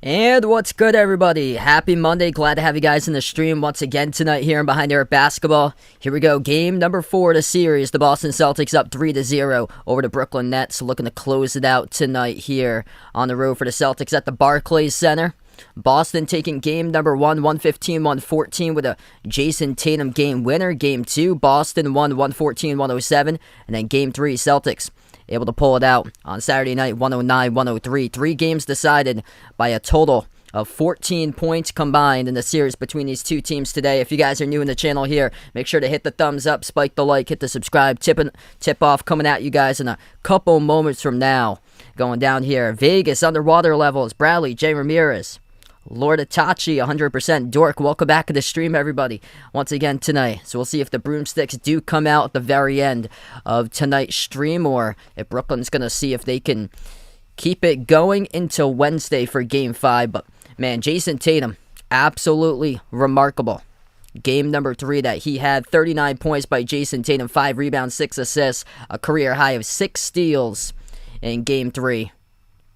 And what's good, everybody? Happy Monday. Glad to have you guys in the stream once again tonight here in Behind Eric Basketball. Here we go. Game number 4 of the series. The Boston Celtics up 3-0 over the Brooklyn Nets. Looking to close it out tonight here on the road for the Celtics at the Barclays Center. Boston taking game number 1, 115-114 with a Jason Tatum game winner. Game 2, Boston won 114-107. And then game 3, Celtics able to pull it out on Saturday night, 109-103. 3 games decided by a total of 14 points combined in the series between these two teams today. If you guys are new in the channel here, make sure to hit the thumbs up, spike the like, hit the subscribe, tip off coming at you guys in a couple moments from now. Going down here, Vegas underwater levels, Bradley, J. Ramirez, Lord Itachi, 100%. Dork, welcome back to the stream, everybody, once again tonight. So we'll see if the broomsticks do come out at the very end of tonight's stream, or if Brooklyn's going to see if they can keep it going until Wednesday for Game 5. But, man, Jason Tatum, absolutely remarkable. Game number 3 that he had, 39 points by Jason Tatum, 5 rebounds, 6 assists, a career high of 6 steals in Game 3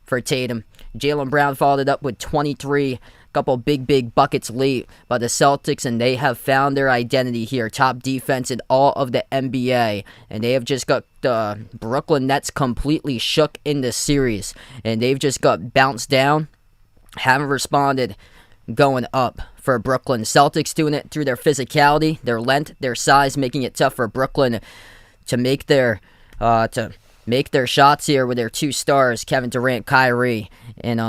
for Tatum. Jaylen Brown followed it up with 23, a couple big buckets late by the Celtics, and they have found their identity here. Top defense in all of the NBA, and they have just got the Brooklyn Nets completely shook in this series, and they've just got bounced down, haven't responded, going up for Brooklyn. Celtics doing it through their physicality, their length, their size, making it tough for Brooklyn to make their shots here with their 2 stars, Kevin Durant, Kyrie, and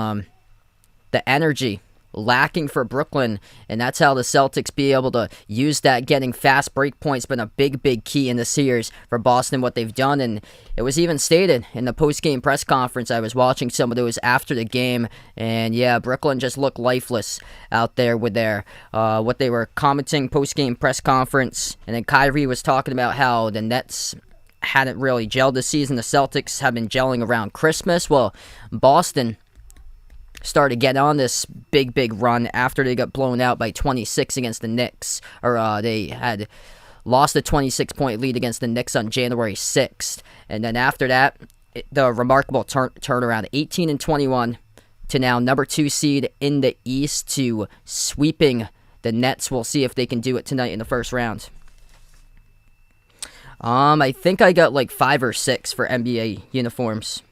the energy lacking for Brooklyn, and that's how the Celtics be able to use that. Getting fast break points been a big key in the series for Boston, what they've done, and it was even stated in the post-game press conference. I was watching some of those after the game, and yeah, Brooklyn just looked lifeless out there with their what they were commenting post-game press conference, and then Kyrie was talking about how the Nets hadn't really gelled this season. The Celtics have been gelling around Christmas. Well, Boston started to get on this big run after they got blown out by 26 against the Knicks. They had lost a 26-point lead against the Knicks on January 6th. And then after that, the remarkable turnaround, 18-21 to now number 2 seed in the East, to sweeping the Nets. We'll see if they can do it tonight in the first round. I think I got like 5 or 6 for NBA uniforms.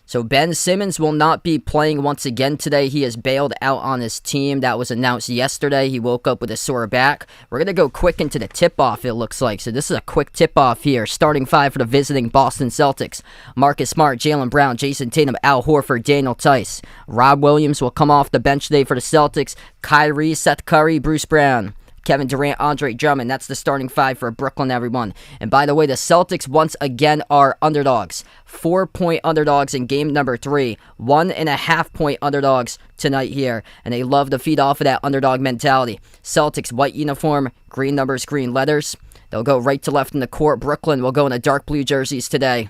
So Ben Simmons will not be playing once again today. He has bailed out on his team. That was announced yesterday. He woke up with a sore back. We're going to go quick into the tip-off, it looks like. So this is a quick tip-off here. Starting 5 for the visiting Boston Celtics: Marcus Smart, Jaylen Brown, Jason Tatum, Al Horford, Daniel Tice. Rob Williams will come off the bench today for the Celtics. Kyrie, Seth Curry, Bruce Brown, Kevin Durant, Andre Drummond. That's the starting 5 for Brooklyn, everyone. And by the way, the Celtics once again are underdogs. 4-point underdogs in game number 3. 1.5-point underdogs tonight here. And they love to feed off of that underdog mentality. Celtics, white uniform, green numbers, green letters. They'll go right to left in the court. Brooklyn will go in the dark blue jerseys today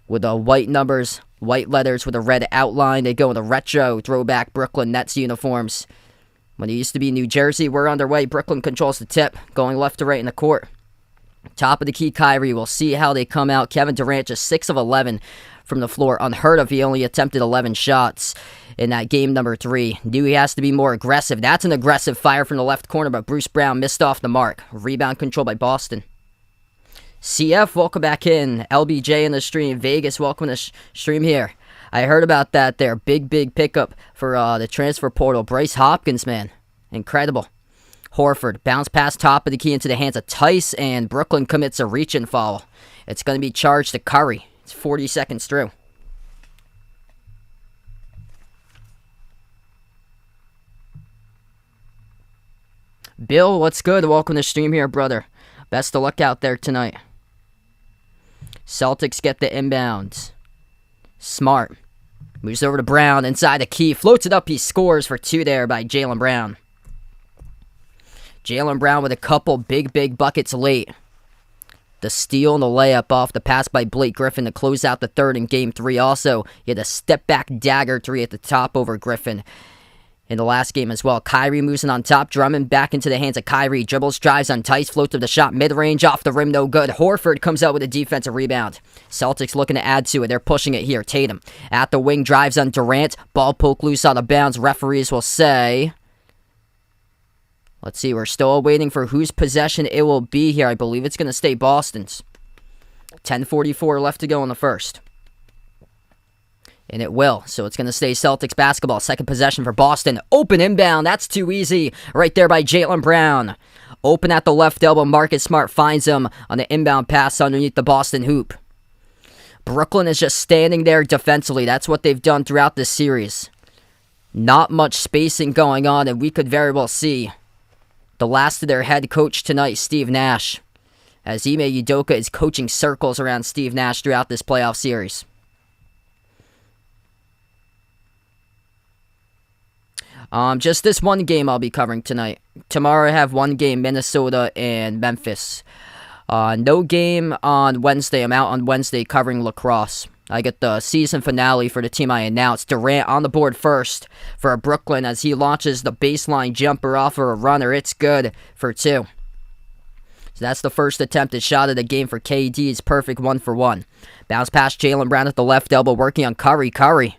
with the white numbers, white letters with a red outline. They go in the retro throwback Brooklyn Nets uniforms. When it used to be New Jersey, we're underway. Brooklyn controls the tip, going left to right in the court. Top of the key, Kyrie. We'll see how they come out. Kevin Durant just 6 of 11 from the floor. Unheard of. He only attempted 11 shots in that game number 3. Knew he has to be more aggressive. That's an aggressive fire from the left corner, but Bruce Brown missed off the mark. Rebound control by Boston. CF, welcome back in. LBJ in the stream. Vegas, welcome to the stream here. I heard about that there. Big pickup for the transfer portal. Bryce Hopkins, man. Incredible. Horford, bounce pass top of the key into the hands of Tice, and Brooklyn commits a reach-in foul. It's going to be charged to Curry. It's 40 seconds through. Bill, what's good? Welcome to the stream here, brother. Best of luck out there tonight. Celtics get the inbounds. Smart moves over to Brown inside the key, floats it up. He scores for 2 there by Jaylen Brown. Jaylen Brown with a couple big buckets late. The steal and the layup off the pass by Blake Griffin to close out the third in game 3. Also, he had a step back dagger 3 at the top over Griffin. in the last game as well. Kyrie moves in on top. Drummond back into the hands of Kyrie. Dribbles, drives on Tice, floats to the shot mid-range, off the rim, no good. Horford comes out with a defensive rebound. Celtics looking to add to it. They're pushing it here. Tatum at the wing, drives on Durant. Ball poke loose out of bounds. Referees will say... Let's see, we're still waiting for whose possession it will be here. I believe it's going to stay Boston's. 10:44 left to go in the first. And it will. So it's going to stay Celtics basketball. Second possession for Boston. Open inbound. That's too easy. Right there by Jaylen Brown. Open at the left elbow. Marcus Smart finds him on the inbound pass underneath the Boston hoop. Brooklyn is just standing there defensively. That's what they've done throughout this series. Not much spacing going on, and we could very well see the last of their head coach tonight, Steve Nash, as Ime Udoka is coaching circles around Steve Nash throughout this playoff series. Just this one game I'll be covering tonight. Tomorrow I have one game, Minnesota and Memphis. No game on Wednesday. I'm out on Wednesday covering lacrosse. I get the season finale for the team I announced. Durant on the board first for Brooklyn as he launches the baseline jumper off of a runner. It's good for 2. So that's the first attempted shot of the game for KD. It's perfect 1-for-1. Bounce past Jaylen Brown at the left elbow, working on Curry. Curry.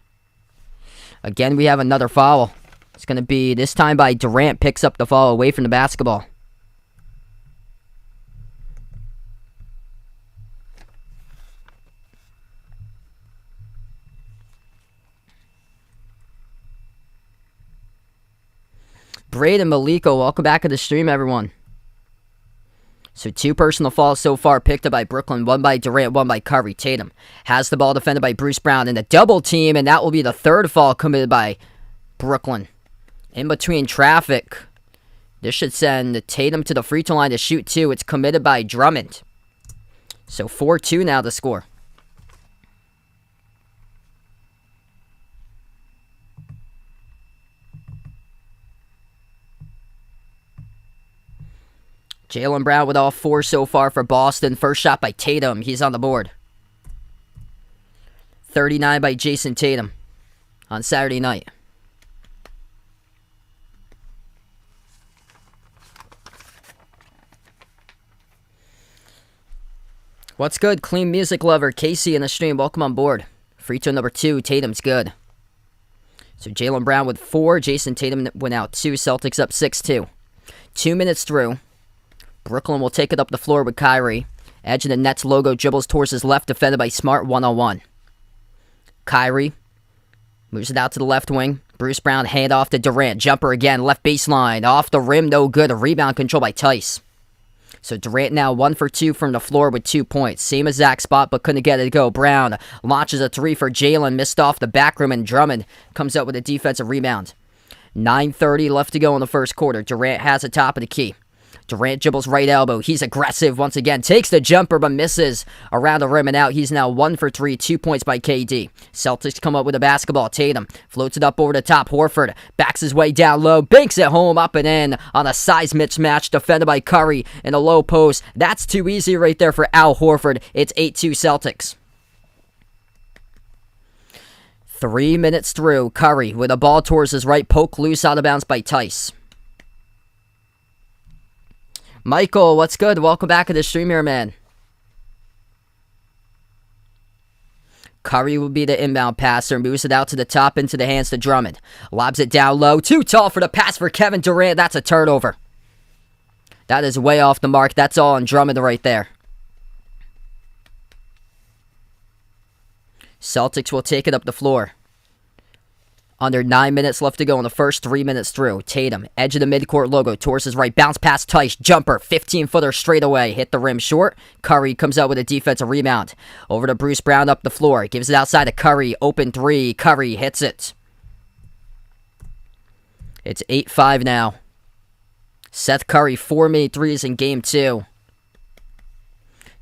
Again, we have another foul. It's going to be this time by Durant. Picks up the foul away from the basketball. Braden Maliko, welcome back to the stream, everyone. So 2 personal fouls so far picked up by Brooklyn. 1 by Durant, 1 by Curry. Tatum has the ball defended by Bruce Brown in the double team, and that will be the 3rd foul committed by Brooklyn. In between traffic. This should send Tatum to the free throw line to shoot 2. It's committed by Drummond. So 4-2 now to score. Jaylen Brown with all 4 so far for Boston. First shot by Tatum. He's on the board. 39 by Jason Tatum on Saturday night. What's good? Clean music lover. Casey in the stream. Welcome on board. Free throw number 2. Tatum's good. So Jaylen Brown with 4. Jason Tatum went out 2. Celtics up 6-2. 2 minutes through. Brooklyn will take it up the floor with Kyrie. Edge of the Nets logo, dribbles towards his left, defended by Smart 1-on-1. Kyrie moves it out to the left wing. Bruce Brown hand off to Durant. Jumper again, left baseline. Off the rim, no good. A rebound control by Tice. So Durant now 1 for 2 from the floor with 2 points. Same exact spot, but couldn't get it to go. Brown launches a 3 for Jaylen. Missed off the back rim, and Drummond comes up with a defensive rebound. 9:30 left to go in the first quarter. Durant has the top of the key. Durant dribbles right elbow. He's aggressive once again. Takes the jumper but misses around the rim and out. He's now 1 for 3. 2 points by KD. Celtics come up with a basketball. Tatum floats it up over the top. Horford backs his way down low. Banks it home up and in on a size mismatch. Defended by Curry in the low post. That's too easy right there for Al Horford. It's 8-2 Celtics. 3 minutes through. Curry with a ball towards his right. Poke loose out of bounds by Tice. Michael, what's good? Welcome back to the stream here, man. Curry will be the inbound passer. Moves it out to the top into the hands to Drummond. Lobs it down low. Too tall for the pass for Kevin Durant. That's a turnover. That is way off the mark. That's all on Drummond right there. Celtics will take it up the floor. Under 9 minutes left to go in the first 3 minutes through. Tatum, edge of the midcourt logo, towards his right. Bounce past Tice. Jumper, 15-footer straight away. Hit the rim short. Curry comes out with a defensive rebound. Over to Bruce Brown up the floor. Gives it outside to Curry. Open 3. Curry hits it. It's 8-5 now. Seth Curry, 4 made threes in game 2.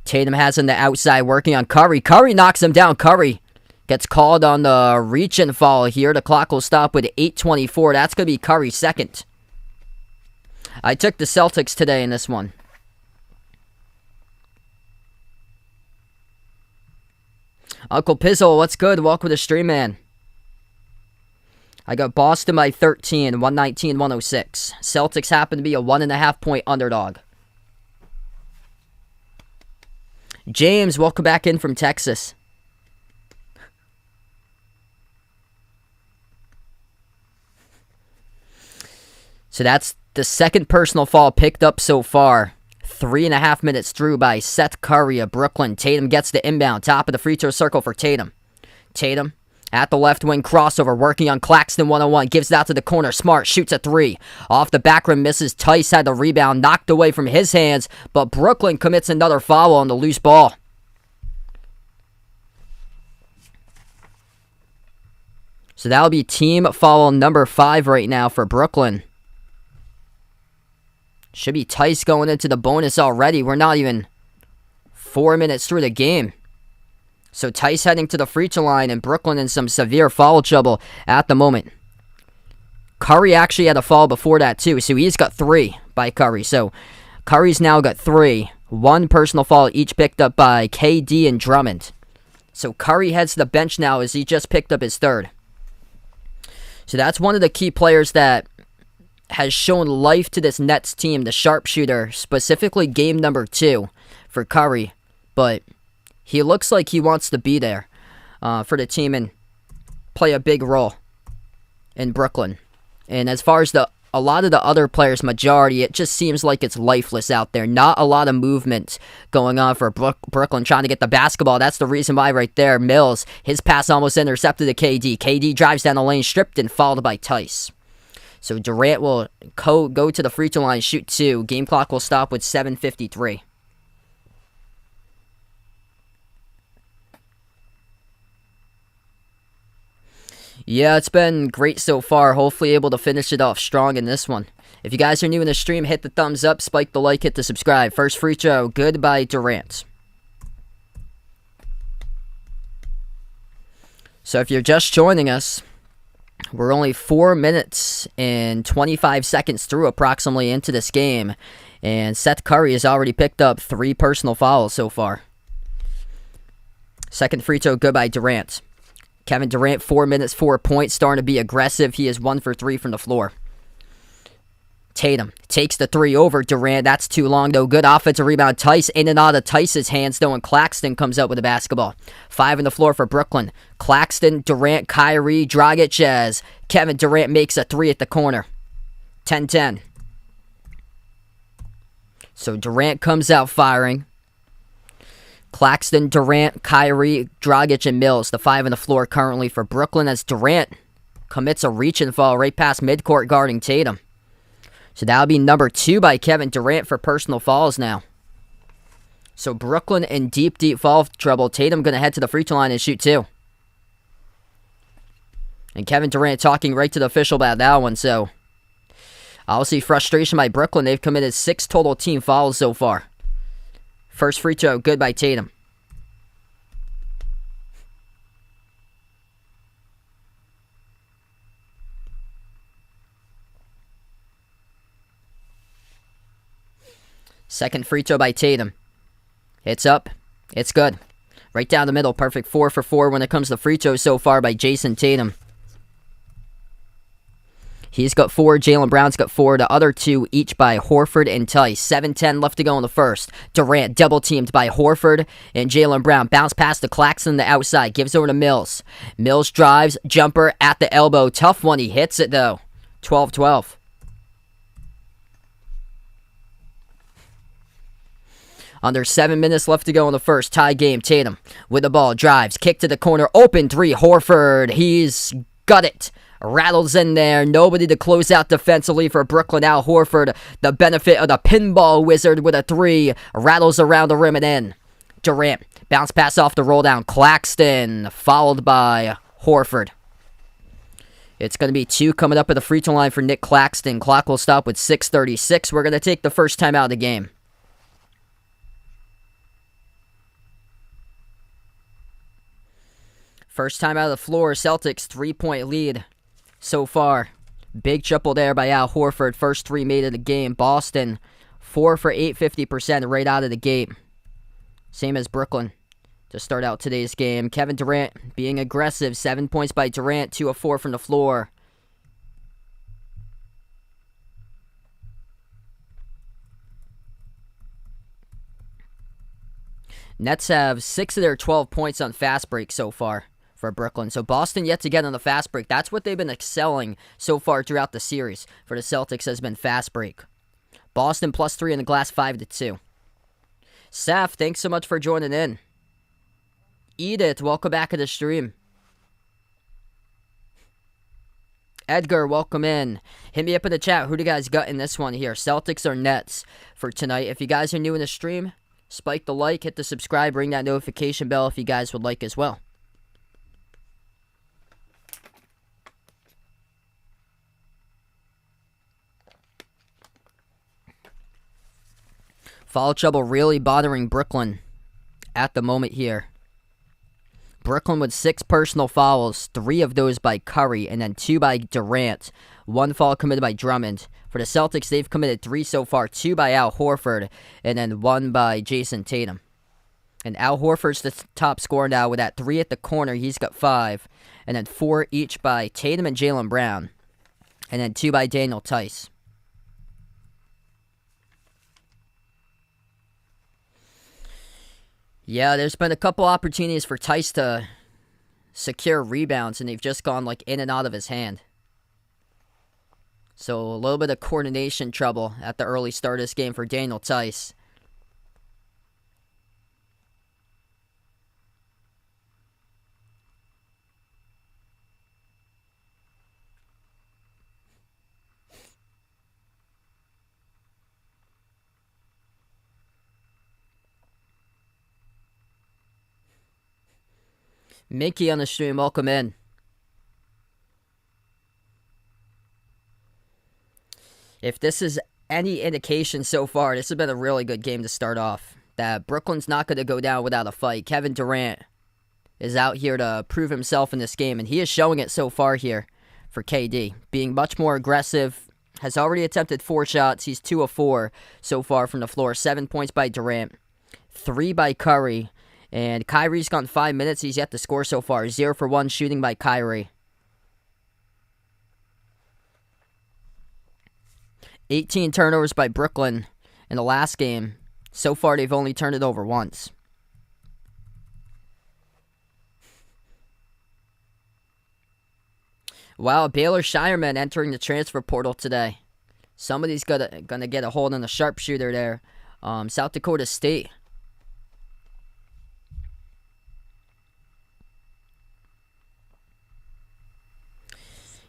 Tatum has him the outside working on Curry. Curry knocks him down. Curry gets called on the reach and foul here. The clock will stop with 8:24. That's going to be Curry's second. I took the Celtics today in this one. Uncle Pizzle, what's good? Welcome to the stream, man. I got Boston by 13, 119-106. Celtics happen to be a 1.5-point underdog. James, welcome back in from Texas. So that's the second personal foul picked up so far. 3.5 minutes through by Seth Curry of Brooklyn. Tatum gets the inbound. Top of the free throw circle for Tatum. Tatum at the left wing crossover. Working on Claxton 1-on-1. Gives it out to the corner. Smart shoots a three. Off the back rim misses. Tice had the rebound knocked away from his hands. But Brooklyn commits another foul on the loose ball. So that'll be team foul number 5 right now for Brooklyn. Should be Tice going into the bonus already. We're not even 4 minutes through the game. So Tice heading to the free throw line, and Brooklyn in some severe foul trouble at the moment. Curry actually had a foul before that too, so he's got 3 by Curry. So Curry's now got 3. 1 personal foul each picked up by KD and Drummond. So Curry heads to the bench now as he just picked up his 3rd. So that's one of the key players that has shown life to this Nets team, the sharpshooter, specifically game number 2 for Curry. But he looks like he wants to be there for the team and play a big role in Brooklyn. And as far as a lot of the other players, majority, it just seems like it's lifeless out there. Not a lot of movement going on for Brooklyn trying to get the basketball. That's the reason why right there, Mills, his pass almost intercepted to KD. KD drives down the lane, stripped and fouled by Tice. So Durant will go to the free throw line, shoot 2. Game clock will stop with 7:53. Yeah, it's been great so far. Hopefully able to finish it off strong in this one. If you guys are new in the stream, hit the thumbs up, spike the like, hit the subscribe. First free throw, good by Durant. So if you're just joining us, we're only 4 minutes and 25 seconds through approximately into this game. And Seth Curry has already picked up 3 personal fouls so far. Second free throw, good by Durant. Kevin Durant, 4 minutes, 4 points, starting to be aggressive. He is 1 for 3 from the floor. Tatum takes the 3 over Durant. That's too long, though. Good offensive rebound. Tice in and out of Tice's hands, though, and Claxton comes out with the basketball. 5 on the floor for Brooklyn. Claxton, Durant, Kyrie, Dragic as Kevin Durant makes a 3 at the corner. 10-10. So Durant comes out firing. Claxton, Durant, Kyrie, Dragic, and Mills, the 5 on the floor currently for Brooklyn as Durant commits a reach and fall right past midcourt guarding Tatum. So that'll be number 2 by Kevin Durant for personal fouls now. So Brooklyn in deep, deep foul trouble. Tatum going to head to the free throw line and shoot 2. And Kevin Durant talking right to the official about that one, so I'll see frustration by Brooklyn. They've committed 6 total team fouls so far. First free throw, good by Tatum. Second free throw by Tatum. It's up. It's good. Right down the middle. Perfect 4 for 4 when it comes to free throws so far by Jason Tatum. He's got 4. Jaylen Brown's got 4. The other 2 each by Horford and Tice. 7:10 left to go in the first. Durant double teamed by Horford and Jaylen Brown. Bounce pass to Claxton on the outside. Gives over to Mills. Mills drives. Jumper at the elbow. Tough one. He hits it though. 12-12. Under 7 minutes left to go in the first. Tie game. Tatum with the ball. Drives. Kick to the corner. Open 3. Horford. He's got it. Rattles in there. Nobody to close out defensively for Brooklyn. Al Horford, the benefit of the pinball wizard with a 3. Rattles around the rim and in. Durant. Bounce pass off the roll down. Claxton. Followed by Horford. It's going to be 2 coming up at the free throw line for Nick Claxton. Clock will stop with 6:36. We're going to take the first time out of the game. First time out of the floor. Celtics 3-point lead. So far, big triple there by Al Horford. First 3 made of the game. Boston, 4 for 8, 50% right out of the gate. Same as Brooklyn to start out today's game. Kevin Durant being aggressive. 7 points by Durant. 2 of 4 from the floor. Nets have 6 of their 12 points on fast break so far for Brooklyn. So Boston yet to get on the fast break. That's what they've been excelling so far throughout the series for the Celtics has been fast break. Boston +3 in the glass, 5-2. Saf, thanks so much for joining in. Edith, welcome back to the stream. Edgar, welcome in. Hit me up in the chat. Who do you guys got in this one here? Celtics or Nets for tonight? If you guys are new in the stream, spike the like, hit the subscribe, ring that notification bell if you guys would like as well. Foul trouble really bothering Brooklyn at the moment here. Brooklyn with 6 personal fouls, 3 of those by Curry, and then 2 by Durant. 1 foul committed by Drummond. For the Celtics, they've committed 3 so far, 2 by Al Horford, and then 1 by Jason Tatum. And Al Horford's the top scorer now with that 3 at the corner. He's got 5, and then 4 each by Tatum and Jaylen Brown, and then 2 by Daniel Tice. Yeah, there's been a couple opportunities for Tice to secure rebounds, and they've just gone like in and out of his hand. So a little bit of coordination trouble at the early start of this game for Daniel Tice. Mickey on the stream, welcome in. If this is any indication so far, this has been a really good game to start off. That Brooklyn's not going to go down without a fight. Kevin Durant is out here to prove himself in this game, and he is showing it so far here for KD. Being much more aggressive, has already attempted 4 shots. He's 2 of 4 so far from the floor. 7 points by Durant, 3 by Curry. And Kyrie's gone 5 minutes. He's yet to score so far. 0 for 1 shooting by Kyrie. 18 turnovers by Brooklyn in the last game. So far, they've only turned it over once. Wow, Baylor Shireman entering the transfer portal today. Somebody's gonna get a hold on the sharpshooter there. South Dakota State.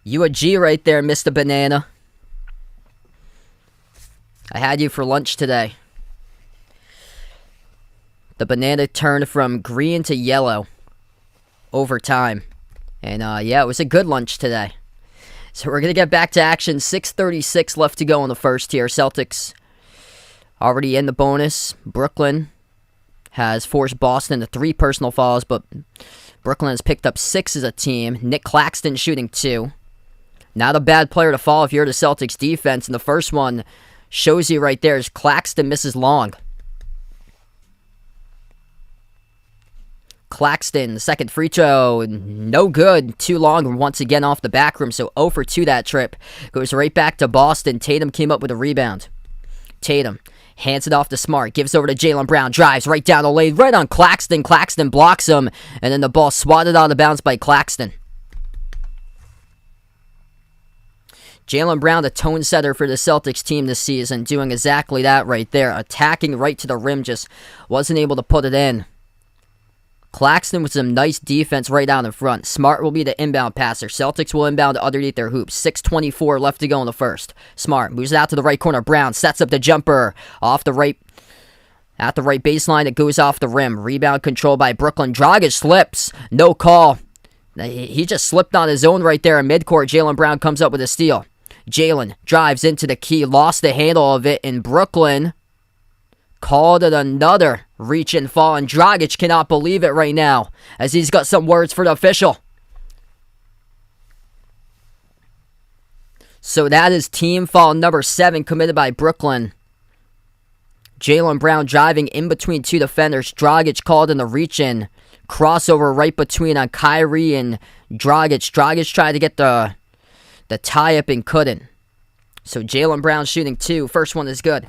You a G right there, Mr. Banana. I had you for lunch today. The banana turned from green to yellow over time. And yeah, it was a good lunch today. So we're going to get back to action. 6:36 left to go in the first here. Celtics already in the bonus. Brooklyn has forced Boston to 3 personal fouls, but Brooklyn has picked up 6 as a team. Nick Claxton shooting 2. Not a bad player to fall if you're the Celtics defense. And the first one shows you right there is Claxton misses long. Claxton, the second free throw, no good. Too long once again off the back rim. So 0 for 2 that trip. Goes right back to Boston. Tatum came up with a rebound. Tatum hands it off to Smart. Gives over to Jaylen Brown. Drives right down the lane. Right on Claxton. Claxton blocks him. And then the ball swatted out of bounds by Claxton. Jaylen Brown, the tone setter for the Celtics team this season, doing exactly that right there. Attacking right to the rim, just wasn't able to put it in. Claxton with some nice defense right out in front. Smart will be the inbound passer. Celtics will inbound underneath their hoops. 6:24 left to go in the first. Smart moves it out to the right corner. Brown sets up the jumper off the right. At the right baseline, it goes off the rim. Rebound controlled by Brooklyn. Dragic slips. No call. He just slipped on his own right there in midcourt. Jaylen Brown comes up with a steal. Jaylen drives into the key, lost the handle of it, and Brooklyn called it another reach and fall, and Dragic cannot believe it right now, as he's got some words for the official. So that is team foul number 7 committed by Brooklyn. Jaylen Brown driving in between 2 defenders. Dragic called in the reach-in. Crossover right between on Kyrie and Dragic. Dragic tried to get the tie-up and couldn't. So Jaylen Brown shooting 2. First one is good.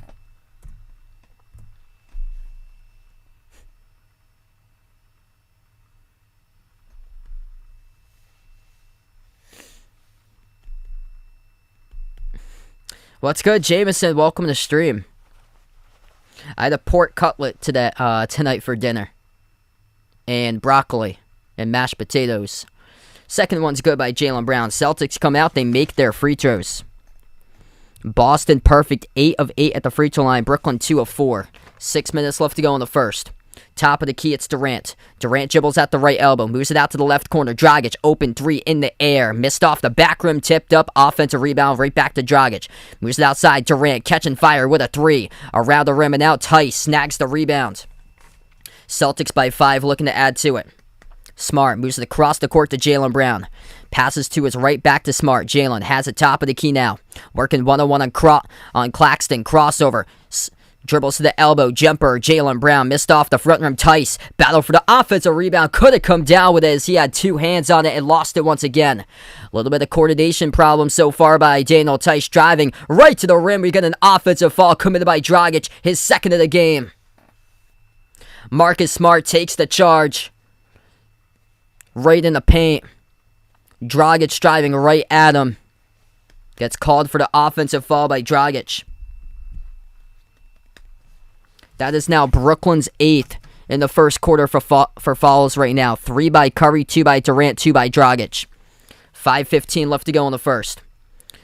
What's good, Jameson? Welcome to the stream. I had a pork cutlet tonight for dinner. And broccoli and mashed potatoes. Second one's good by Jaylen Brown. Celtics come out, they make their free throws. Boston perfect, 8 of 8 at the free throw line. Brooklyn 2 of 4. 6 minutes left to go in the first. Top of the key, it's Durant. Durant dribbles at the right elbow, moves it out to the left corner. Dragic, open three in the air. Missed off the back rim, tipped up. Offensive rebound, right back to Dragic. Moves it outside, Durant catching fire with a three. Around the rim and out, Tice snags the rebound. Celtics by 5, looking to add to it. Smart moves it across the court to Jaylen Brown. Passes to his right back to Smart. Jaylen has it top of the key now. Working one-on-one on Claxton. Crossover. Dribbles to the elbow. Jumper. Jaylen Brown missed off the front rim. Tice. Battle for the offensive rebound. Could have come down with it as he had 2 hands on it and lost it once again. A little bit of coordination problem so far by Daniel Tice. Driving right to the rim. We get an offensive foul committed by Dragic. His second of the game. Marcus Smart takes the charge. Right in the paint. Dragic driving right at him. Gets called for the offensive foul by Dragic. That is now Brooklyn's 8th in the first quarter for fouls right now. 3 by Curry, 2 by Durant, 2 by Dragic. 5:15 left to go in the first.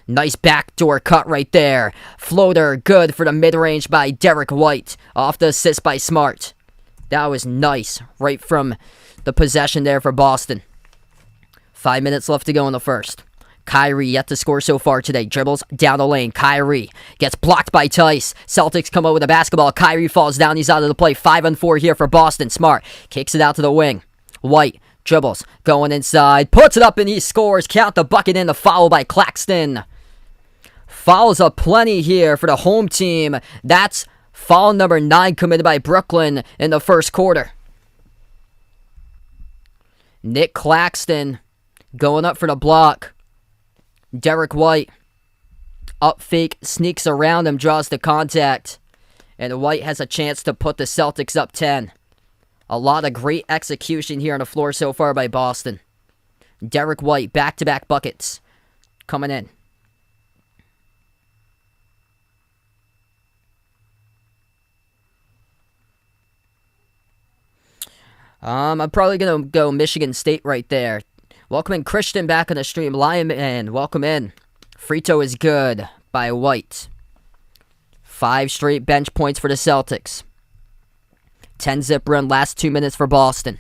Nice backdoor cut right there. Floater good for the mid-range by Derek White. Off the assist by Smart. That was nice. Right from the possession there for Boston. 5 minutes left to go in the first. Kyrie yet to score so far today. Dribbles down the lane. Kyrie gets blocked by Tice. Celtics come out with a basketball. Kyrie falls down. He's out of the play. 5-on-4 here for Boston. Smart kicks it out to the wing. White dribbles. Going inside. Puts it up and he scores. Count the bucket in. The foul by Claxton. Fouls up plenty here for the home team. That's foul number 9 committed by Brooklyn in the first quarter. Nick Claxton going up for the block. Derek White up fake, sneaks around him, draws the contact. And White has a chance to put the Celtics up 10. A lot of great execution here on the floor so far by Boston. Derek White, back-to-back buckets coming in. I'm probably going to go Michigan State right there. Welcome in Christian back on the stream. Lion, welcome in. Frito is good by White. 5 straight bench points for the Celtics. 10-zip run, last 2 minutes for Boston.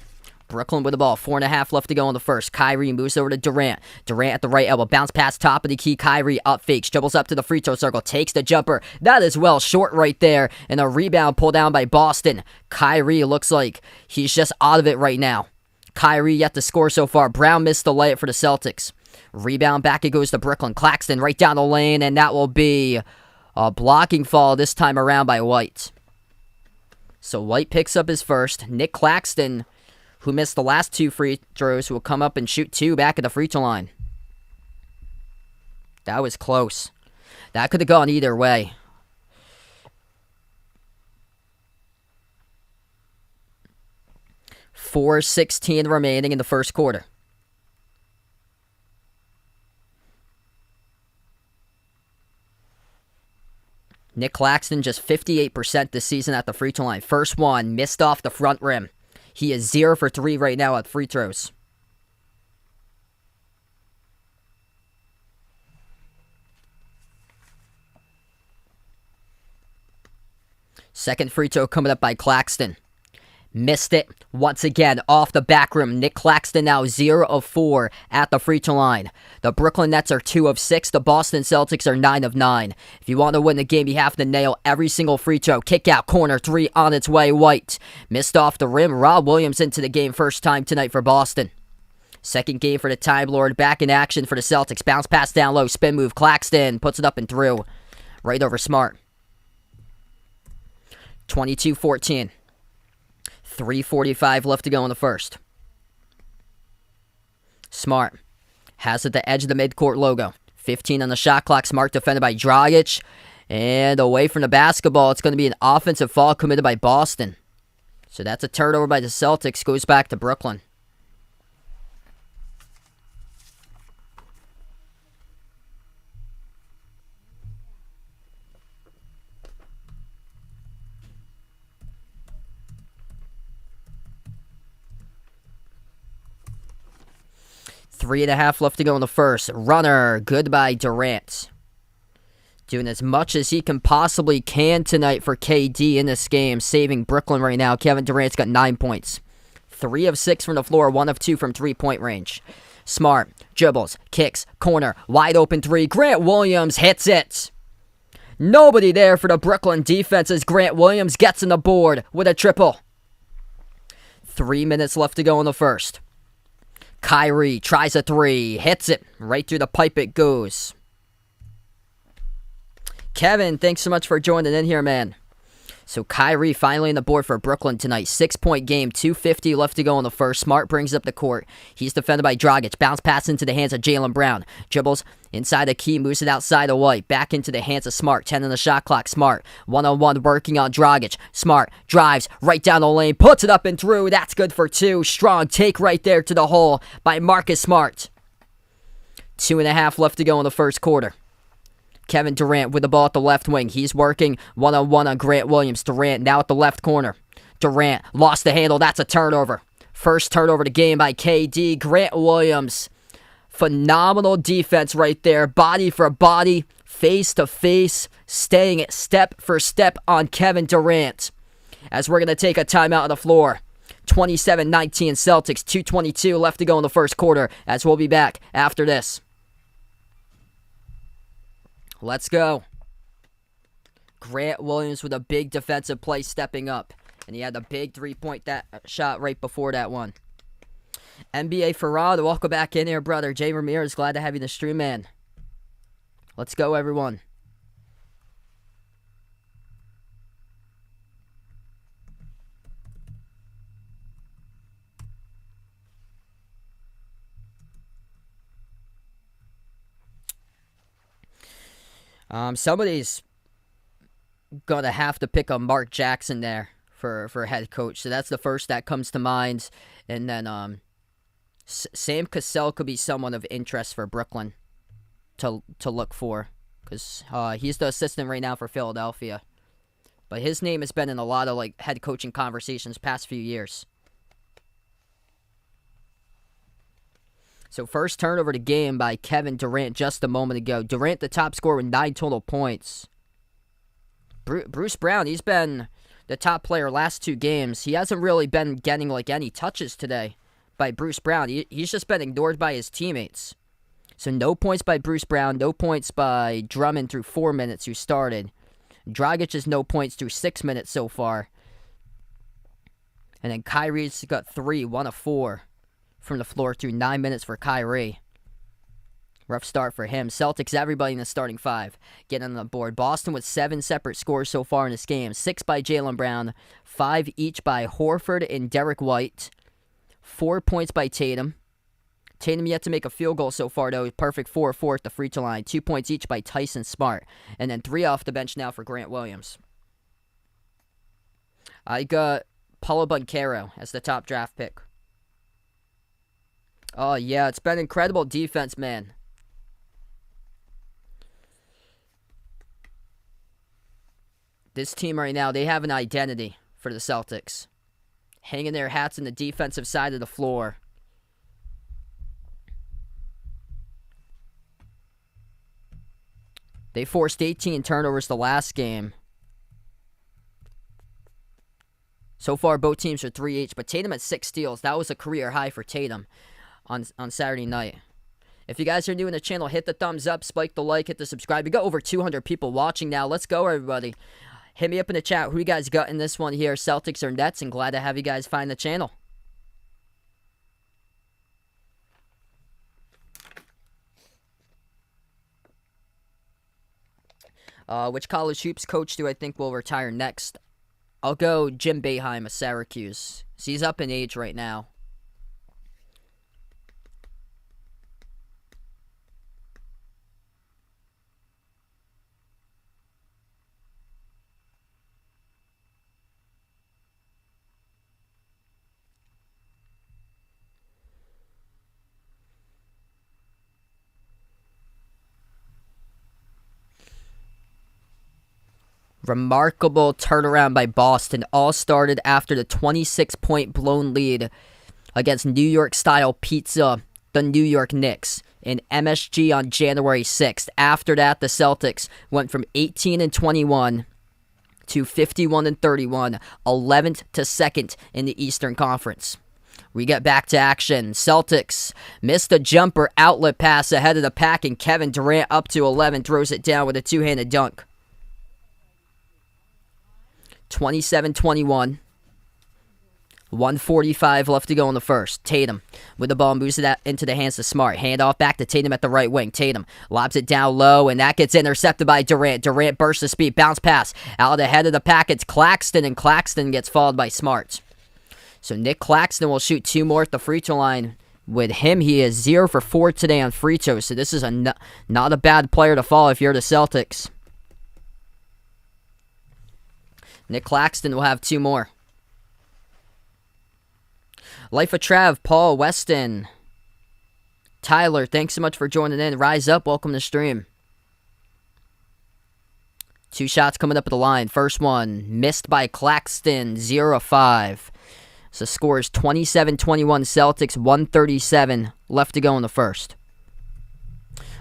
Brooklyn with the ball. 4.5 left to go in the first. Kyrie moves over to Durant. Durant at the right elbow. Bounce pass top of the key. Kyrie up fakes. Dribbles up to the free throw circle. Takes the jumper. That is well short right there. And a rebound pulled down by Boston. Kyrie looks like he's just out of it right now. Kyrie yet to score so far. Brown missed the layup for the Celtics. Rebound back it goes to Brooklyn. Claxton right down the lane. And that will be a blocking fall this time around by White. So White picks up his first. Nick Claxton, who missed the last 2 free throws, will come up and shoot 2 back at the free throw line. That was close. That could have gone either way. .4:16 remaining in the first quarter. Nick Claxton just 58% this season at the free throw line. First one, missed off the front rim. He is 0 for 3 right now at free throws. Second free throw coming up by Claxton. Missed it once again off the back rim. Nick Claxton now 0 of 4 at the free throw line. The Brooklyn Nets are 2 of 6. The Boston Celtics are 9 of 9. If you want to win the game, you have to nail every single free throw. Kick out, corner, 3 on its way. White missed off the rim. Rob Williams into the game first time tonight for Boston. Second game for the Time Lord. Back in action for the Celtics. Bounce pass down low. Spin move. Claxton puts it up and through. Right over Smart. 22-14. 3:45 left to go in the first. Smart has at the edge of the midcourt logo. 15 on the shot clock. Smart defended by Dragic. And away from the basketball, it's going to be an offensive foul committed by Boston. So that's a turnover by the Celtics. Goes back to Brooklyn. 3.5 left to go in the first. Runner, good by Durant. Doing as much as he can possibly tonight for KD in this game, saving Brooklyn right now. Kevin Durant's got 9 points. 3 of 6 from the floor, 1 of 2 from three-point range. Smart, dribbles, kicks, corner, wide open three. Grant Williams hits it. Nobody there for the Brooklyn defense as Grant Williams gets on the board with a triple. 3 minutes left to go in the first. Kyrie tries a three, hits it. Right through the pipe it goes. Kevin, thanks so much for joining in here, man. So Kyrie finally on the board for Brooklyn tonight. 6-point game, 2:50 left to go in the first. Smart brings up the court. He's defended by Dragic. Bounce pass into the hands of Jaylen Brown. Dribbles inside the key, moves it outside of White. Back into the hands of Smart. 10 on the shot clock. Smart. One-on-one working on Dragic. Smart drives right down the lane. Puts it up and through. That's good for 2. Strong take right there to the hole by Marcus Smart. 2.5 left to go in the first quarter. Kevin Durant with the ball at the left wing. He's working one-on-one on Grant Williams. Durant now at the left corner. Durant lost the handle. That's a turnover. First turnover of the game by KD. Grant Williams. Phenomenal defense right there. Body for body. Face to face. Staying it step for step on Kevin Durant. As we're going to take a timeout on the floor. 27-19 Celtics. 2:22 left to go in the first quarter. As we'll be back after this. Let's go. Grant Williams with a big defensive play stepping up. And he had a big three-point shot right before that one. NBA Farad, welcome back in here, brother. Jay Ramirez, glad to have you in the stream, man. Let's go, everyone. Somebody's gonna have to pick on Mark Jackson there for head coach. So that's the first that comes to mind. And then Sam Cassell could be someone of interest for Brooklyn to look for, because he's the assistant right now for Philadelphia. But his name has been in a lot of like head coaching conversations past few years. So first turnover to game by Kevin Durant just a moment ago. Durant the top scorer with 9 total points. Bruce Brown, he's been the top player last 2 games. He hasn't really been getting like any touches today by Bruce Brown. He's just been ignored by his teammates. So no points by Bruce Brown, no points by Drummond through 4 minutes who started. Dragic has no points through 6 minutes so far. And then Kyrie's got 3, 1 of 4. From the floor through 9 minutes for Kyrie. Rough start for him. Celtics, everybody in the starting 5 getting on the board. Boston with 7 separate scores so far in this game. 6 by Jaylen Brown. 5 each by Horford and Derek White. 4 points by Tatum. Tatum yet to make a field goal so far, though. Perfect 4-4 at the free throw line. 2 points each by Tyson Smart. And then 3 off the bench now for Grant Williams. I got Paulo Banchero as the top draft pick. Oh, yeah, it's been incredible defense, man. This team right now, they have an identity for the Celtics. Hanging their hats in the defensive side of the floor. They forced 18 turnovers the last game. So far, both teams are 3 each, but Tatum had 6 steals. That was a career high for Tatum on Saturday night. If you guys are new in the channel, hit the thumbs up, spike the like, hit the subscribe. We got over 200 people watching now. Let's go, everybody. Hit me up in the chat. Who you guys got in this one here, Celtics or Nets? And glad to have you guys find the channel. Which college hoops coach do I think will retire next? I'll go Jim Boeheim of Syracuse. So he's up in age right now. Remarkable turnaround by Boston. All started after the 26-point blown lead against New York-style pizza the New York Knicks in MSG on January 6th. After that, the Celtics went from 18-21 to 51-31, 11th to 2nd in the Eastern Conference. We get back to action. Celtics missed a jumper outlet pass ahead of the pack, and Kevin Durant up to 11 throws it down with a two-handed dunk. 27-21. 1:45 left to go in the first. Tatum with the ball moves it out into the hands of Smart. Handoff back to Tatum at the right wing. Tatum lobs it down low, and that gets intercepted by Durant. Durant bursts the speed. Bounce pass out ahead of the pack. It's Claxton, and Claxton gets fouled by Smart. So Nick Claxton will shoot 2 more at the free throw line. With him, he is 0 for 4 today on free throws. So this is not a bad player to fall if you're the Celtics. Nick Claxton will have 2 more. Life of Trav, Paul, Weston, Tyler, thanks so much for joining in. Rise up, welcome to the stream. 2 shots coming up at the line. First one, missed by Claxton, 0-5. So score is 27-21 Celtics, 1:37 left to go in the first.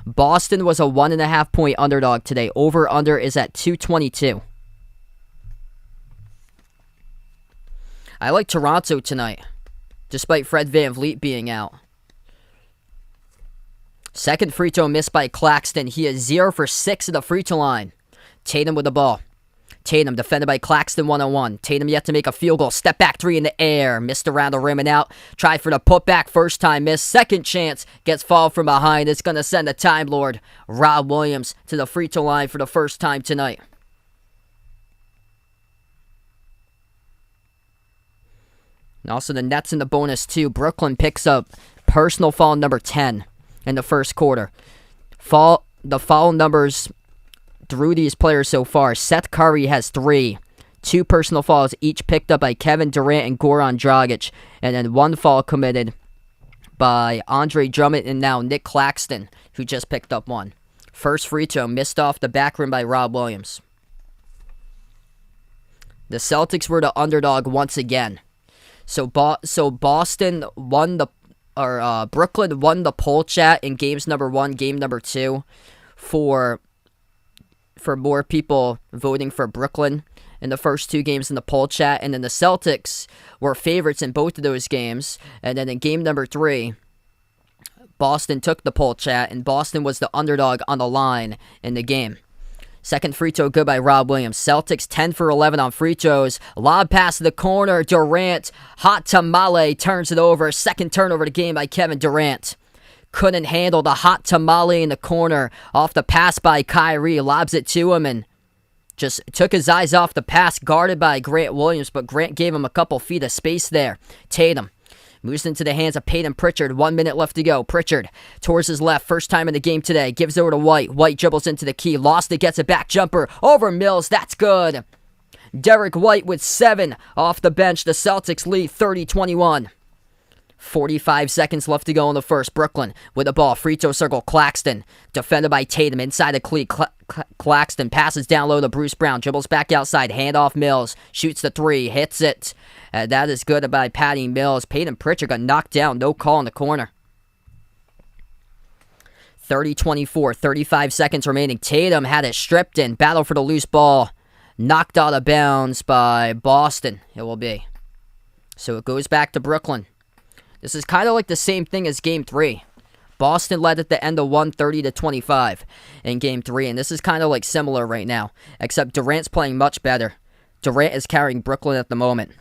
Boston was a 1.5 point underdog today. Over-under is at 222. I like Toronto tonight, despite Fred VanVleet being out. Second free throw missed by Claxton. He is 0 for 6 at the free throw line. Tatum with the ball. Tatum defended by Claxton 1-on-1. Tatum yet to make a field goal. Step back 3 in the air. Missed around the rim and out. Tried for the putback. First time miss. Second chance. Gets fouled from behind. It's going to send the Time Lord, Rob Williams, to the free throw line for the first time tonight. And also the Nets in the bonus too. Brooklyn picks up personal foul number 10 in the first quarter. The foul numbers through these players so far. Seth Curry has 3. 2 personal fouls each picked up by Kevin Durant and Goran Dragic. And then 1 foul committed by Andre Drummond and now Nick Claxton, who just picked up 1. First free throw missed off the back rim by Rob Williams. The Celtics were the underdog once again. So Boston won Brooklyn won the poll chat in games number 1, game number 2 for more people voting for Brooklyn in the first 2 games in the poll chat. And then the Celtics were favorites in both of those games. And then in game number 3, Boston took the poll chat, and Boston was the underdog on the line in the game. Second free throw good by Rob Williams. Celtics 10 for 11 on free throws. Lob pass to the corner. Durant, hot tamale, turns it over. Second turnover of the game by Kevin Durant. Couldn't handle the hot tamale in the corner. Off the pass by Kyrie. Lobs it to him and just took his eyes off the pass. Guarded by Grant Williams, but Grant gave him a couple feet of space there. Tatum moves into the hands of Peyton Pritchard. 1 minute left to go. Pritchard towards his left. First time in the game today. Gives over to White. White dribbles into the key. Lost it. Gets it back. Jumper over Mills. That's good. Derek White with 7 off the bench. The Celtics lead 30-21. 45 seconds left to go in the first. Brooklyn with the ball. Free throw circle. Claxton. Defended by Tatum. Inside the cleat. Claxton passes down low to Bruce Brown. Dribbles back outside. Handoff Mills. Shoots the 3. Hits it. That is good by Patty Mills. Peyton Pritchard got knocked down. No call in the corner. 30-24. 35 seconds remaining. Tatum had it stripped in. Battle for the loose ball. Knocked out of bounds by Boston. It will be. So it goes back to Brooklyn. This is kind of like the same thing as Game 3. Boston led at the end of 130-25 in Game 3, and this is kind of like similar right now, except Durant's playing much better. Durant is carrying Brooklyn at the moment.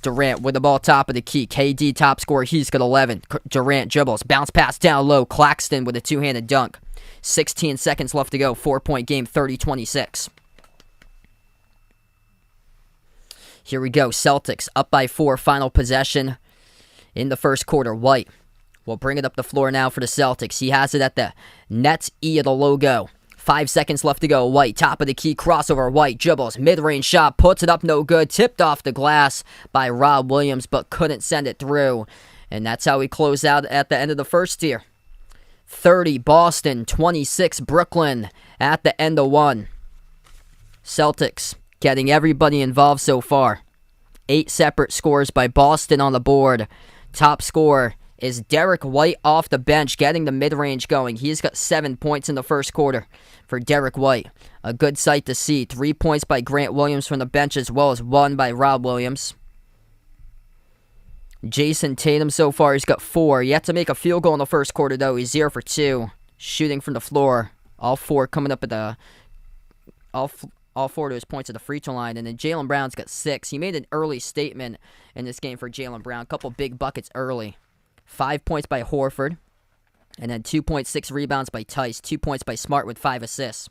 Durant with the ball top of the key. KD top scorer, he's got 11. Durant dribbles, bounce pass down low. Claxton with a two-handed dunk. 16 seconds left to go. 4-point game, 30-26. Here we go. Celtics up by 4. Final possession in the first quarter. White will bring it up the floor now for the Celtics. He has it at the Nets E of the logo. 5 seconds left to go. White, top of the key, crossover. White dribbles, mid-range shot, puts it up, no good. Tipped off the glass by Rob Williams, but couldn't send it through. And that's how we close out at the end of the first tier. 30 Boston, 26 Brooklyn at the end of 1. Celtics getting everybody involved so far. 8 separate scores by Boston on the board. Top scorer is Derek White off the bench, getting the mid-range going. He's got 7 points in the first quarter for Derek White. A good sight to see. 3 points by Grant Williams from the bench, as well as 1 by Rob Williams. Jason Tatum so far, he's got 4. Yet to make a field goal in the first quarter, though. He's 0 for 2, shooting from the floor. All 4 coming up at the... All 4 to his points at the free throw line. And then Jaylen Brown's got 6. He made an early statement in this game for Jaylen Brown. A couple big buckets early. 5 points by Horford. And then 2.6 rebounds by Tice. 2 points by Smart with 5 assists.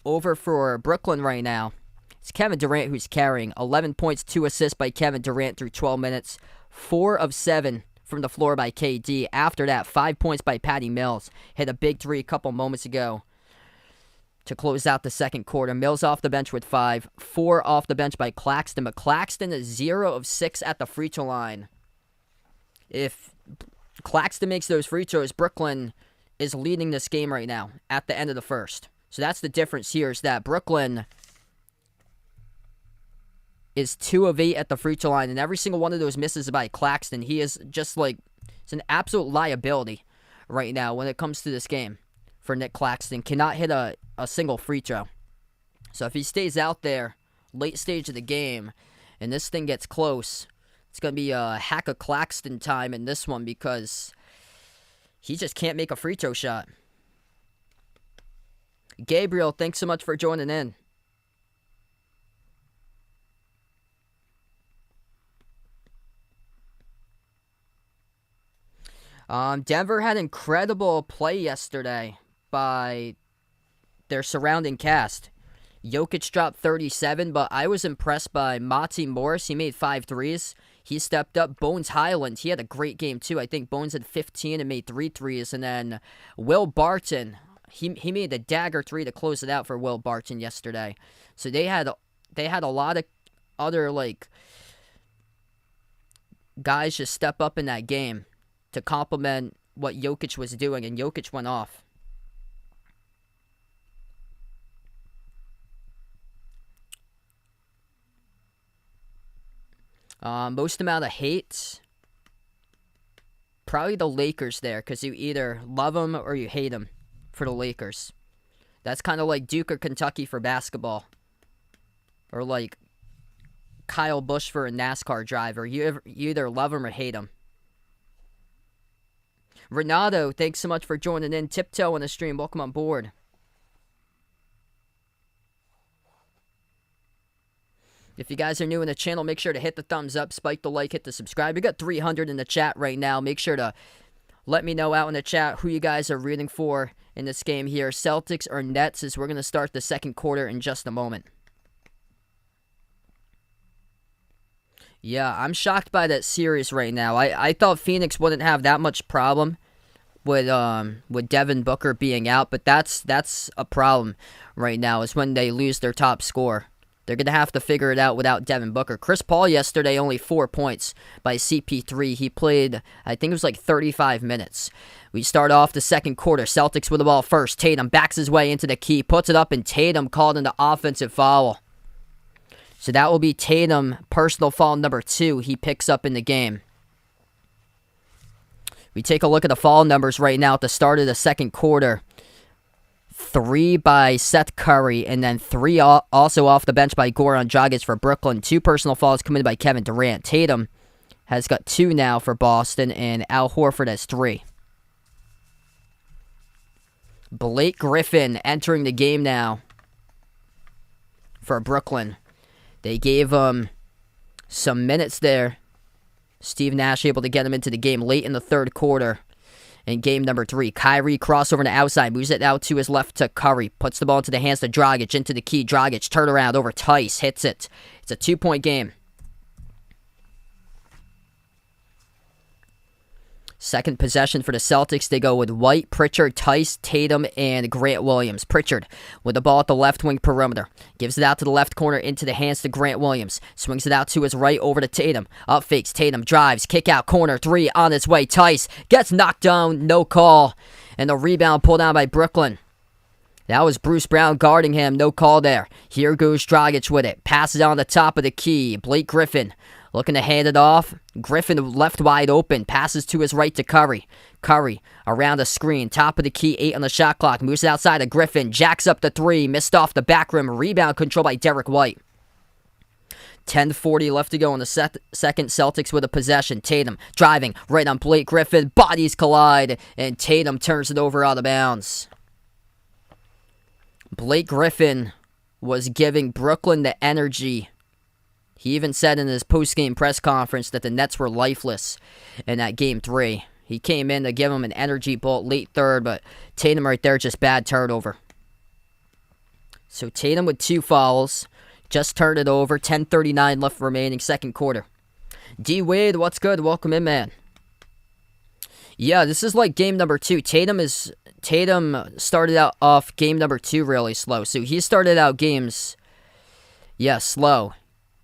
Over for Brooklyn right now, it's Kevin Durant who's carrying. 11 points, 2 assists by Kevin Durant through 12 minutes. 4 of 7 from the floor by KD. After that, 5 points by Patty Mills. Hit a big 3 a couple moments ago to close out the second quarter. Mills off the bench with 5. 4 off the bench by Claxton. But Claxton is 0 of 6 at the free throw line. If Claxton makes those free throws, Brooklyn is leading this game right now at the end of the first. So that's the difference here, is that Brooklyn is 2 of 8 at the free throw line, and every single one of those misses by Claxton. He is just like, it's an absolute liability right now when it comes to this game for Nick Claxton. Cannot hit a single free throw. So if he stays out there late stage of the game and this thing gets close, it's going to be a hack of Claxton time in this one, because he just can't make a free throw shot. Gabriel, thanks so much for joining in. Denver had incredible play yesterday by their surrounding cast. Jokic dropped 37, but I was impressed by Monty Morris. He made 5 threes. He stepped up. Bones Highland, he had a great game too. I think Bones had 15 and made 3 threes. And then Will Barton, he made the dagger 3 to close it out for Will Barton yesterday. So they had a lot of other guys just step up in that game to complement what Jokic was doing, and Jokic went off. Most amount of hate, probably the Lakers there, because you either love them or you hate them for the Lakers. That's kind of like Duke or Kentucky for basketball, or like Kyle Busch for a NASCAR driver. You either love them or hate them. Renato, thanks so much for joining in. Tiptoe on the stream, welcome on board. If you guys are new in the channel, make sure to hit the thumbs up, spike the like, hit the subscribe. We got 300 in the chat right now. Make sure to let me know out in the chat who you guys are rooting for in this game here. Celtics or Nets, as we're going to start the second quarter in just a moment. Yeah, I'm shocked by that series right now. I thought Phoenix wouldn't have that much problem with Devin Booker being out, but that's a problem right now, is when they lose their top scorer. They're going to have to figure it out without Devin Booker. Chris Paul yesterday, only 4 points by CP3. He played, I think it was like 35 minutes. We start off the second quarter. Celtics with the ball first. Tatum backs his way into the key, puts it up, and Tatum called an offensive foul. So that will be Tatum, personal foul number 2 he picks up in the game. We take a look at the foul numbers right now at the start of the second quarter. 3 by Seth Curry, and then 3 also off the bench by Goran Dragic for Brooklyn. 2 personal fouls committed by Kevin Durant. Tatum has got 2 now for Boston, and Al Horford has 3. Blake Griffin entering the game now for Brooklyn. They gave him some minutes there. Steve Nash able to get him into the game late in the third quarter. In game number 3, Kyrie crossover to the outside, moves it out to his left to Curry, puts the ball into the hands to Dragic, into the key. Dragic, turnaround over Tice, hits it. It's a 2-point game. Second possession for the Celtics, they go with White, Pritchard, Tice, Tatum, and Grant Williams. Pritchard with the ball at the left wing perimeter. Gives it out to the left corner into the hands to Grant Williams. Swings it out to his right over to Tatum. Up fakes, Tatum drives, kick out corner, 3 on its way. Tice gets knocked down, no call. And the rebound pulled down by Brooklyn. That was Bruce Brown guarding him, no call there. Here goes Dragic with it. Passes on the top of the key. Blake Griffin Looking to hand it off. Griffin left wide open. Passes to his right to Curry. Curry around the screen. Top of the key. 8 on the shot clock. Moves it outside of Griffin. Jacks up the 3. Missed off the back rim. Rebound controlled by Derek White. 10:40 left to go in the second. Celtics with a possession. Tatum driving right on Blake Griffin. Bodies collide. And Tatum turns it over out of bounds. Blake Griffin was giving Brooklyn the energy. He even said in his post-game press conference that the Nets were lifeless in that Game 3. He came in to give him an energy bolt late third, but Tatum right there, just bad turnover. So Tatum with 2 fouls, just turned it over. 10:39 left remaining, second quarter. D-Wade, what's good? Welcome in, man. Yeah, this is like game number 2. Tatum started out off game number 2 really slow. So he started out games, slow.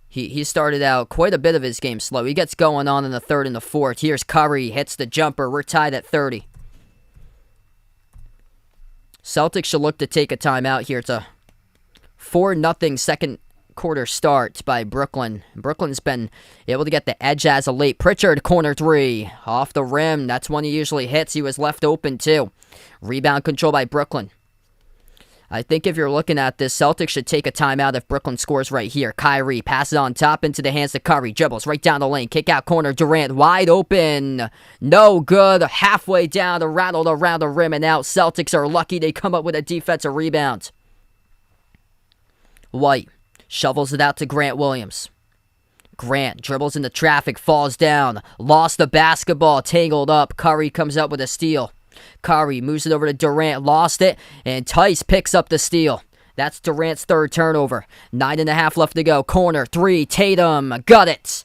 He started out quite a bit of his game slow. He gets going on in the third and the fourth. Here's Curry, hits the jumper. We're tied at 30. Celtics should look to take a timeout here. It's a 4-0 second quarter start by Brooklyn. Brooklyn's been able to get the edge as of late. Pritchard, corner 3. Off the rim. That's when he usually hits. He was left open too. Rebound control by Brooklyn. I think if you're looking at this, Celtics should take a timeout if Brooklyn scores right here. Kyrie passes on top into the hands of Curry. Dribbles right down the lane. Kick out corner. Durant wide open. No good. Halfway down to rattled around the rim and out. Celtics are lucky they come up with a defensive rebound. White shovels it out to Grant Williams. Grant dribbles into traffic. Falls down. Lost the basketball. Tangled up. Curry comes up with a steal. Curry moves it over to Durant, lost it, and Tice picks up the steal. That's Durant's third turnover. 9.5 left to go. Corner 3, Tatum, got it.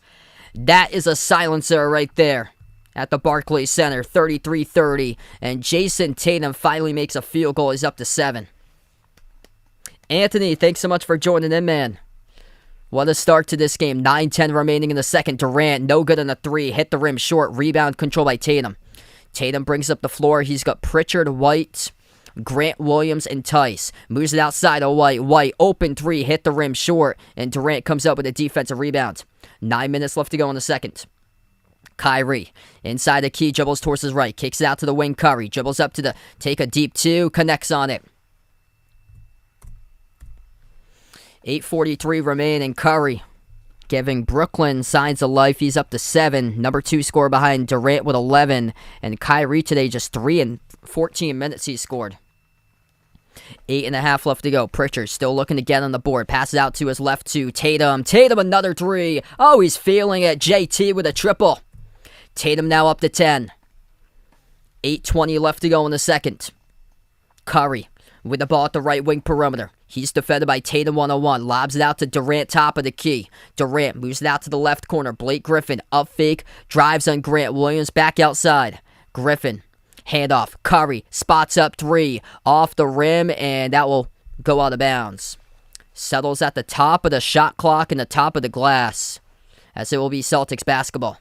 That is a silencer right there at the Barclays Center, 33-30. And Jason Tatum finally makes a field goal. He's up to 7. Anthony, thanks so much for joining in, man. What a start to this game. 9:10 remaining in the second. Durant, no good on the 3. Hit the rim short. Rebound control by Tatum. Tatum brings up the floor. He's got Pritchard, White, Grant Williams, and Tice. Moves it outside of White. White, open 3, hit the rim short, and Durant comes up with a defensive rebound. 9 minutes left to go in the second. Kyrie, inside the key, dribbles towards his right. Kicks it out to the wing. Curry, dribbles up to the, take a deep 2, connects on it. 8:43 remaining. Curry giving Brooklyn signs of life. He's up to 7. Number 2 scorer behind Durant with 11. And Kyrie today just 3 in 14 minutes he scored. 8.5 left to go. Pritchard still looking to get on the board. Passes out to his left to Tatum. Tatum another 3. Oh, he's feeling it. JT with a triple. Tatum now up to 10. 8:20 left to go in the second. Curry with the ball at the right wing perimeter. He's defended by Tatum 1-on-1. Lobs it out to Durant, top of the key. Durant moves it out to the left corner. Blake Griffin, up fake, drives on Grant Williams, back outside. Griffin, handoff. Curry, spots up 3, off the rim, and that will go out of bounds. Settles at the top of the shot clock and the top of the glass, as it will be Celtics basketball.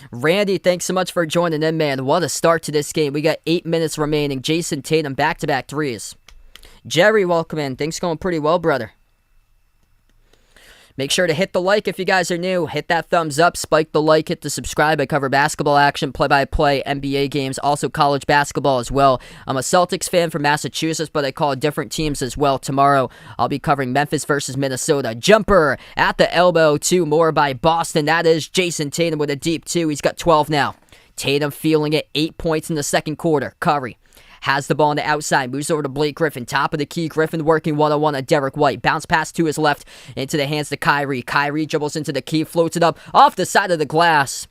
Randy, thanks so much for joining in, man. What a start to this game. We got 8 minutes remaining. Jason Tatum, back-to-back 3s. Jerry, welcome in. Things going pretty well, brother. Make sure to hit the like if you guys are new. Hit that thumbs up, spike the like, hit the subscribe. I cover basketball action, play-by-play, NBA games, also college basketball as well. I'm a Celtics fan from Massachusetts, but I call different teams as well. Tomorrow, I'll be covering Memphis versus Minnesota. Jumper at the elbow, 2 more by Boston. That is Jason Tatum with a deep 2. He's got 12 now. Tatum feeling it, 8 points in the second quarter. Curry has the ball on the outside, moves over to Blake Griffin, top of the key. Griffin working 1-on-1 on Derek White. Bounce pass to his left, into the hands to Kyrie. Kyrie dribbles into the key, floats it up off the side of the glass.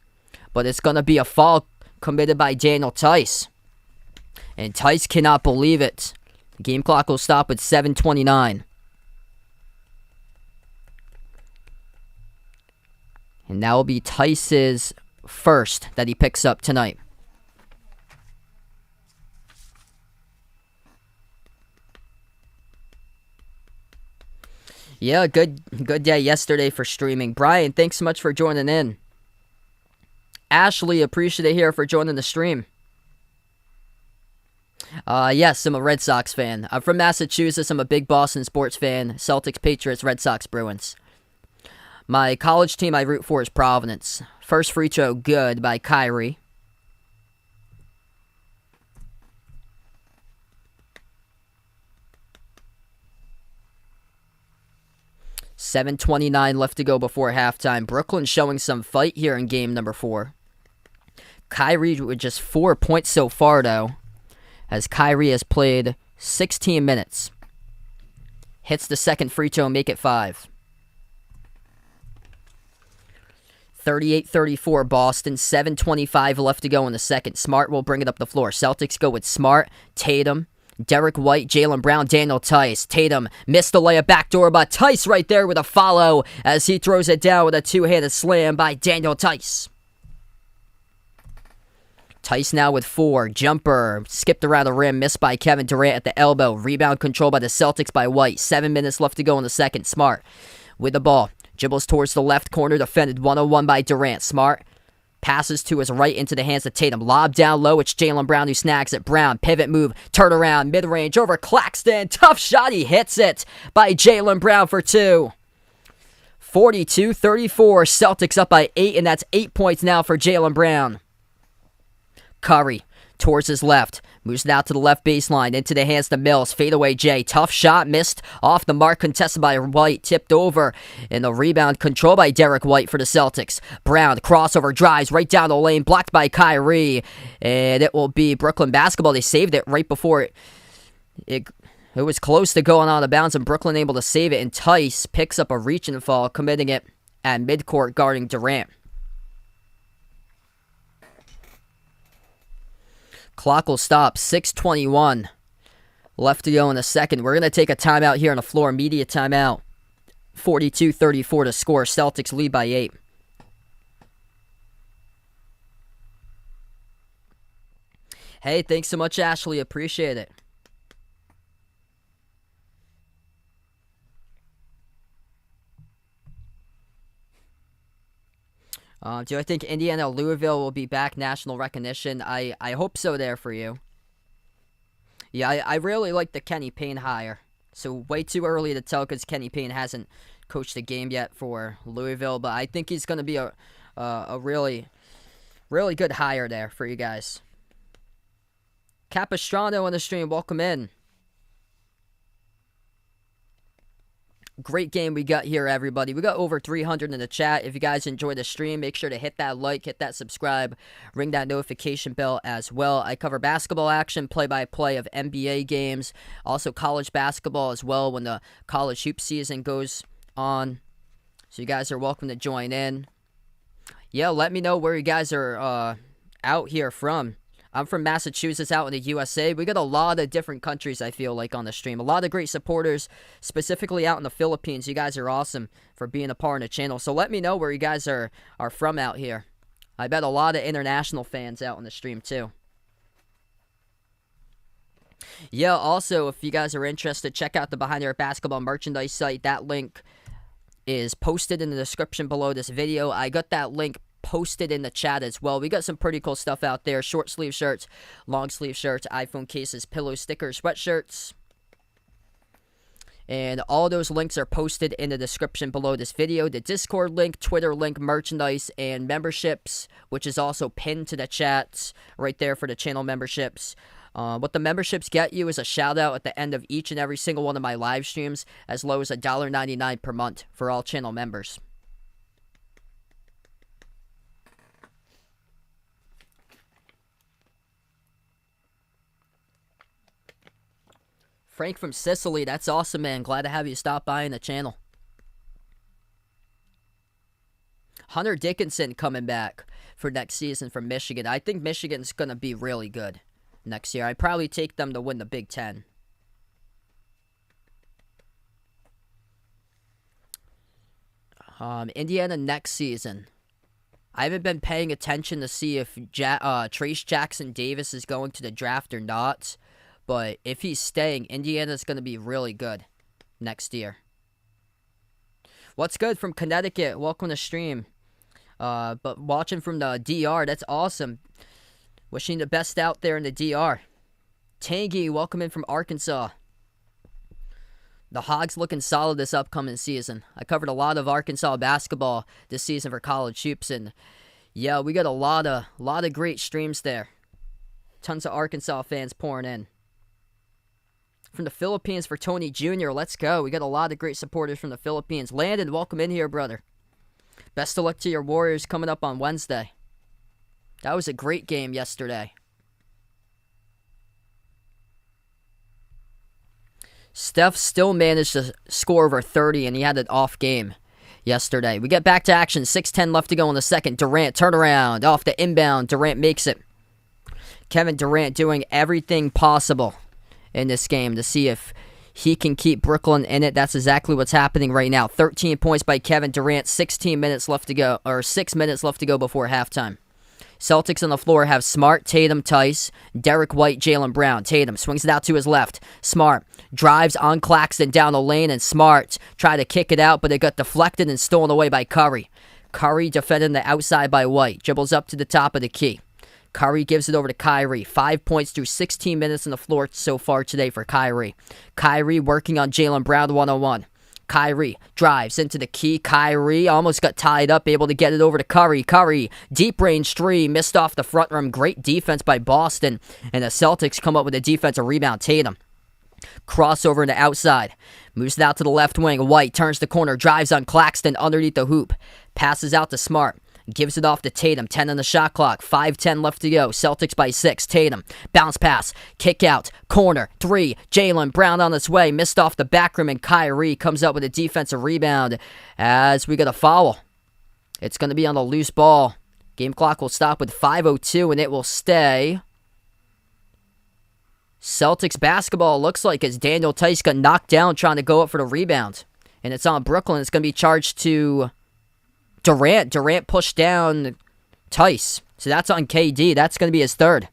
But it's going to be a foul committed by Daniel Tice. And Tice cannot believe it. The game clock will stop at 7:29. And that will be Tice's first that he picks up tonight. Yeah, good day yesterday for streaming. Brian, thanks so much for joining in. Ashley, appreciate it here for joining the stream. Yes, I'm a Red Sox fan. I'm from Massachusetts. I'm a big Boston sports fan. Celtics, Patriots, Red Sox, Bruins. My college team I root for is Providence. First free throw, good, by Kyrie. $7:29 left to go before halftime. Brooklyn showing some fight here in game number 4. Kyrie with just 4 points so far, though, as Kyrie has played 16 minutes. Hits the second free throw and make it 5. 38-34 Boston. 7:25 left to go in the second. Smart will bring it up the floor. Celtics go with Smart, Tatum, Derek White, Jaylen Brown, Daniel Tice. Tatum missed the layup backdoor, but Tice right there with a follow as he throws it down with a two-handed slam by Daniel Tice. Tice now with 4. Jumper skipped around the rim, missed by Kevin Durant at the elbow. Rebound control by the Celtics by White. 7 minutes left to go in the second. Smart with the ball. Dribbles towards the left corner, defended 1-on-1 by Durant. Smart passes to his right into the hands of Tatum. Lob down low, it's Jaylen Brown who snags it. Brown, pivot move, turn around, mid-range over Claxton. Tough shot, he hits it by Jaylen Brown for 2. 42-34, Celtics up by 8, and that's 8 points now for Jaylen Brown. Curry towards his left. Moves it out to the left baseline, into the hands of Mills. Fadeaway J. Tough shot, missed off the mark, contested by White. Tipped over, and the rebound controlled by Derek White for the Celtics. Brown, crossover, drives right down the lane, blocked by Kyrie. And it will be Brooklyn basketball. They saved it right before it was close to going out of bounds, and Brooklyn able to save it. And Tice picks up a reach and fall, committing it at midcourt guarding Durant. Clock will stop. 6:21 left to go in the second. We're going to take a timeout here on the floor. Media timeout. 42-34 to score. Celtics lead by 8. Hey, thanks so much, Ashley. Appreciate it. Do I think Indiana Louisville will be back national recognition? I hope so there for you. Yeah, I really like the Kenny Payne hire. So way too early to tell because Kenny Payne hasn't coached a game yet for Louisville. But I think he's going to be a really, really good hire there for you guys. Capistrano on the stream. Welcome in. Great game we got here, everybody. We got over 300 in the chat. If you guys enjoyed the stream, make sure to hit that like, hit that subscribe, ring that notification bell as well. I cover basketball action, play-by-play of NBA games, also college basketball as well when the college hoop season goes on. So you guys are welcome to join in. Yeah, let me know where you guys are out here from. I'm from Massachusetts, out in the USA. We got a lot of different countries, I feel like, on the stream. A lot of great supporters, specifically out in the Philippines. You guys are awesome for being a part of the channel. So let me know where you guys are from out here. I bet a lot of international fans out on the stream, too. Yeah, also, if you guys are interested, check out the Behind the Arc Basketball merchandise site. That link is posted in the description below this video. I got that link posted in the chat as well. We got some pretty cool stuff out there. Short sleeve shirts, long sleeve shirts, iPhone cases, pillow stickers, sweatshirts. And all those links are posted in the description below this video. The Discord link, Twitter link, merchandise, and memberships, which is also pinned to the chat right there for the channel memberships. What the memberships get you is a shout out at the end of each and every single one of my live streams, as low as $1.99 per month for all channel members. Frank from Sicily, that's awesome, man. Glad to have you stop by in the channel. Hunter Dickinson coming back for next season from Michigan. I think Michigan's going to be really good next year. I'd probably take them to win the Big Ten. Indiana next season. I haven't been paying attention to see if Trace Jackson Davis is going to the draft or not. But if he's staying, Indiana's going to be really good next year. What's good from Connecticut? Welcome to stream. But watching from the DR, that's awesome. Wishing the best out there in the DR. Tangy, welcome in from Arkansas. The Hogs looking solid this upcoming season. I covered a lot of Arkansas basketball this season for College Hoops, and yeah, we got a lot of great streams there. Tons of Arkansas fans pouring in. From the Philippines for Tony Jr., let's go. We got a lot of great supporters from the Philippines. Landon, welcome in here, brother. Best of luck to your Warriors coming up on Wednesday. That was a great game yesterday. Steph still managed to score over 30, and he had an off game yesterday. We get back to action. 6:10 left to go in the second. Durant, turnaround, off the inbound. Durant makes it. Kevin Durant doing everything possible in this game to see if he can keep Brooklyn in it. That's exactly what's happening right now. 13 points by Kevin Durant. 6 minutes left to go before halftime. Celtics on the floor have Smart, Tatum, Tice, Derek White, Jaylen Brown. Tatum swings it out to his left. Smart drives on Claxton down the lane, and Smart tried to kick it out, but it got deflected and stolen away by Curry. Curry defending the outside by White. Dribbles up to the top of the key. Curry gives it over to Kyrie. 5 points through 16 minutes on the floor so far today for Kyrie. Kyrie working on Jaylen Brown 1-on-1. Kyrie drives into the key. Kyrie almost got tied up, able to get it over to Curry. Curry, deep range three, missed off the front rim. Great defense by Boston, and the Celtics come up with a defensive rebound. Tatum, crossover in the outside, moves it out to the left wing. White turns the corner, drives on Claxton underneath the hoop, passes out to Smart. Gives it off to Tatum. 10 on the shot clock. 5:10 left to go. Celtics by 6. Tatum. Bounce pass. Kick out. Corner. 3. Jaylen Brown on its way. Missed off the back rim, and Kyrie comes up with a defensive rebound as we get a foul. It's going to be on the loose ball. Game clock will stop with 5:02, and it will stay. Celtics basketball looks like as Daniel Tice got knocked down trying to go up for the rebound. And it's on Brooklyn. It's going to be charged to Durant. Durant pushed down Tice. So that's on KD. That's going to be his third.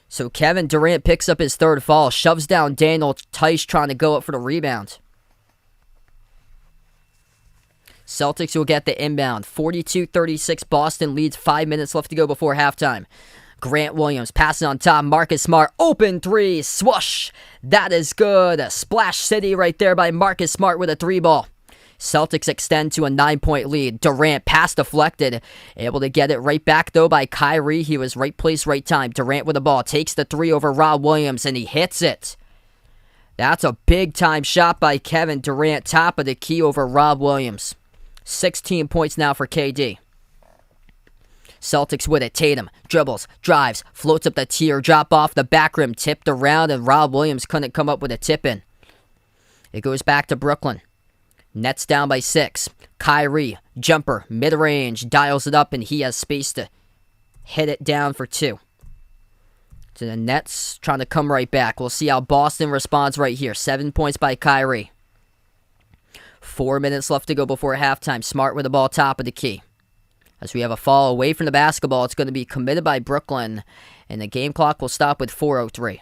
So Kevin Durant picks up his third foul. Shoves down Daniel Tice trying to go up for the rebound. Celtics will get the inbound. 42-36. Boston leads. 5 minutes left to go before halftime. Grant Williams passing on top. Marcus Smart. Open three. Swoosh. That is good. A splash city right there by Marcus Smart with a three ball. Celtics extend to a 9-point lead. Durant pass deflected. Able to get it right back, though, by Kyrie. He was right place, right time. Durant with the ball. Takes the three over Rob Williams, and he hits it. That's a big-time shot by Kevin Durant. Top of the key over Rob Williams. 16 points now for KD. Celtics with it. Tatum dribbles, drives, floats up the tier, drop off the back rim, tipped around, and Rob Williams couldn't come up with a tip-in. It goes back to Brooklyn. Nets down by 6. Kyrie, jumper, mid-range, dials it up, and he has space to hit it down for 2. So the Nets trying to come right back. We'll see how Boston responds right here. 7 points by Kyrie. 4 minutes left to go before halftime. Smart with the ball top of the key. As we have a fall away from the basketball, it's going to be committed by Brooklyn, and the game clock will stop with 4:03.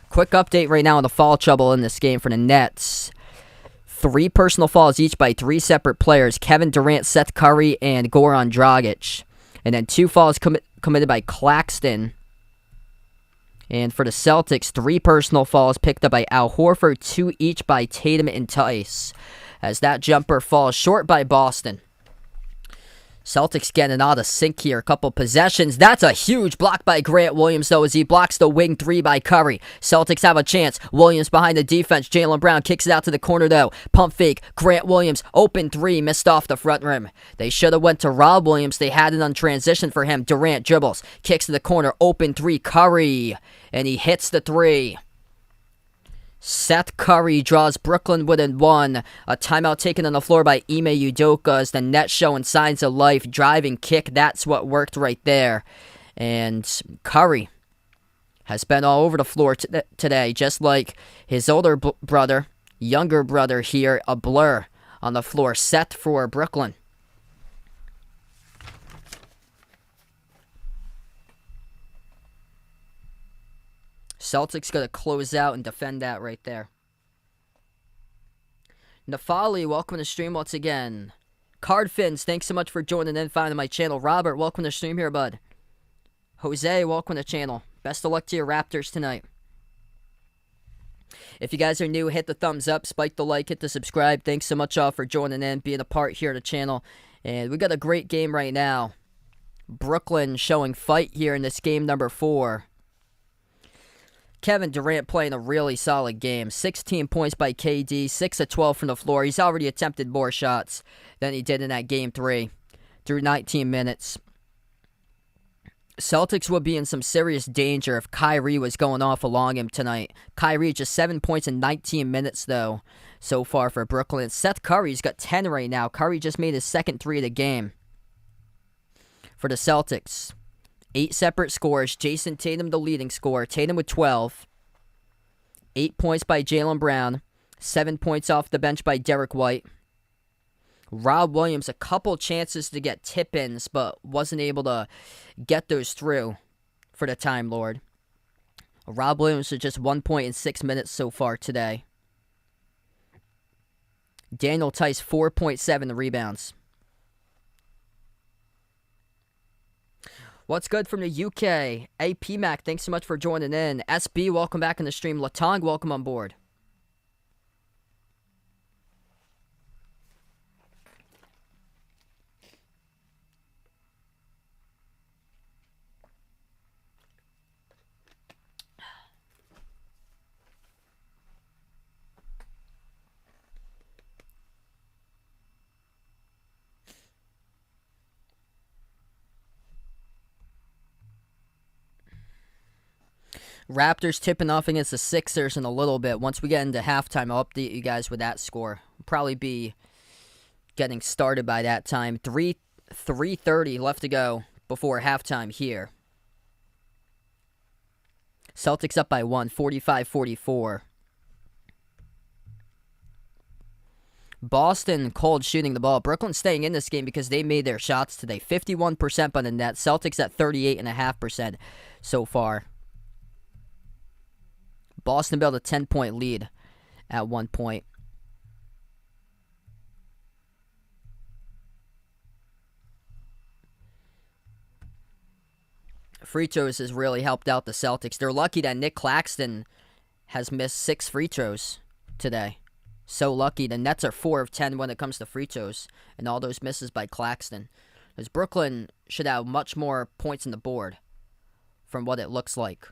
Quick update right now on the foul trouble in this game for the Nets. 3 personal fouls each by 3 separate players. Kevin Durant, Seth Curry, and Goran Dragic. And then 2 fouls committed by Claxton. And for the Celtics, 3 personal fouls picked up by Al Horford, 2 each by Tatum and Tice. As that jumper falls short by Boston. Celtics getting out of sync here. A couple possessions. That's a huge block by Grant Williams, though, as he blocks the wing 3 by Curry. Celtics have a chance. Williams behind the defense. Jaylen Brown kicks it out to the corner, though. Pump fake. Grant Williams, open 3, missed off the front rim. They should have went to Rob Williams. They had it on transition for him. Durant dribbles. Kicks to the corner. Open 3. Curry. And he hits the 3. Seth Curry draws Brooklyn within 1. A timeout taken on the floor by Ime Udoka as the net showing signs of life. Driving kick, that's what worked right there. And Curry has been all over the floor today, just like his older brother, younger brother here, a blur on the floor. Set for Brooklyn. Celtics got to close out and defend that right there. Nafali, welcome to the stream once again. Cardfins, thanks so much for joining in, finding my channel. Robert, welcome to the stream here, bud. Jose, welcome to the channel. Best of luck to your Raptors tonight. If you guys are new, hit the thumbs up, spike the like, hit the subscribe. Thanks so much all for joining in, being a part here of the channel. And we got a great game right now. Brooklyn showing fight here in this game number 4. Kevin Durant playing a really solid game. 16 points by KD, 6 of 12 from the floor. He's already attempted more shots than he did in that game 3 through 19 minutes. Celtics would be in some serious danger if Kyrie was going off along him tonight. Kyrie just 7 points in 19 minutes, though, so far for Brooklyn. Seth Curry's got 10 right now. Curry just made his second 3 of the game for the Celtics. 8 separate scores. Jason Tatum, the leading scorer. Tatum with 12. 8 points by Jaylen Brown. 7 points off the bench by Derek White. Rob Williams, a couple chances to get tip-ins, but wasn't able to get those through for the Time Lord. Rob Williams with just 1 point in 6 minutes so far today. Daniel Tice, 4.7 rebounds. What's good from the UK? AP Mac, thanks so much for joining in. SB, welcome back in the stream. Latong, welcome on board. Raptors tipping off against the Sixers in a little bit. Once we get into halftime, I'll update you guys with that score. We'll probably be getting started by that time. 3:30 left to go before halftime here. Celtics up by 1, 45-44. Boston cold shooting the ball. Brooklyn staying in this game because they made their shots today. 51% by the net. Celtics at 38.5% so far. Boston built a 10-point lead at one point. Free throws has really helped out the Celtics. They're lucky that Nick Claxton has missed 6 free throws today. So lucky. The Nets are 4 of 10 when it comes to free throws. And all those misses by Claxton. Because Brooklyn should have much more points on the board from what it looks like.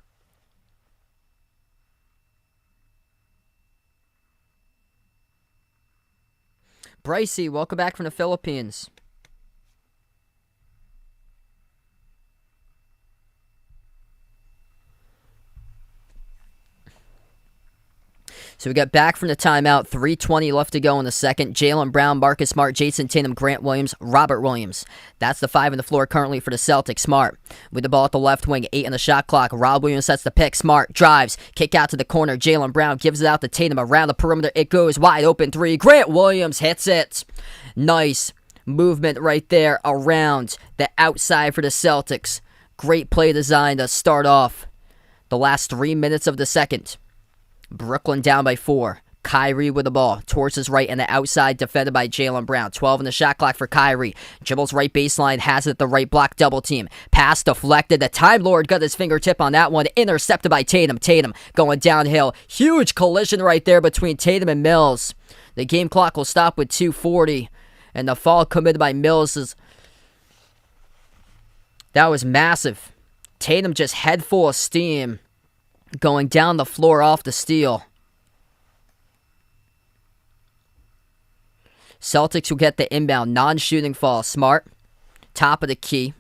Brycey, welcome back from the Philippines. So we got back from the timeout. 3:20 left to go in the second. Jaylen Brown, Marcus Smart, Jason Tatum, Grant Williams, Robert Williams. That's the 5 on the floor currently for the Celtics. Smart with the ball at the left wing. 8 on the shot clock. Rob Williams sets the pick. Smart drives. Kick out to the corner. Jaylen Brown gives it out to Tatum. Around the perimeter. It goes wide open 3. Grant Williams hits it. Nice movement right there around the outside for the Celtics. Great play design to start off the last 3 minutes of the second. Brooklyn down by 4. Kyrie with the ball towards his right and the outside, defended by Jaylen Brown. 12 in the shot clock for Kyrie. Dribbles right baseline, has it at the right block, double team. Pass deflected. The Time Lord got his fingertip on that one. Intercepted by Tatum. Tatum going downhill. Huge collision right there between Tatum and Mills. The game clock will stop with 2:40. And the foul committed by Mills that was massive. Tatum just head full of steam, going down the floor off the steal. Celtics will get the inbound non-shooting foul. Smart, top of the key.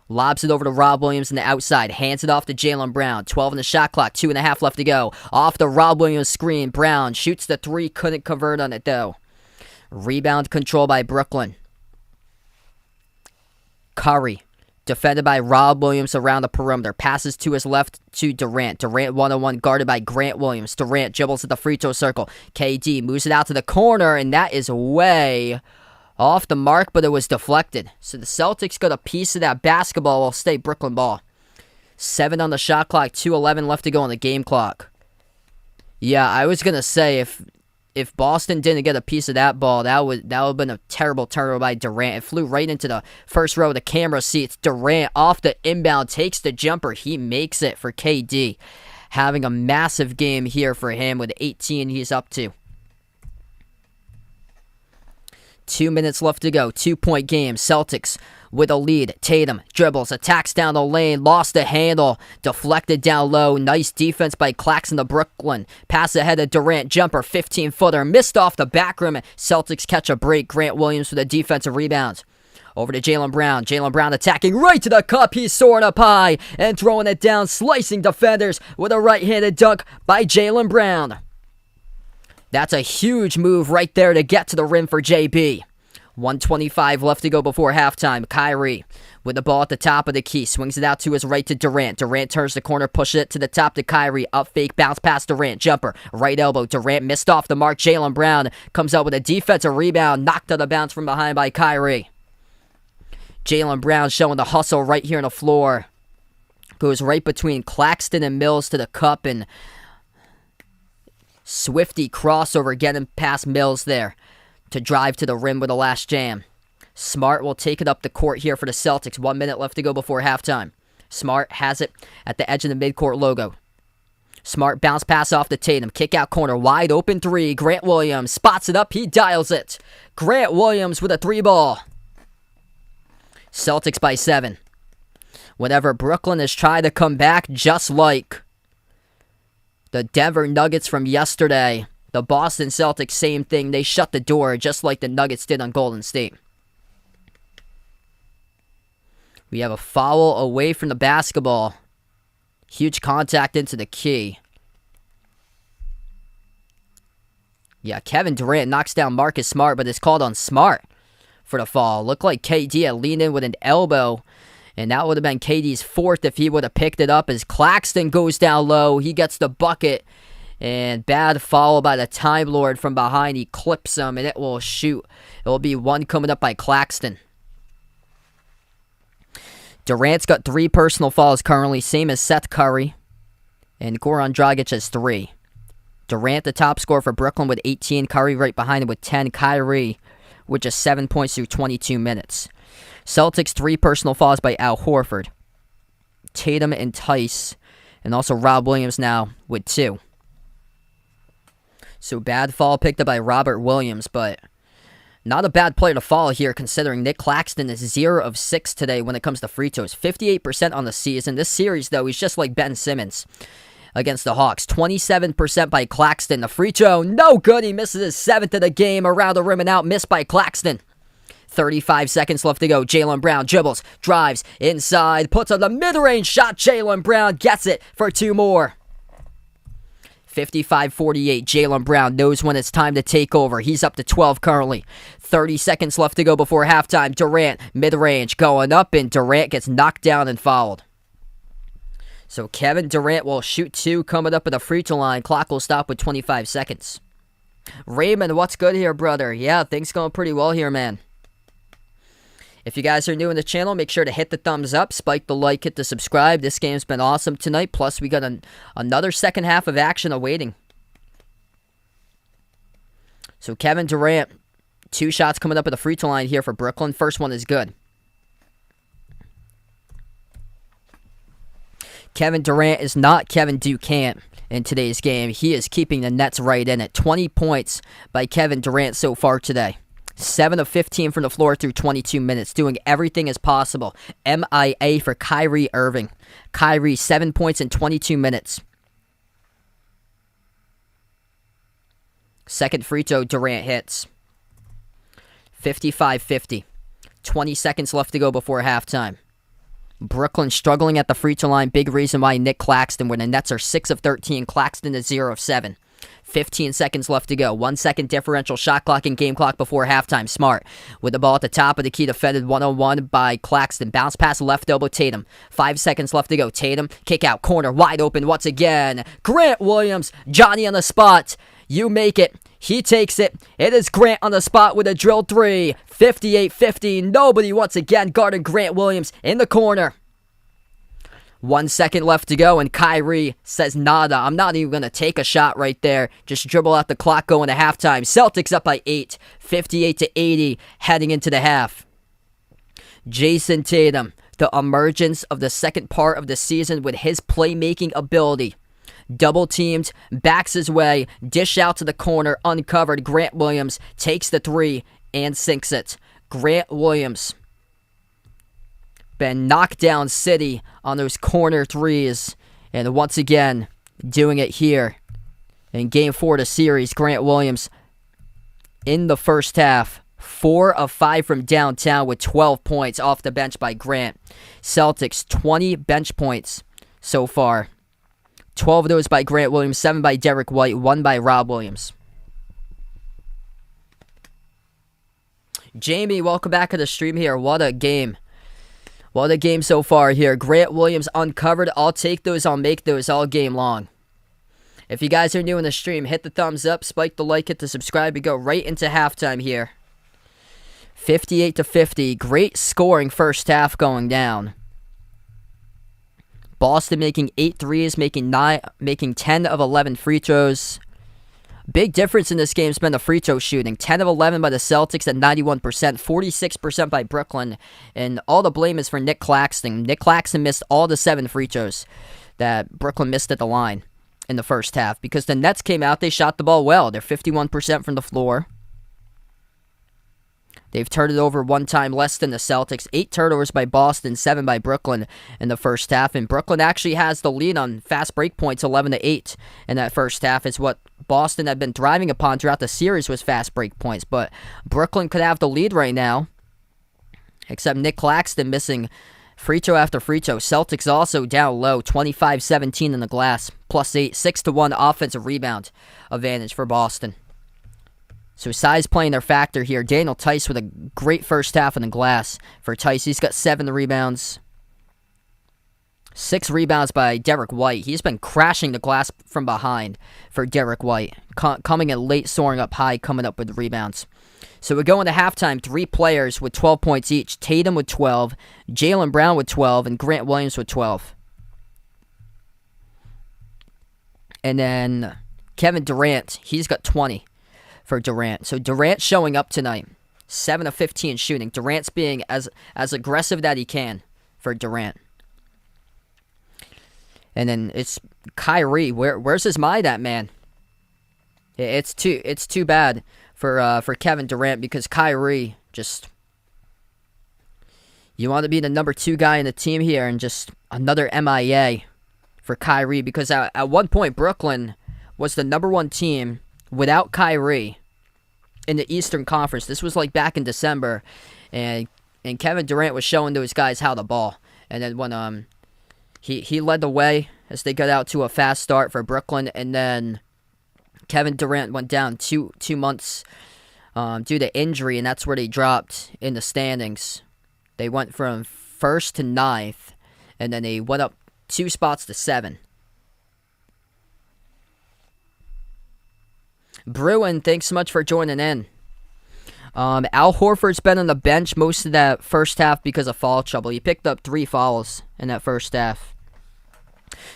Lobs it over to Rob Williams on the outside. Hands it off to Jaylen Brown. 12 in the shot clock. 2.5 left to go. Off the Rob Williams screen. Brown shoots the 3. Couldn't convert on it, though. Rebound control by Brooklyn. Curry, defended by Rob Williams around the perimeter. Passes to his left to Durant. Durant 1-on-1 guarded by Grant Williams. Durant dribbles at the free throw circle. KD moves it out to the corner, and that is way off the mark, but it was deflected. So the Celtics got a piece of that basketball while stay Brooklyn ball. 7 on the shot clock, 2:11 left to go on the game clock. Yeah, I was going to say, if if Boston didn't get a piece of that ball, that would have been a terrible turnover by Durant. It flew right into the first row of the camera seats. Durant off the inbound, takes the jumper. He makes it for KD. Having a massive game here for him with 18 he's up to. 2 minutes left to go. 2-point game. Celtics with a lead. Tatum dribbles, attacks down the lane, lost the handle, deflected down low. Nice defense by Claxton of Brooklyn. Pass ahead of Durant, jumper, 15-footer, missed off the back rim. Celtics catch a break. Grant Williams with a defensive rebound. Over to Jaylen Brown. Jaylen Brown attacking right to the cup. He's soaring up high and throwing it down, slicing defenders with a right-handed dunk by Jaylen Brown. That's a huge move right there to get to the rim for JB. 1:25 left to go before halftime. Kyrie with the ball at the top of the key. Swings it out to his right to Durant. Durant turns the corner, pushes it to the top to Kyrie. Up fake, bounce past Durant. Jumper, right elbow. Durant missed off the mark. Jaylen Brown comes out with a defensive rebound. Knocked out of bounds from behind by Kyrie. Jaylen Brown showing the hustle right here on the floor. Goes right between Claxton and Mills to the cup, and Swifty crossover getting past Mills there to drive to the rim with the last jam. Smart will take it up the court here for the Celtics. 1 minute left to go before halftime. Smart has it at the edge of the midcourt logo. Smart bounce pass off to Tatum. Kick out corner. Wide open three. Grant Williams spots it up. He dials it. Grant Williams with a 3-ball. Celtics by 7. Whenever Brooklyn has tried to come back, just like the Denver Nuggets from yesterday, the Boston Celtics, same thing. They shut the door just like the Nuggets did on Golden State. We have a foul away from the basketball. Huge contact into the key. Yeah, Kevin Durant knocks down Marcus Smart, but it's called on Smart for the fall. Looked like KD had leaned in with an elbow, and that would have been KD's 4th if he would have picked it up as Claxton goes down low. He gets the bucket, and bad foul by the Time Lord from behind. He clips him, and it will shoot. It will be one coming up by Claxton. Durant's got 3 personal fouls currently, same as Seth Curry, and Goran Dragic has 3. Durant, the top scorer for Brooklyn with 18. Curry right behind him with 10. Kyrie with just 7 points through 22 minutes. Celtics, 3 personal fouls by Al Horford, Tatum and Tice, and also Rob Williams now with 2. So bad foul picked up by Robert Williams, but not a bad player to follow here considering Nick Claxton is 0 of 6 today when it comes to free throws. 58% on the season. This series, though, he's just like Ben Simmons against the Hawks. 27% by Claxton. The free throw, no good. He misses his 7th of the game. Around the rim and out, missed by Claxton. 35 seconds left to go. Jaylen Brown dribbles, drives, inside, puts up the mid-range shot. Jaylen Brown gets it for 2 more. 55-48. Jaylen Brown knows when it's time to take over. He's up to 12 currently. 30 seconds left to go before halftime. Durant, mid-range, going up, and Durant gets knocked down and fouled. So Kevin Durant will shoot 2 coming up at the free throw line. Clock will stop with 25 seconds. Raymond, what's good here, brother? Yeah, things going pretty well here, man. If you guys are new in the channel, make sure to hit the thumbs up, spike the like, hit the subscribe. This game's been awesome tonight. Plus, we got another second half of action awaiting. So Kevin Durant, 2 shots coming up at the free throw line here for Brooklyn. First one is good. Kevin Durant is not Kevin Durant in today's game. He is keeping the Nets right in it. 20 points by Kevin Durant so far today. 7 of 15 from the floor through 22 minutes, doing everything as possible. MIA for Kyrie Irving. Kyrie, 7 points in 22 minutes. Second free throw, Durant hits. 55-50. 20 seconds left to go before halftime. Brooklyn struggling at the free throw line. Big reason why Nick Claxton, where the Nets are 6 of 13. Claxton is 0 of 7. 15 seconds left to go. 1 second differential shot clock and game clock before halftime. Smart with the ball at the top of the key, defended 1-on-1 by Claxton. Bounce pass left elbow Tatum. 5 seconds left to go. Tatum, kick out, corner, wide open once again. Grant Williams, Johnny on the spot. You make it. He takes it. It is Grant on the spot with a drill 3. 58-50. Nobody once again guarded Grant Williams in the corner. 1 second left to go, and Kyrie says nada. I'm not even going to take a shot right there. Just dribble out the clock going to halftime. Celtics up by 8, 58-80, heading into the half. Jason Tatum, the emergence of the second part of the season with his playmaking ability. Double teamed, backs his way, dish out to the corner, uncovered. Grant Williams takes the three and sinks it. Grant Williams been knocked down city on those corner threes, and once again doing it here in game 4 of the series. Grant Williams in the first half, 4 of 5 from downtown with 12 points off the bench by Grant. Celtics 20 bench points so far, 12 of those by Grant Williams, 7 by Derek White, 1 by Rob Williams. Jamie, welcome back to the stream here. What a game. What a game so far here. Grant Williams uncovered. I'll take those. I'll make those all game long. If you guys are new in the stream, hit the thumbs up, spike the like, hit the subscribe. We go right into halftime here. 58-50. Great scoring first half going down. Boston making 8 threes, making 10 of 11 free throws. Big difference in this game has been the free throw shooting. 10 of 11 by the Celtics at 91%, 46% by Brooklyn. And all the blame is for Nick Claxton. Nick Claxton missed all the 7 free throws that Brooklyn missed at the line in the first half. Because the Nets came out, they shot the ball well. They're 51% from the floor. They've turned it over 1 time less than the Celtics. 8 turnovers by Boston, 7 by Brooklyn in the first half. And Brooklyn actually has the lead on fast break points, 11-8 in that first half. Is what Boston had been thriving upon throughout the series was fast break points. But Brooklyn could have the lead right now, except Nick Claxton missing free throw after free throw. Celtics also down low, 25-17 in the glass, +8, 6-1 offensive rebound advantage for Boston. So size playing their factor here. Daniel Tice with a great first half in the glass for Tice. He's got 7 rebounds. 6 rebounds by Derek White. He's been crashing the glass from behind for Derek White. Coming in late, soaring up high, coming up with rebounds. So we go into halftime, 3 players with 12 points each. Tatum with 12, Jaylen Brown with 12, and Grant Williams with 12. And then Kevin Durant, he's got 20. For Durant. So Durant showing up tonight. 7 of 15 shooting. Durant's being as aggressive that he can for Durant. And then it's Kyrie. Where's his mind at, man? It's too bad for Kevin Durant, because Kyrie just, you want to be the number 2 guy in the team here, and just another MIA for Kyrie, because at one point Brooklyn was the number 1 team without Kyrie in the Eastern Conference. This was like back in December, and Kevin Durant was showing those guys how to ball. And then when he led the way as they got out to a fast start for Brooklyn, and then Kevin Durant went down two months due to injury, and that's where they dropped in the standings. They went from 1st to 9th, and then they went up 2 spots to 7. Bruin, thanks so much for joining in. Al Horford's been on the bench most of that first half because of foul trouble. He picked up 3 fouls in that first half.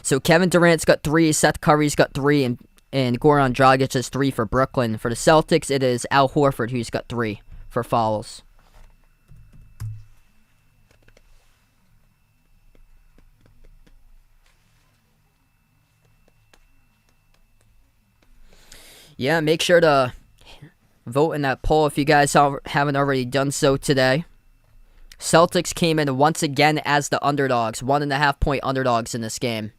So Kevin Durant's got 3, Seth Curry's got 3, and Goran Dragic has 3 for Brooklyn. For the Celtics, it is Al Horford who's got 3 for fouls. Yeah, make sure to vote in that poll if you guys haven't already done so today. Celtics came in once again as the underdogs, 1.5 point underdogs in this game.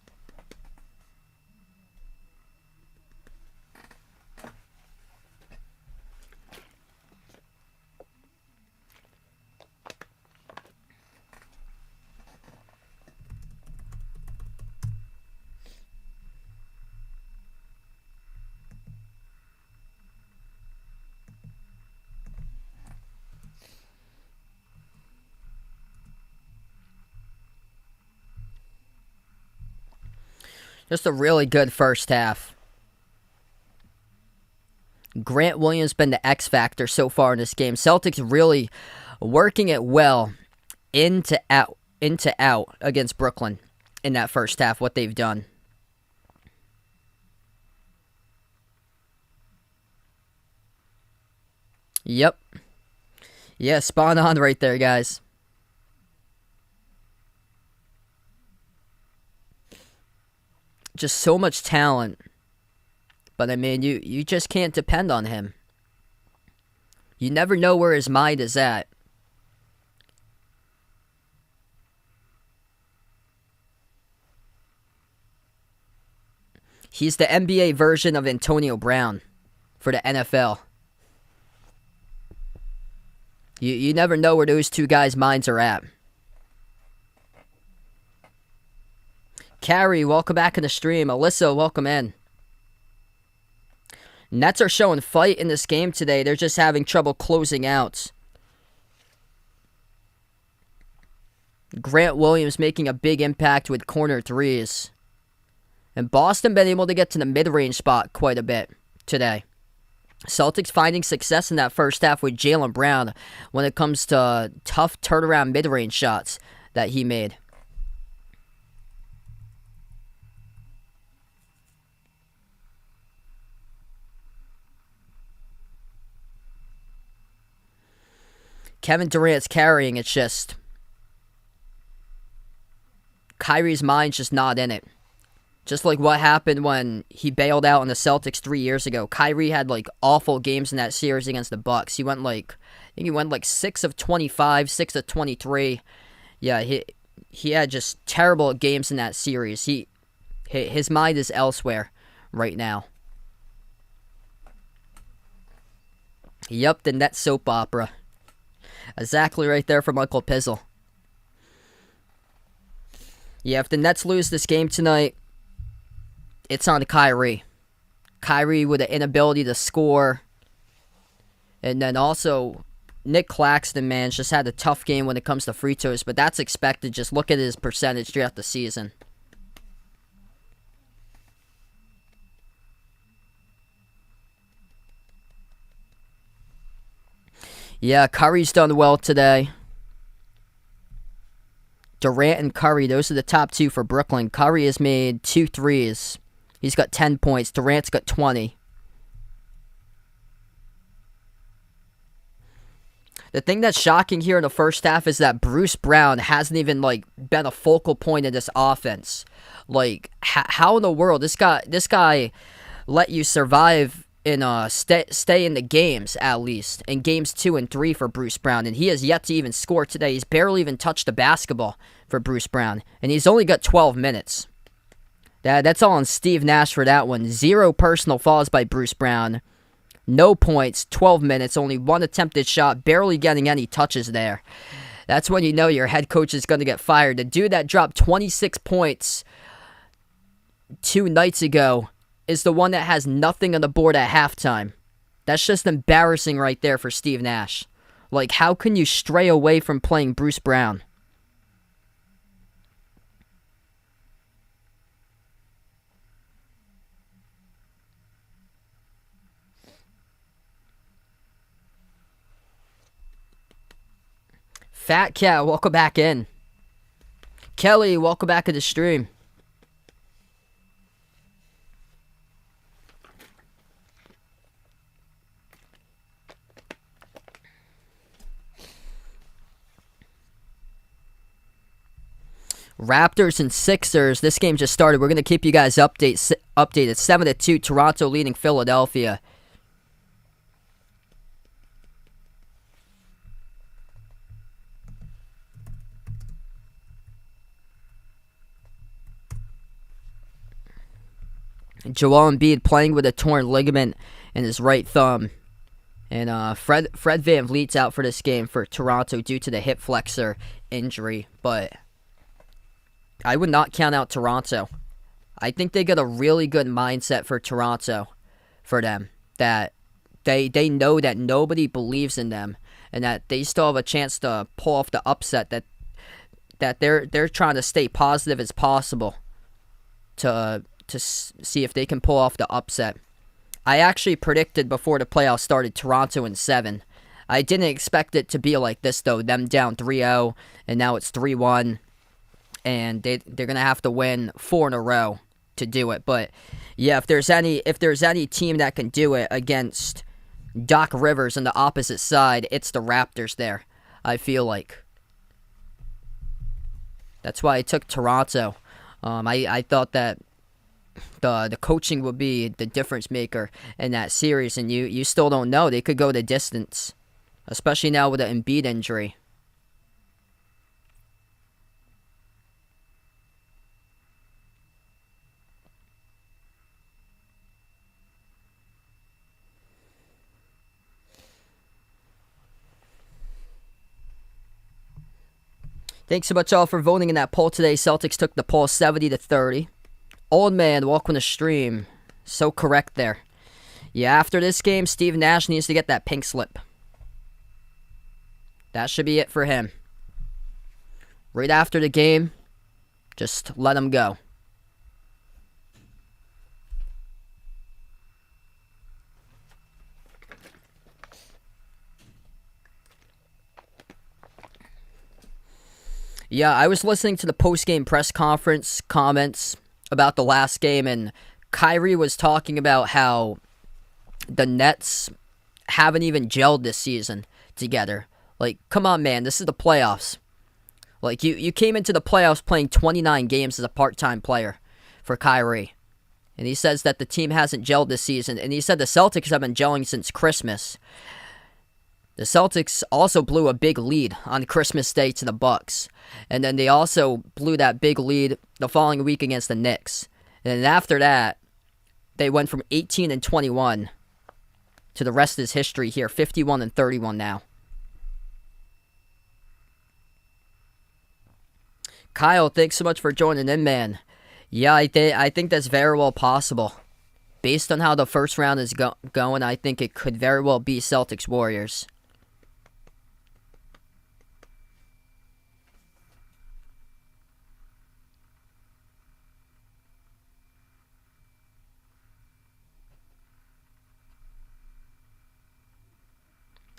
Just a really good first half. Grant Williams been the X factor so far in this game. Celtics really working it well into out against Brooklyn. in that first half, what they've done. Yep. Yeah, spot on right there, guys. Just so much talent. But, I mean, you just can't depend on him. You never know where his mind is at. He's the NBA version of Antonio Brown for the NFL. You never know where those two guys' minds are at. Carrie, welcome back in the stream. Alyssa, welcome in. Nets are showing fight in this game today. They're just having trouble closing out. Grant Williams making a big impact with corner threes. And Boston been able to get to the mid-range spot quite a bit today. Celtics finding success in that first half with Jaylen Brown when it comes to tough turnaround mid-range shots that he made. Kevin Durant's carrying. It's just Kyrie's mind's just not in it. Just like what happened when he bailed out on the Celtics 3 years ago. Kyrie had like awful games in that series against the Bucks. He went like, I think he went like 6 of 25, 6 of 23. Yeah, he had just terrible games in that series. His mind is elsewhere right now. Yep, the Nets soap opera. Exactly right there from Uncle Pizzle. Yeah, if the Nets lose this game tonight, it's on Kyrie. Kyrie with the inability to score. And then also, Nick Claxton, man, just had a tough game when it comes to free throws. But that's expected. Just look at his percentage throughout the season. Yeah, Curry's done well today. Durant and Curry, those are the top two for Brooklyn. Curry has made 2 threes. He's got 10 points. Durant's got 20. The thing that's shocking here in the first half is that Bruce Brown hasn't even like been a focal point of this offense. Like, how in the world this guy let you survive in stay in the games, at least in games 2 and 3 for Bruce Brown, and he has yet to even score today. He's barely even touched the basketball for Bruce Brown, and he's only got 12 minutes. That's all on Steve Nash for that one. 0 personal fouls by Bruce Brown. No points, 12 minutes, only 1 attempted shot, barely getting any touches there. That's when you know your head coach is going to get fired. The dude that dropped 26 points 2 nights ago is the one that has nothing on the board at halftime. That's just embarrassing right there for Steve Nash. Like, how can you stray away from playing Bruce Brown? Fat Cat, welcome back in. Kelly, welcome back to the stream. Raptors and Sixers. This game just started. We're going to keep you guys updated. 7-2, Toronto leading Philadelphia. Joel Embiid playing with a torn ligament in his right thumb. And Fred VanVleet's out for this game for Toronto due to the hip flexor injury. But I would not count out Toronto. I think they got a really good mindset for Toronto for them. That they know that nobody believes in them. And that they still have a chance to pull off the upset. That they're trying to stay positive as possible to see if they can pull off the upset. I actually predicted before the playoffs started Toronto in 7. I didn't expect it to be like this, though. Them down 3-0, and now it's 3-1. and they're gonna have to win 4 in a row to do it. But yeah, if there's any team that can do it against Doc Rivers on the opposite side, it's the Raptors there, I feel like. That's why I took Toronto. I thought that the coaching would be the difference maker in that series, and you still don't know. They could go the distance, especially now with the Embiid injury. Thanks so much all for voting in that poll today. Celtics took the poll 70-30. Old man, welcome to stream. So correct there. Yeah, after this game, Steve Nash needs to get that pink slip. That should be it for him. Right after the game, just let him go. Yeah, I was listening to the post-game press conference comments about the last game, and Kyrie was talking about how the Nets haven't even gelled this season together. Like, come on, man, this is the playoffs. Like, you came into the playoffs playing 29 games as a part-time player for Kyrie. And he says that the team hasn't gelled this season, and he said the Celtics have been gelling since Christmas. The Celtics also blew a big lead on Christmas Day to the Bucks. And then they also blew that big lead the following week against the Knicks. And then after that, they went from 18-21 to the rest is history here, 51-31 now. Kyle, thanks so much for joining in, man. Yeah, I think that's very well possible. Based on how the first round is going, I think it could very well be Celtics Warriors.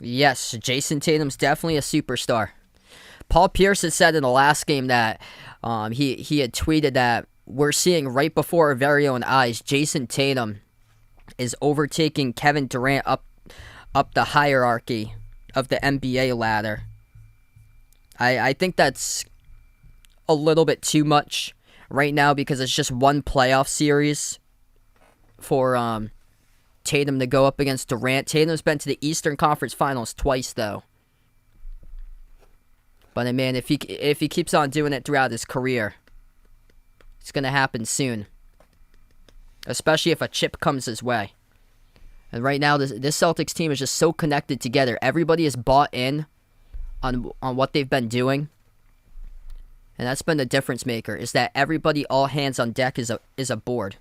Yes, Jason Tatum's definitely a superstar. Paul Pierce had said in the last game that he had tweeted that we're seeing right before our very own eyes, Jason Tatum is overtaking Kevin Durant up the hierarchy of the NBA ladder. I think that's a little bit too much right now because it's just one playoff series for Tatum to go up against Durant. Tatum's been to the Eastern Conference Finals twice, though. But, man, if he keeps on doing it throughout his career, it's going to happen soon. Especially if a chip comes his way. And right now, this Celtics team is just so connected together. Everybody is bought in on what they've been doing. And that's been the difference maker, is that everybody, all hands on deck, is aboard.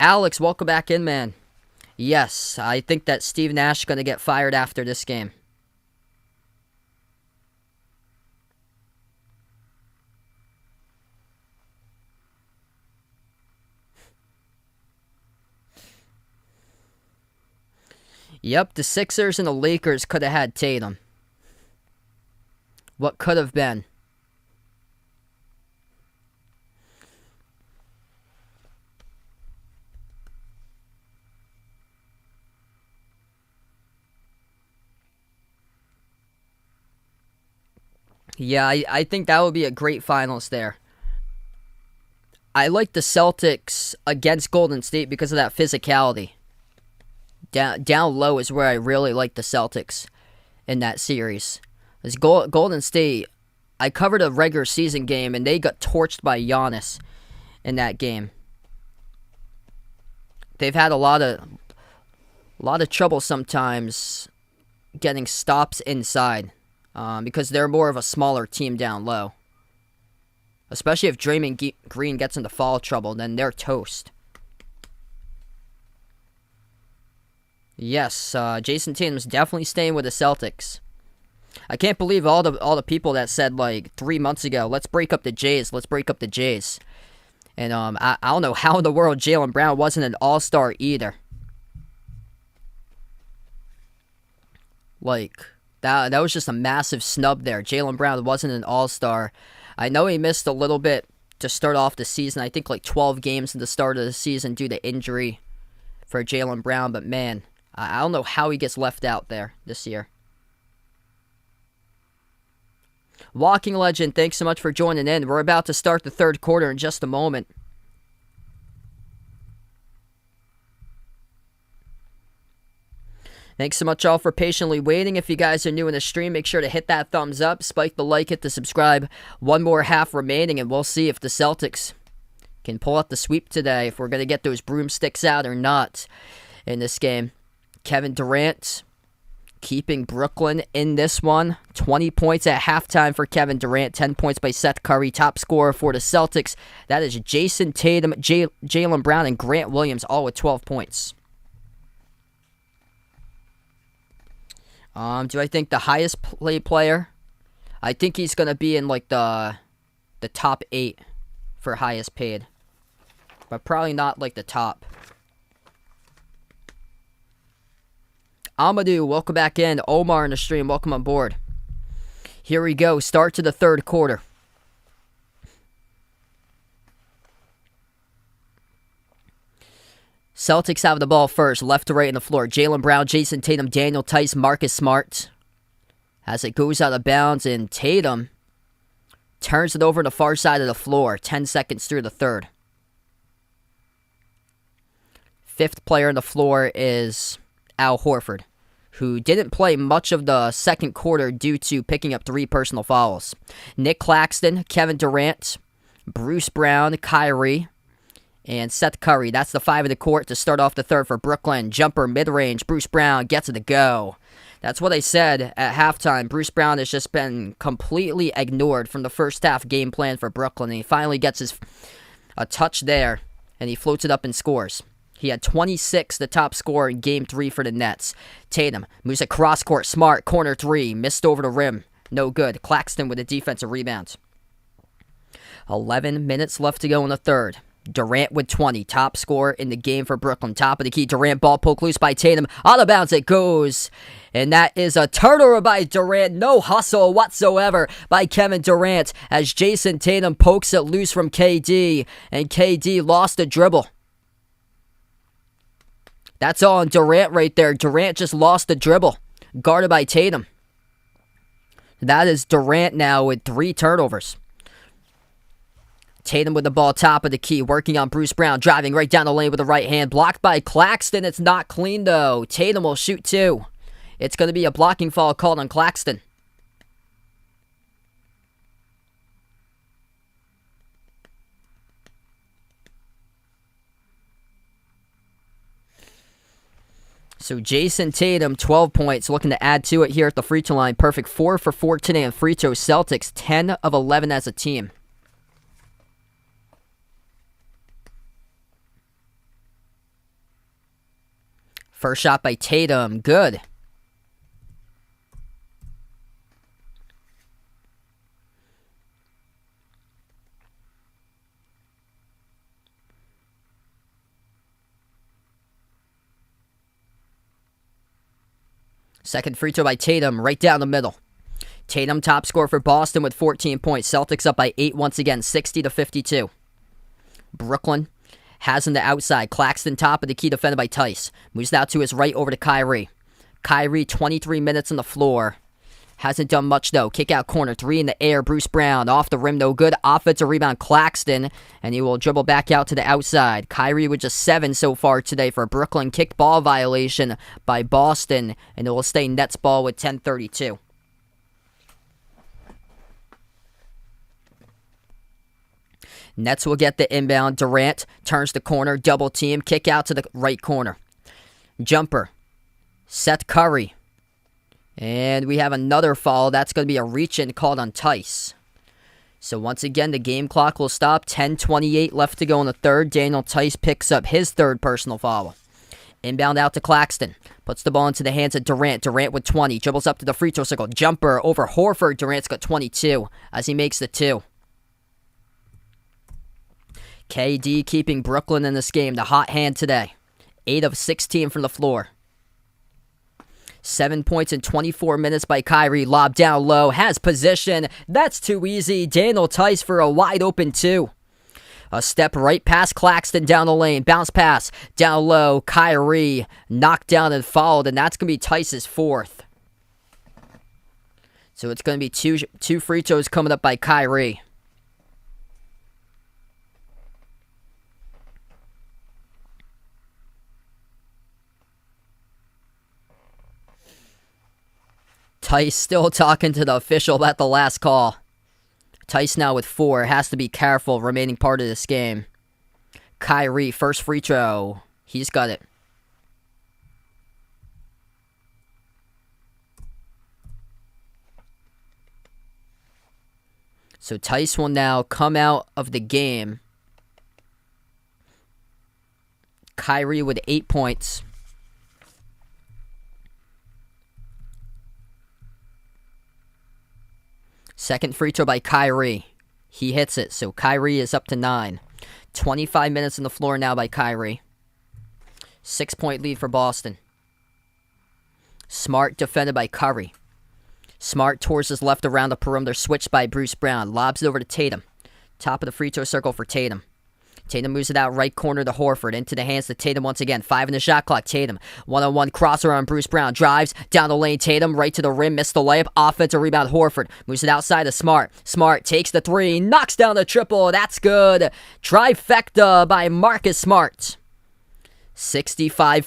Alex, welcome back in, man. Yes, I think that Steve Nash is going to get fired after this game. Yep, the Sixers and the Lakers could have had Tatum. What could have been? Yeah, I think that would be a great finals there. I like the Celtics against Golden State because of that physicality. Down low is where I really like the Celtics in that series. As Golden State, I covered a regular season game and they got torched by Giannis in that game. They've had a lot of trouble sometimes getting stops inside because they're more of a smaller team down low. Especially if Draymond Green gets into foul trouble, then they're toast. Yes, Jason Tatum's definitely staying with the Celtics. I can't believe all the people that said like 3 months ago, let's break up the Jays. And I don't know how in the world Jaylen Brown wasn't an all-star either. Like, that was just a massive snub there. Jaylen Brown wasn't an all-star. I know he missed a little bit to start off the season. I think like 12 games at the start of the season due to injury for Jaylen Brown. But man, I don't know how he gets left out there this year. Walking Legend, thanks so much for joining in. We're about to start the third quarter in just a moment. Thanks so much all for patiently waiting. If you guys are new in the stream, make sure to hit that thumbs up, spike the like, hit the subscribe. One more half remaining, and we'll see if the Celtics can pull out the sweep today, if we're going to get those broomsticks out or not in this game. Kevin Durant keeping Brooklyn in this one. 20 points at halftime for Kevin Durant. 10 points by Seth Curry. Top scorer for the Celtics. That is Jason Tatum, Jaylen Brown, and Grant Williams, all with 12 points. Do I think the highest paid player? I think he's going to be in like the top 8 for highest paid. But probably not like the top. Amadou, welcome back in. Omar in the stream, welcome on board. Here we go. Start to the third quarter. Celtics have the ball first, left to right in the floor. Jaylen Brown, Jason Tatum, Daniel Tice, Marcus Smart. As it goes out of bounds, and Tatum turns it over to the far side of the floor. 10 seconds through the third. Fifth player on the floor is Al Horford, who didn't play much of the second quarter due to picking up 3 personal fouls. Nick Claxton, Kevin Durant, Bruce Brown, Kyrie, and Seth Curry. That's the 5 of the court to start off the third for Brooklyn. Jumper, mid-range. Bruce Brown gets it to go. That's what I said at halftime. Bruce Brown has just been completely ignored from the first half game plan for Brooklyn. And he finally gets a touch there, and he floats it up and scores. He had 26, the top scorer in Game 3 for the Nets. Tatum moves it cross-court. Smart, corner 3. Missed over the rim. No good. Claxton with a defensive rebound. 11 minutes left to go in the third. Durant with 20, top scorer in the game for Brooklyn. Top of the key, Durant, ball poked loose by Tatum. Out of bounds it goes. And that is a turnover by Durant. No hustle whatsoever by Kevin Durant as Jason Tatum pokes it loose from KD. And KD lost the dribble. That's all on Durant right there. Durant just lost the dribble. Guarded by Tatum. That is Durant now with 3 turnovers. Tatum with the ball top of the key, working on Bruce Brown, driving right down the lane with the right hand. Blocked by Claxton. It's not clean, though. Tatum will shoot 2. It's going to be a blocking foul called on Claxton. So Jason Tatum, 12 points, looking to add to it here at the free throw line. Perfect 4 for 4 today on free throws. Celtics, 10 of 11 as a team. First shot by Tatum. Good. Second free throw by Tatum, right down the middle. Tatum top scorer for Boston with 14 points. Celtics up by 8 once again, 60-52. Brooklyn has in the outside. Claxton top of the key, defended by Tice. Moves out to his right over to Kyrie. Kyrie, 23 minutes on the floor. Hasn't done much, though. Kick out corner. 3 in the air. Bruce Brown off the rim. No good. Offensive rebound. Claxton. And he will dribble back out to the outside. Kyrie with just 7 so far today for Brooklyn. Kicked ball violation by Boston. And it will stay Nets ball with 10:32. Nets will get the inbound. Durant turns the corner. Double team. Kick out to the right corner. Jumper. Seth Curry. And we have another foul. That's going to be a reach-in called on Tice. So once again, the game clock will stop. 10:28 left to go in the third. Daniel Tice picks up his third personal foul. Inbound out to Claxton. Puts the ball into the hands of Durant. Durant with 20. Dribbles up to the free throw circle. Jumper over Horford. Durant's got 22 as he makes the 2. KD keeping Brooklyn in this game. The hot hand today. 8 of 16 from the floor. 7 points in 24 minutes by Kyrie. Lob down low. Has position. That's too easy. Daniel Tice for a wide open 2. A step right past Claxton down the lane. Bounce pass. Down low. Kyrie knocked down and fouled. And that's going to be Tice's 4th. So it's going to be two free throws coming up by Kyrie. Tice still talking to the official about the last call. Tice now with 4. Has to be careful remaining part of this game. Kyrie, first free throw. He's got it. So Tice will now come out of the game. Kyrie with 8 points. Second free throw by Kyrie. He hits it, so Kyrie is up to 9. 25 minutes on the floor now by Kyrie. 6-point lead for Boston. Smart defended by Curry. Smart towards his left around the perimeter, switched by Bruce Brown. Lobs it over to Tatum. Top of the free throw circle for Tatum. Tatum moves it out right corner to Horford. Into the hands to Tatum once again. 5 in the shot clock. Tatum. One-on-one crosser on Bruce Brown. Drives down the lane. Tatum right to the rim. Missed the layup. Offensive rebound. Horford. Moves it outside to Smart. Smart takes the 3. Knocks down the triple. That's good. Trifecta by Marcus Smart. 65-56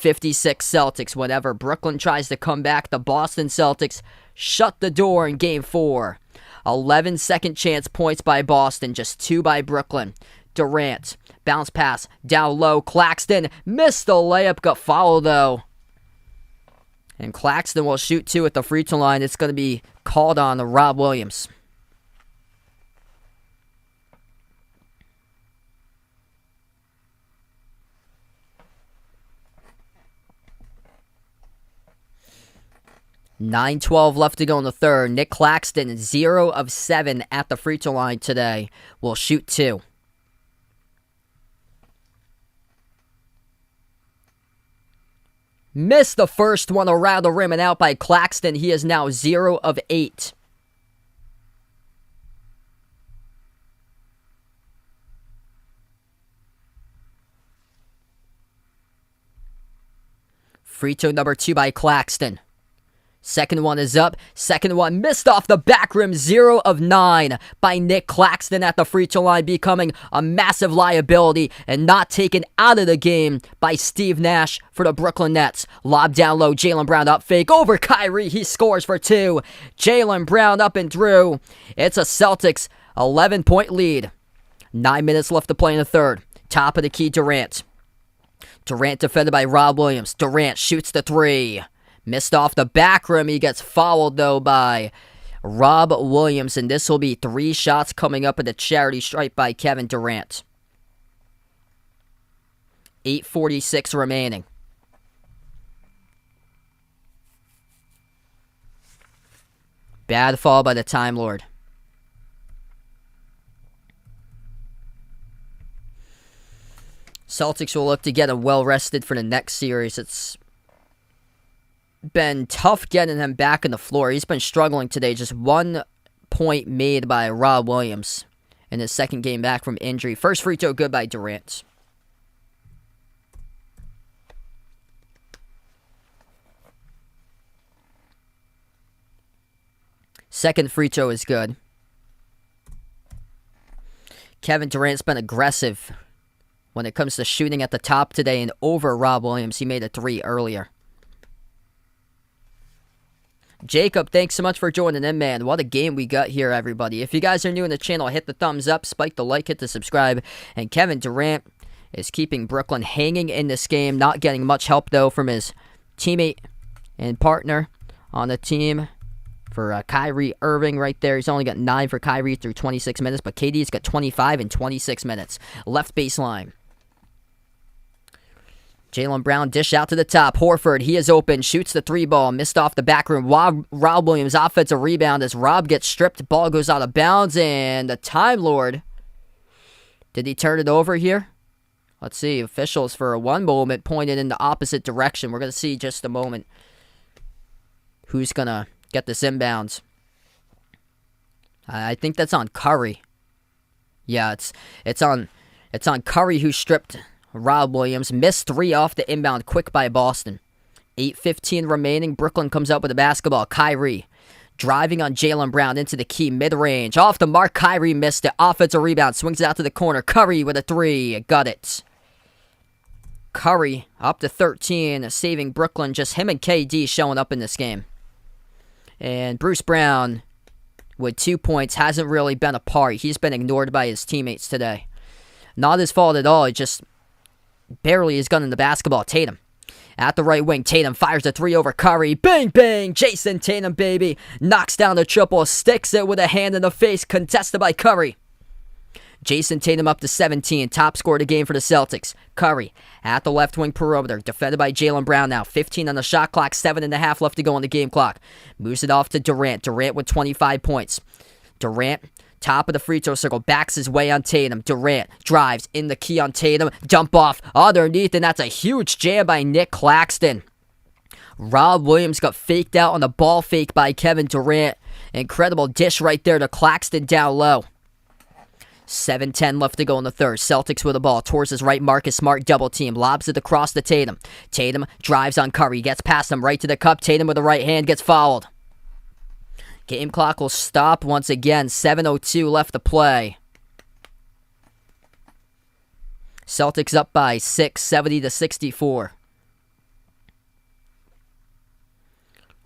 Celtics. Whenever Brooklyn tries to come back, the Boston Celtics shut the door in Game 4. 11 second chance points by Boston. Just 2 by Brooklyn. Durant. Bounce pass. Down low. Claxton. Missed the layup. Got fouled though. And Claxton will shoot 2 at the free throw line. It's going to be called on Rob Williams. .9:12 left to go in the third. Nick Claxton, 0 of 7 at the free throw line today. Will shoot 2. Missed the first one around the rim and out by Claxton. He is now 0 of 8. Free throw number 2 by Claxton. Second one is up. Second one missed off the back rim. 0 of 9 by Nick Claxton at the free throw line, becoming a massive liability and not taken out of the game by Steve Nash for the Brooklyn Nets. Lob down low. Jaylen Brown up fake over Kyrie. He scores for 2. Jaylen Brown up and through. It's a Celtics 11-point lead. 9 minutes left to play in the third. Top of the key, Durant. Durant defended by Rob Williams. Durant shoots the 3. Missed off the back rim. He gets fouled, though, by Rob Williams. And this will be 3 shots coming up at the charity stripe by Kevin Durant. 8:46 remaining. Bad fall by the Time Lord. Celtics will look to get him well rested for the next series. It's been tough getting him back on the floor. He's been struggling today. Just 1 point made by Rob Williams in his second game back from injury. First free throw good by Durant. Second free throw is good. Kevin Durant's been aggressive when it comes to shooting at the top today and over Rob Williams. He made a 3 earlier. Jacob, thanks so much for joining in, man. What a game we got here, everybody. If you guys are new in the channel, hit the thumbs up, spike the like, hit the subscribe. And Kevin Durant is keeping Brooklyn hanging in this game, not getting much help, though, from his teammate and partner on the team for Kyrie Irving right there. He's only got 9 for Kyrie through 26 minutes, but KD's got 25 in 26 minutes. Left baseline. Jaylen Brown dish out to the top. Horford, he is open. Shoots the 3 ball. Missed off the back rim. Rob Williams offensive rebound as Rob gets stripped. Ball goes out of bounds. And the Time Lord. Did he turn it over here? Let's see. Officials for one moment pointed in the opposite direction. We're going to see just a moment. Who's going to get this inbound? I think that's on Curry. Yeah, it's on Curry, who stripped Rob Williams. Missed 3 off the inbound, quick by Boston. 8:15 remaining. Brooklyn comes up with the basketball. Kyrie driving on Jaylen Brown into the key mid-range. Off the mark, Kyrie missed it. Offensive rebound, swings it out to the corner. Curry with a 3. Got it. Curry up to 13, saving Brooklyn. Just him and KD showing up in this game. And Bruce Brown with 2 points, hasn't really been a part. He's been ignored by his teammates today. Not his fault at all. He just barely is gunning the basketball. Tatum at the right wing. Tatum fires a 3 over Curry. Bang, bang. Jason Tatum, baby. Knocks down the triple. Sticks it with a hand in the face. Contested by Curry. Jason Tatum up to 17. Top scorer of the game for the Celtics. Curry at the left wing perimeter. Defended by Jaylen Brown now. 15 on the shot clock. 7.5 left to go on the game clock. Moves it off to Durant. Durant with 25 points. Durant, top of the free throw circle. Backs his way on Tatum. Durant drives in the key on Tatum. Dump off underneath, and that's a huge jam by Nick Claxton. Rob Williams got faked out on the ball fake by Kevin Durant. Incredible dish right there to Claxton down low. 7:10 left to go in the third. Celtics with the ball. Towards his right, Marcus Smart double team. Lobs it across to Tatum. Tatum drives on Curry. Gets past him right to the cup. Tatum with the right hand gets fouled. Game clock will stop once again. 7:02 left to play. Celtics up by 6, 70-64.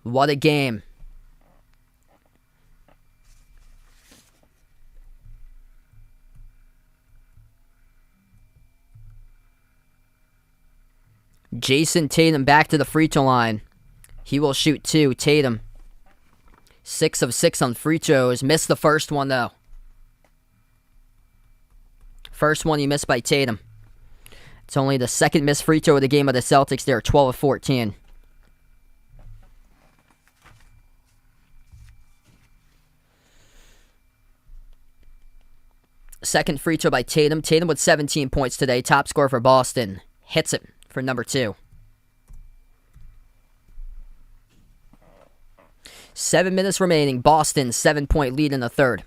What a game. Jason Tatum back to the free throw line. He will shoot 2. Tatum, 6 of 6 on free throws. Missed the first one, though. First one he missed by Tatum. It's only the second missed free throw of the game of the Celtics. They're 12 of 14. Second free throw by Tatum. Tatum with 17 points today. Top scorer for Boston. Hits it for number 2. 7 minutes remaining. Boston 7-point lead in the third.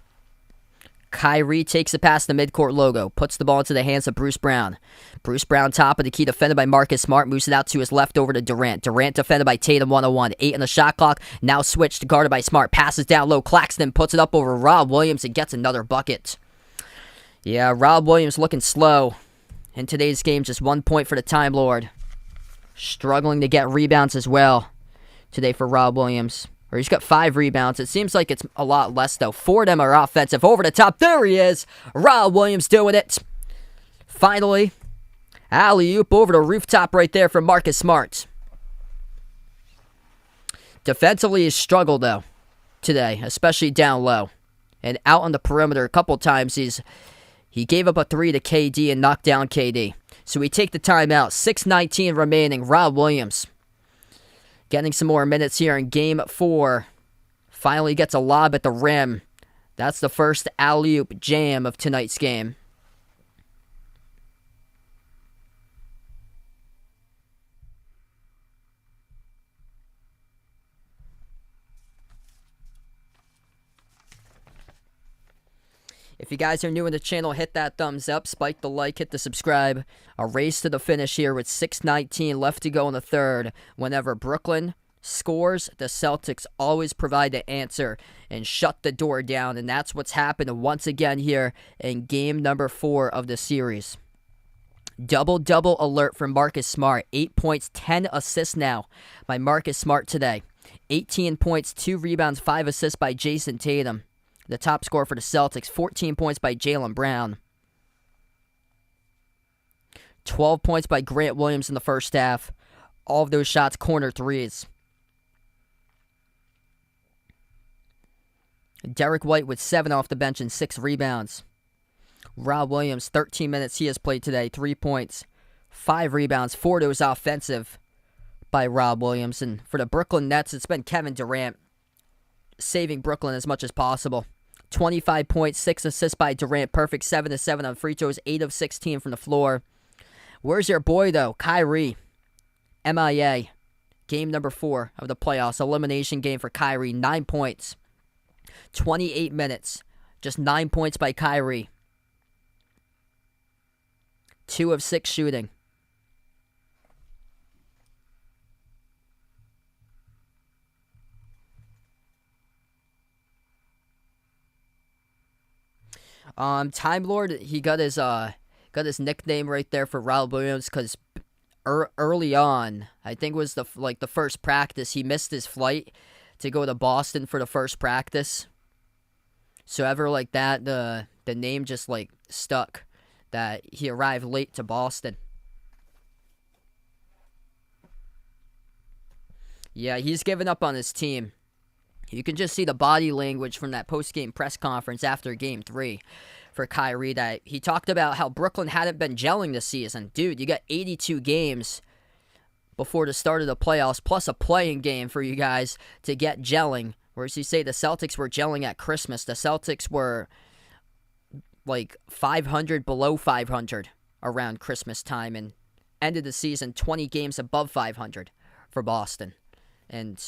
Kyrie takes it past the midcourt logo. Puts the ball into the hands of Bruce Brown. Bruce Brown top of the key, defended by Marcus Smart. Moves it out to his left over to Durant. Durant defended by Tatum 101. 8 on the shot clock. Now switched, guarded by Smart. Passes down low. Claxton puts it up over Rob Williams and gets another bucket. Yeah, Rob Williams looking slow in today's game. Just 1 point for the Time Lord. Struggling to get rebounds as well today for Rob Williams. Or he's got 5 rebounds. It seems like it's a lot less, though. 4 of them are offensive. Over the top. There he is. Rob Williams doing it. Finally. Alley-oop over the rooftop right there from Marcus Smart. Defensively, he's struggled, though, today, especially down low. And out on the perimeter a couple times, he gave up a 3 to KD and knocked down KD. So we take the timeout. 6:19 remaining. Rob Williams getting some more minutes here in Game 4. Finally gets a lob at the rim. That's the first alley-oop jam of tonight's game. If you guys are new in the channel, hit that thumbs up, spike the like, hit the subscribe. A race to the finish here with 6:19 left to go in the third. Whenever Brooklyn scores, the Celtics always provide the answer and shut the door down. And that's what's happened once again here in game number 4 of the series. Double-double alert from Marcus Smart. 8 points, 10 assists now by Marcus Smart today. 18 points, 2 rebounds, 5 assists by Jason Tatum. The top scorer for the Celtics, 14 points by Jaylen Brown. 12 points by Grant Williams in the first half. All of those shots corner threes. Derek White with 7 off the bench and 6 rebounds. Rob Williams, 13 minutes he has played today. 3 points, 5 rebounds. 4 of those offensive by Rob Williams. And for the Brooklyn Nets, it's been Kevin Durant saving Brooklyn as much as possible. 25 points, 6 assists by Durant. Perfect 7 of 7 on free throws, 8 of 16 from the floor. Where's your boy, though? Kyrie. MIA. Game number 4 of the playoffs. Elimination game for Kyrie. 9 points. 28 minutes. Just 9 points by Kyrie. 2 of 6 shooting. Time Lord, he got his nickname right there for Rob Williams because early on, I think it was the first practice, he missed his flight to go to Boston for the first practice. So ever like that, the name just like stuck that he arrived late to Boston. Yeah, he's given up on his team. You can just see the body language from that post-game press conference after Game 3 for Kyrie that he talked about how Brooklyn hadn't been gelling this season. Dude, you got 82 games before the start of the playoffs, plus a playing game for you guys to get gelling. Whereas you say the Celtics were gelling at Christmas. The Celtics were like 500, below 500 around Christmas time, and ended the season 20 games above 500 for Boston. And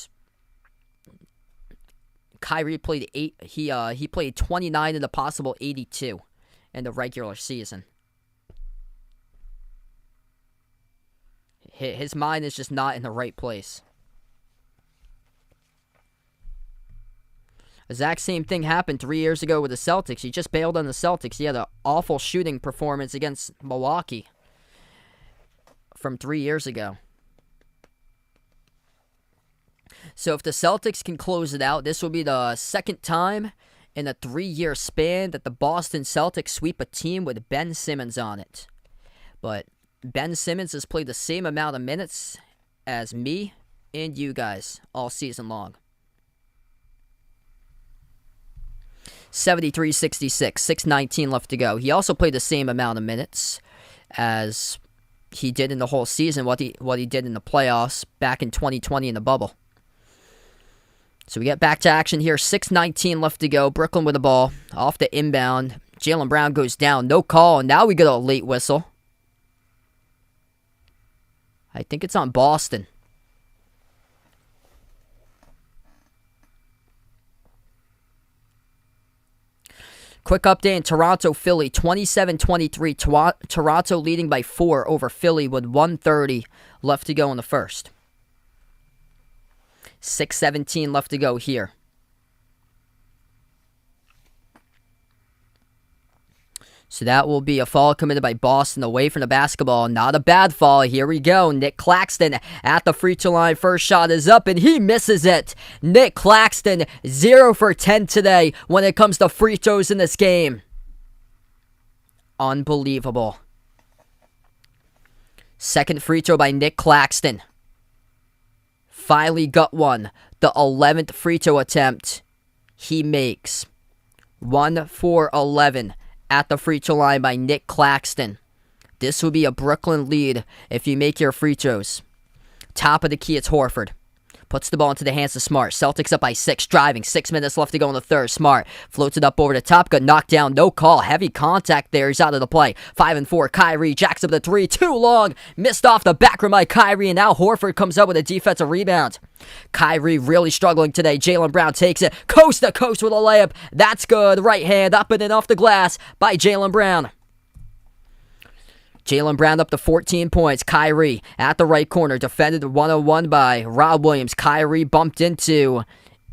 Kyrie played he played 29 in the possible 82 in the regular season. His mind is just not in the right place. Exact same thing happened 3 years ago with the Celtics. He just bailed on the Celtics. He had an awful shooting performance against Milwaukee from 3 years ago. So if the Celtics can close it out, this will be the second time in a 3-year span that the Boston Celtics sweep a team with Ben Simmons on it. But Ben Simmons has played the same amount of minutes as me and you guys all season long. 73-66, 6:19 left to go. He also played the same amount of minutes as he did in the whole season, what he did in the playoffs back in 2020 in the bubble. So we get back to action here. 6:19 left to go. Brooklyn with the ball. Off the inbound. Jaylen Brown goes down. No call. And now we get a late whistle. I think it's on Boston. Quick update in Toronto, Philly. 27-23. Toronto leading by 4 over Philly with 1:30 left to go in the first. 6:17 left to go here. So that will be a foul committed by Boston away from the basketball. Not a bad foul. Here we go. Nick Claxton at the free throw line. First shot is up and he misses it. Nick Claxton 0 for 10 today when it comes to free throws in this game. Unbelievable. Second free throw by Nick Claxton. Finally got one. The 11th free throw attempt he makes. 1 for 11 at the free throw line by Nick Claxton. This will be a Brooklyn lead if you make your free throws. Top of the key, it's Horford. Puts the ball into the hands of Smart. Celtics up by 6, driving. 6 minutes left to go in the third. Smart floats it up over the top. Got knocked down. No call. Heavy contact there. He's out of the play. 5 and 4. Kyrie jacks up the 3. Too long. Missed off the back rim by Kyrie. And now Horford comes up with a defensive rebound. Kyrie really struggling today. Jaylen Brown takes it. Coast to coast with a layup. That's good. Right hand up and in off the glass by Jaylen Brown. Jaylen Brown up to 14 points. Kyrie at the right corner. Defended 1-on-1 by Rob Williams. Kyrie bumped into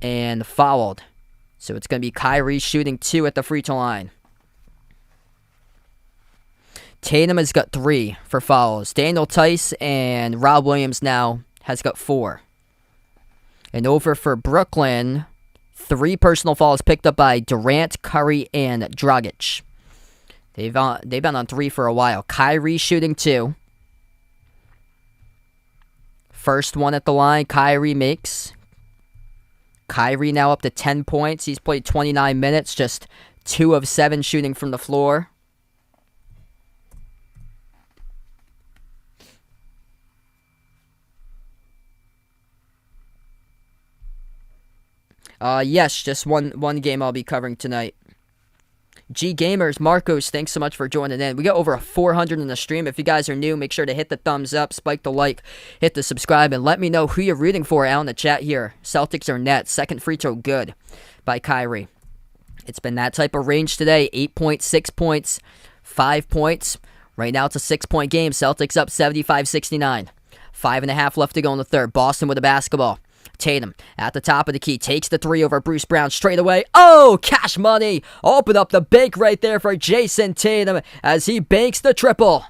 and fouled. So it's going to be Kyrie shooting 2 at the free throw line. Tatum has got 3 for fouls. Daniel Tice and Rob Williams now has got 4. And over for Brooklyn, 3 personal fouls picked up by Durant, Curry, and Dragic. They've been on 3 for a while. Kyrie shooting 2. First one at the line, Kyrie makes. Kyrie now up to 10 points. He's played 29 minutes, just 2 of 7 shooting from the floor. Yes, just one game I'll be covering tonight. G Gamers, Marcos, thanks so much for joining in. We got over 400 in the stream. If you guys are new, make sure to hit the thumbs up, spike the like, hit the subscribe, and let me know who you're rooting for out in the chat here. Celtics or Nets. Second free throw good by Kyrie. It's been that type of range today. 8.6 points, 5 points. Right now it's a 6-point game. Celtics up 75-69. 5.5 left to go in the third. Boston with the basketball. Tatum at the top of the key takes the three over Bruce Brown straight away. Oh, cash money. Open up the bank right there for Jason Tatum as he banks the triple.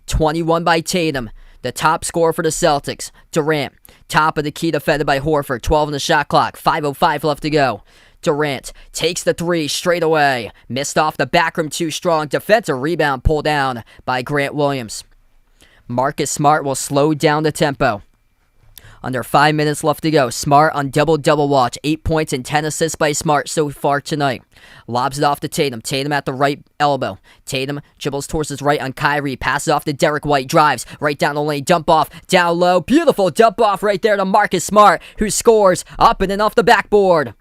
21 by Tatum, the top scorer for the Celtics. Durant, top of the key defended by Horford. 12 on the shot clock. 5:05 left to go. Durant takes the three straight away. Missed off the back rim too strong. Defensive rebound pulled down by Grant Williams. Marcus Smart will slow down the tempo. Under 5 minutes left to go. Smart on double-double watch. 8 points and 10 assists by Smart so far tonight. Lobs it off to Tatum. Tatum at the right elbow. Tatum dribbles towards his right on Kyrie. Passes off to Derek White. Drives right down the lane. Dump off. Down low. Beautiful dump off right there to Marcus Smart, who scores up and in off the backboard.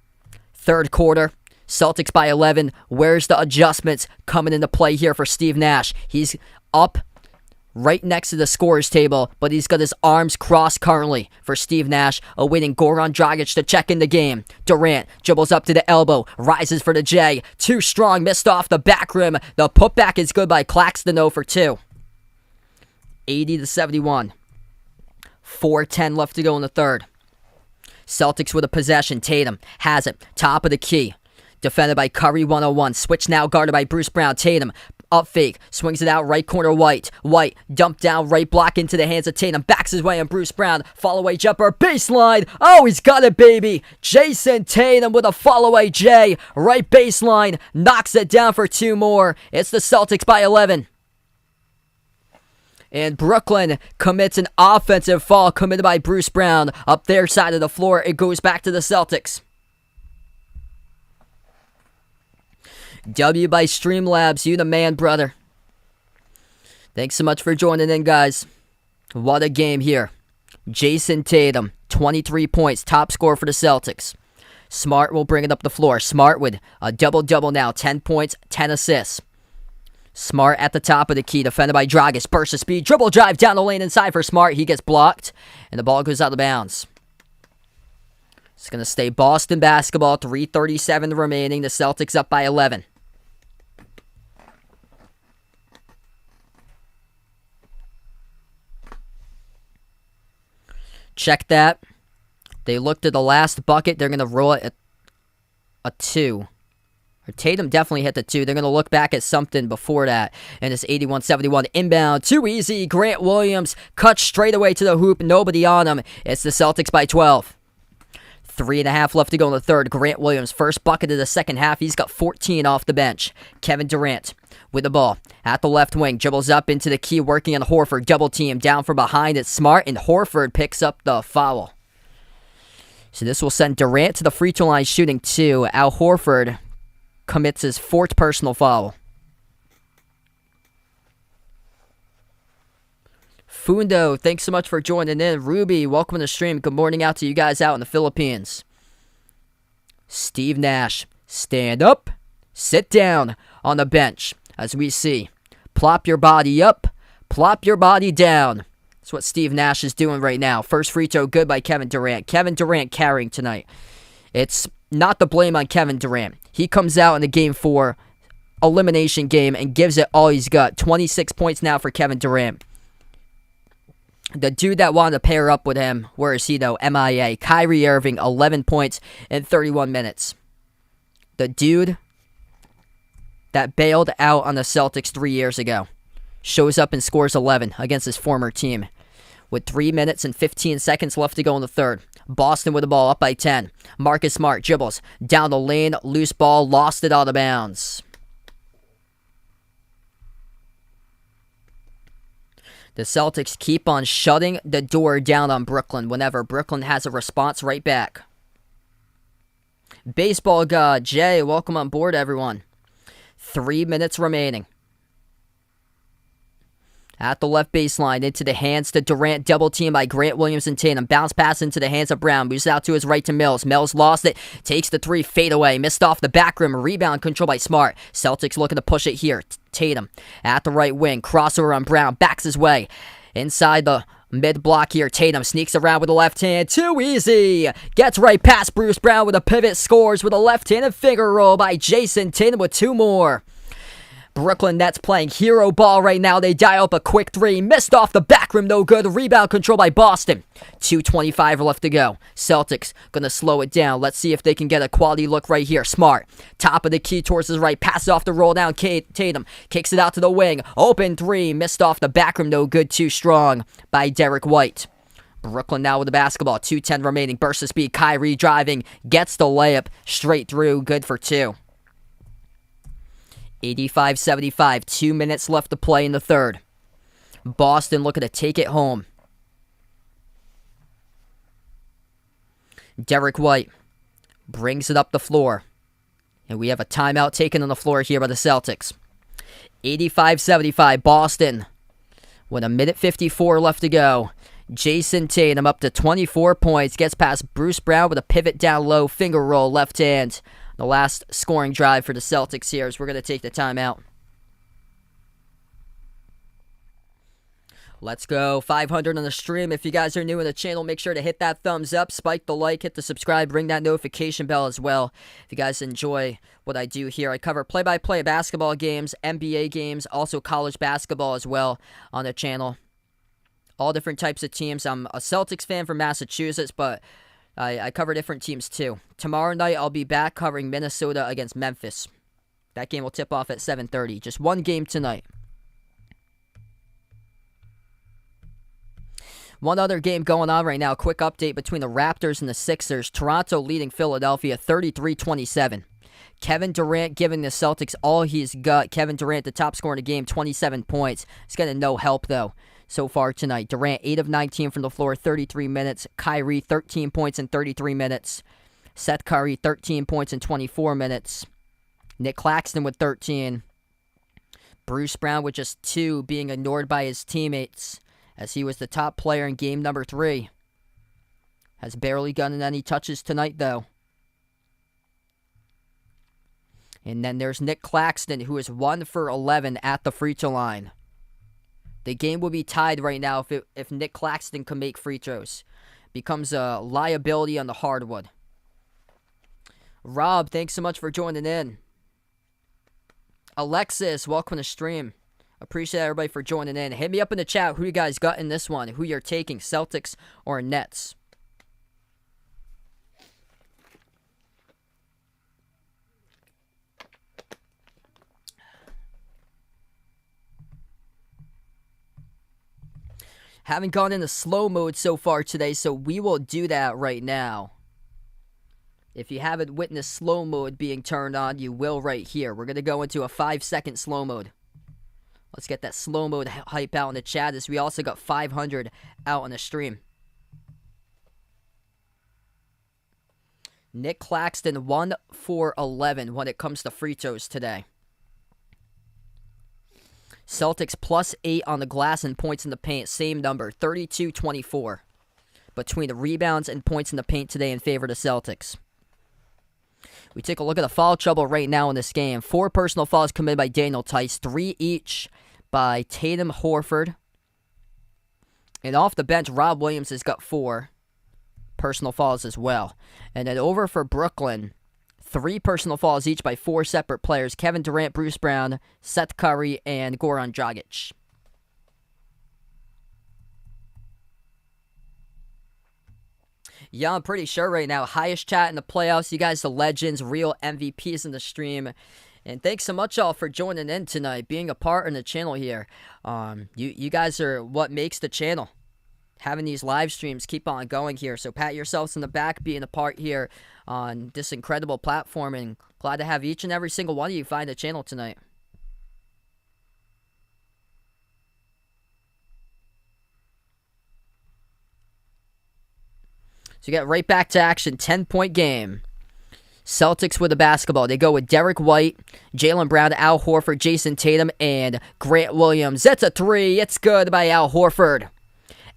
Third quarter. Celtics by 11. Where's the adjustments coming into play here for Steve Nash? He's up right next to the scorer's table, but he's got his arms crossed currently for Steve Nash, awaiting Goran Dragic to check in the game. Durant dribbles up to the elbow, rises for the J. Too strong, missed off the back rim. The putback is good by Claxton, though, for two. 80-71. 4:10 left to go in the third. Celtics with a possession. Tatum has it. Top of the key. Defended by Curry 101. Switch now guarded by Bruce Brown. Tatum up fake. Swings it out right corner White. White dumped down right block into the hands of Tatum. Backs his way on Bruce Brown. Fall away jumper. Baseline. Oh, he's got it, baby. Jason Tatum with a fall away J. Right baseline. Knocks it down for two more. It's the Celtics by 11. And Brooklyn commits an offensive foul committed by Bruce Brown. Up their side of the floor. It goes back to the Celtics. W by Streamlabs, you the man, brother. Thanks so much for joining in, guys. What a game here. Jason Tatum, 23 points, top scorer for the Celtics. Smart will bring it up the floor. Smart with a double-double now, 10 points, 10 assists. Smart at the top of the key, defended by Dragic. Burst of speed, dribble drive down the lane inside for Smart. He gets blocked, and the ball goes out of bounds. It's going to stay Boston basketball, 3:37 remaining. The Celtics up by 11. Check that. They looked at the last bucket. They're going to roll it at a 2. Or Tatum definitely hit the 2. They're going to look back at something before that. And it's 81-71 inbound. Too easy. Grant Williams cut straight away to the hoop. Nobody on him. It's the Celtics by 12. 3.5 left to go in the third. Grant Williams, first bucket of the second half. He's got 14 off the bench. Kevin Durant with the ball at the left wing. Dribbles up into the key, working on Horford. Double team down from behind. It's Smart, and Horford picks up the foul. So this will send Durant to the free throw line shooting 2. Al Horford commits his 4th personal foul. Fundo, thanks so much for joining in. Ruby, welcome to the stream. Good morning out to you guys out in the Philippines. Steve Nash, stand up, sit down on the bench. As we see, plop your body up, plop your body down. That's what Steve Nash is doing right now. First free throw good by Kevin Durant. Kevin Durant carrying tonight. It's not the blame on Kevin Durant. He comes out in the game 4 elimination game and gives it all he's got. 26 points now for Kevin Durant. The dude that wanted to pair up with him, where is he though? MIA. Kyrie Irving, 11 points in 31 minutes. The dude that bailed out on the Celtics 3 years ago shows up and scores 11 against his former team. With 3 minutes and 15 seconds left to go in the third. Boston with the ball up by 10. Marcus Smart dribbles down the lane. Loose ball, lost it out of bounds. The Celtics keep on shutting the door down on Brooklyn whenever Brooklyn has a response right back. Baseball God, Jay, welcome on board, everyone. 3 minutes remaining. At the left baseline, into the hands to Durant, double team by Grant Williams and Tatum. Bounce pass into the hands of Brown, moves out to his right to Mills. Mills lost it, takes the three, fade away, missed off the back rim, rebound control by Smart. Celtics looking to push it here. Tatum at the right wing, crossover on Brown, backs his way. Inside the mid block here, Tatum sneaks around with the left hand, too easy. Gets right past Bruce Brown with a pivot, scores with a left-handed finger roll by Jason Tatum with two more. Brooklyn Nets playing hero ball right now. They dial up a quick three. Missed off the back rim, no good. Rebound control by Boston. 2:25 left to go. Celtics gonna slow it down. Let's see if they can get a quality look right here. Smart. Top of the key towards his right. Passes off the roll down. Tatum kicks it out to the wing. Open three. Missed off the back rim, no good. Too strong by Derek White. Brooklyn now with the basketball. 2:10 remaining. Burst of speed. Kyrie driving. Gets the layup. Straight through. Good for two. 85-75, 2 minutes left to play in the third. Boston looking to take it home. Derek White brings it up the floor. And we have a timeout taken on the floor here by the Celtics. 85-75, Boston with a minute 54 left to go. Jason Tatum up to 24 points. Gets past Bruce Brown with a pivot down low, finger roll, left hand. The last scoring drive for the Celtics here as we're going to take the timeout. Let's go 500 on the stream. If you guys are new in the channel, make sure to hit that thumbs up, spike the like, hit the subscribe, ring that notification bell as well. If you guys enjoy what I do here, I cover play-by-play basketball games, NBA games, also college basketball as well on the channel. All different types of teams. I'm a Celtics fan from Massachusetts, but I cover different teams too. Tomorrow night, I'll be back covering Minnesota against Memphis. That game will tip off at 7:30. Just one game tonight. One other game going on right now. Quick update between the Raptors and the Sixers. Toronto leading Philadelphia 33-27. Kevin Durant giving the Celtics all he's got. Kevin Durant, the top scorer in the game, 27 points. He's getting no help, though, so far tonight. Durant, 8 of 19 from the floor, 33 minutes. Kyrie, 13 points in 33 minutes. Seth Curry, 13 points in 24 minutes. Nick Claxton with 13. Bruce Brown with just 2, being ignored by his teammates as he was the top player in game number 3. Has barely gotten any touches tonight, though. And then there's Nick Claxton, who is 1 for 11 at the free throw line. The game will be tied right now if Nick Claxton can make free throws. Becomes a liability on the hardwood. Rob, thanks so much for joining in. Alexis, welcome to stream. Appreciate everybody for joining in. Hit me up in the chat who you guys got in this one. Who you're taking, Celtics or Nets. Haven't gone into slow mode so far today, so we will do that right now. If you haven't witnessed slow mode being turned on, you will right here. We're going to go into a 5-second slow mode. Let's get that slow mode hype out in the chat as we also got 500 out on the stream. Nick Claxton, 1 for 11 when it comes to free throws today. Celtics plus 8 on the glass and points in the paint. Same number, 32-24. Between the rebounds and points in the paint today in favor of the Celtics. We take a look at the foul trouble right now in this game. 4 personal fouls committed by Daniel Tice. 3 each by Tatum Horford. And off the bench, Rob Williams has got 4 personal fouls as well. And then over for Brooklyn, 3 personal fouls each by 4 separate players. Kevin Durant, Bruce Brown, Seth Curry, and Goran Dragic. Yeah, I'm pretty sure right now. Highest chat in the playoffs. You guys the legends, real MVPs in the stream. And thanks so much, all, for joining in tonight, being a part in the channel here. You guys are what makes the channel. Having these live streams keep on going here. So pat yourselves in the back being a part here on this incredible platform. And glad to have each and every single one of you find the channel tonight. So you get right back to action. 10-point game. Celtics with the basketball. They go with Derek White, Jaylen Brown, Al Horford, Jason Tatum, and Grant Williams. It's a three. It's good by Al Horford.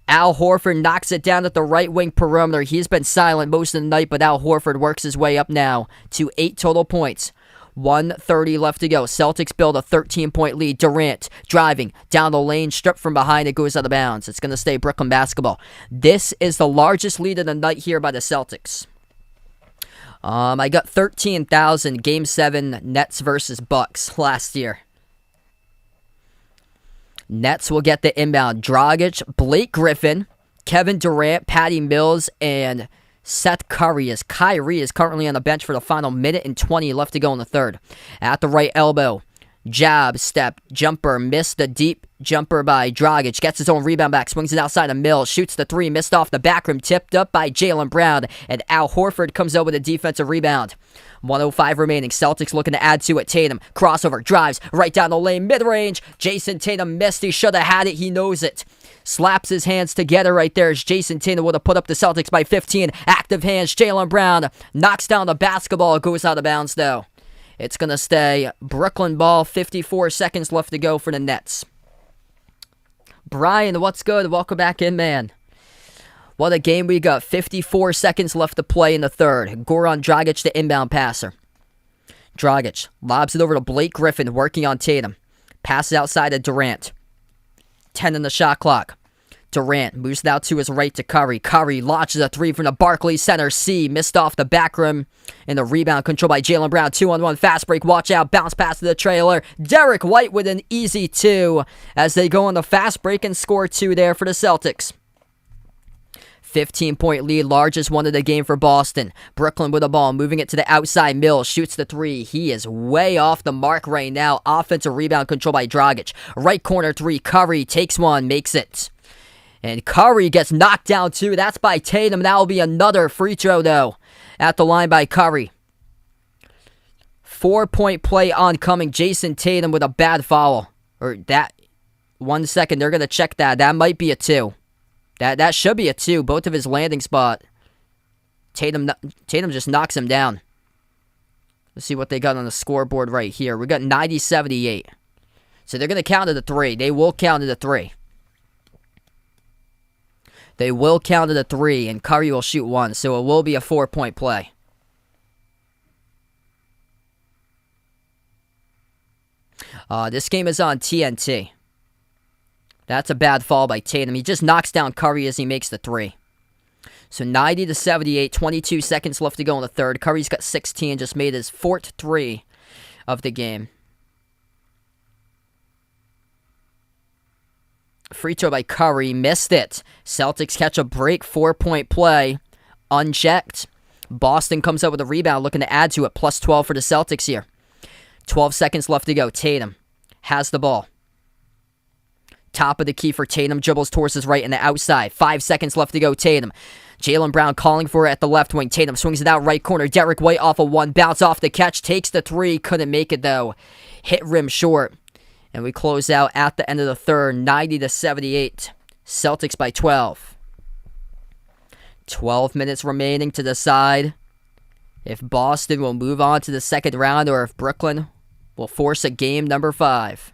Al Horford knocks it down at the right wing perimeter. He's been silent most of the night, but Al Horford works his way up now to 8 total points. 1:30 left to go. Celtics build a 13-point lead. Durant driving down the lane, stripped from behind. It goes out of bounds. It's going to stay Brooklyn basketball. This is the largest lead of the night here by the Celtics. I got 13,000 Game 7 Nets versus Bucks last year. Nets will get the inbound. Dragic, Blake Griffin, Kevin Durant, Patty Mills, and Seth Curry as Kyrie is currently on the bench for the final minute and 20 left to go in the third. At the right elbow, jab, step, jumper, missed the deep jumper by Dragic, gets his own rebound back, swings it outside of Mills, shoots the three, missed off the back rim, tipped up by Jaylen Brown, and Al Horford comes out with a defensive rebound. 1:05 remaining, Celtics looking to add to it. Tatum, crossover, drives, right down the lane, mid-range. Jason Tatum missed, he should have had it, he knows it. Slaps his hands together right there as Jason Tatum would have put up the Celtics by 15. Active hands, Jaylen Brown knocks down the basketball, it goes out of bounds though. It's going to stay Brooklyn ball, 54 seconds left to go for the Nets. Brian, what's good? Welcome back in, man. What a game we got. 54 seconds left to play in the third. Goran Dragic, the inbound passer. Dragic lobs it over to Blake Griffin, working on Tatum. Passes outside to Durant. 10 in the shot clock. Durant moves it out to his right to Curry. Curry launches a three from the Barclays Center. Missed off the back rim. And the rebound controlled by Jaylen Brown. 2-on-1 fast break. Watch out. Bounce pass to the trailer. Derek White with an easy 2 as they go on the fast break and score 2 there for the Celtics. 15-point lead, largest one of the game for Boston. Brooklyn with the ball, moving it to the outside. Mills shoots the three. He is way off the mark right now. Offensive rebound controlled by Dragic. Right corner three. Curry takes one, makes it. And Curry gets knocked down too. That's by Tatum. That will be another free throw though. At the line by Curry. 4-point play oncoming. Jason Tatum with a bad foul. Or that. 1 second. They're going to check that. That might be a 2. That should be a 2. Both of his landing spot. Tatum just knocks him down. Let's see what they got on the scoreboard right here. We got 90-78. So they're going to count it a 3. They will count it a 3. They will count it a 3, and Curry will shoot 1, so it will be a 4-point play. This game is on TNT. That's a bad fall by Tatum. He just knocks down Curry as he makes the 3. So 90-78, 22 seconds left to go in the third. Curry's got 16, just made his 4th 3 of the game. Free throw by Curry, missed it. Celtics catch a break, 4-point play, unchecked. Boston comes up with a rebound, looking to add to it, plus 12 for the Celtics here. 12 seconds left to go. Tatum has the ball. Top of the key for Tatum, dribbles towards his right and the outside. 5 seconds left to go. Tatum. Jaylen Brown calling for it at the left wing. Tatum swings it out right corner. Derek White off of 1, bounce off the catch, takes the 3, couldn't make it though. Hit rim short. And we close out at the end of the third, 90-78. Celtics by 12. 12 minutes remaining to decide if Boston will move on to the second round or if Brooklyn will force a game number 5.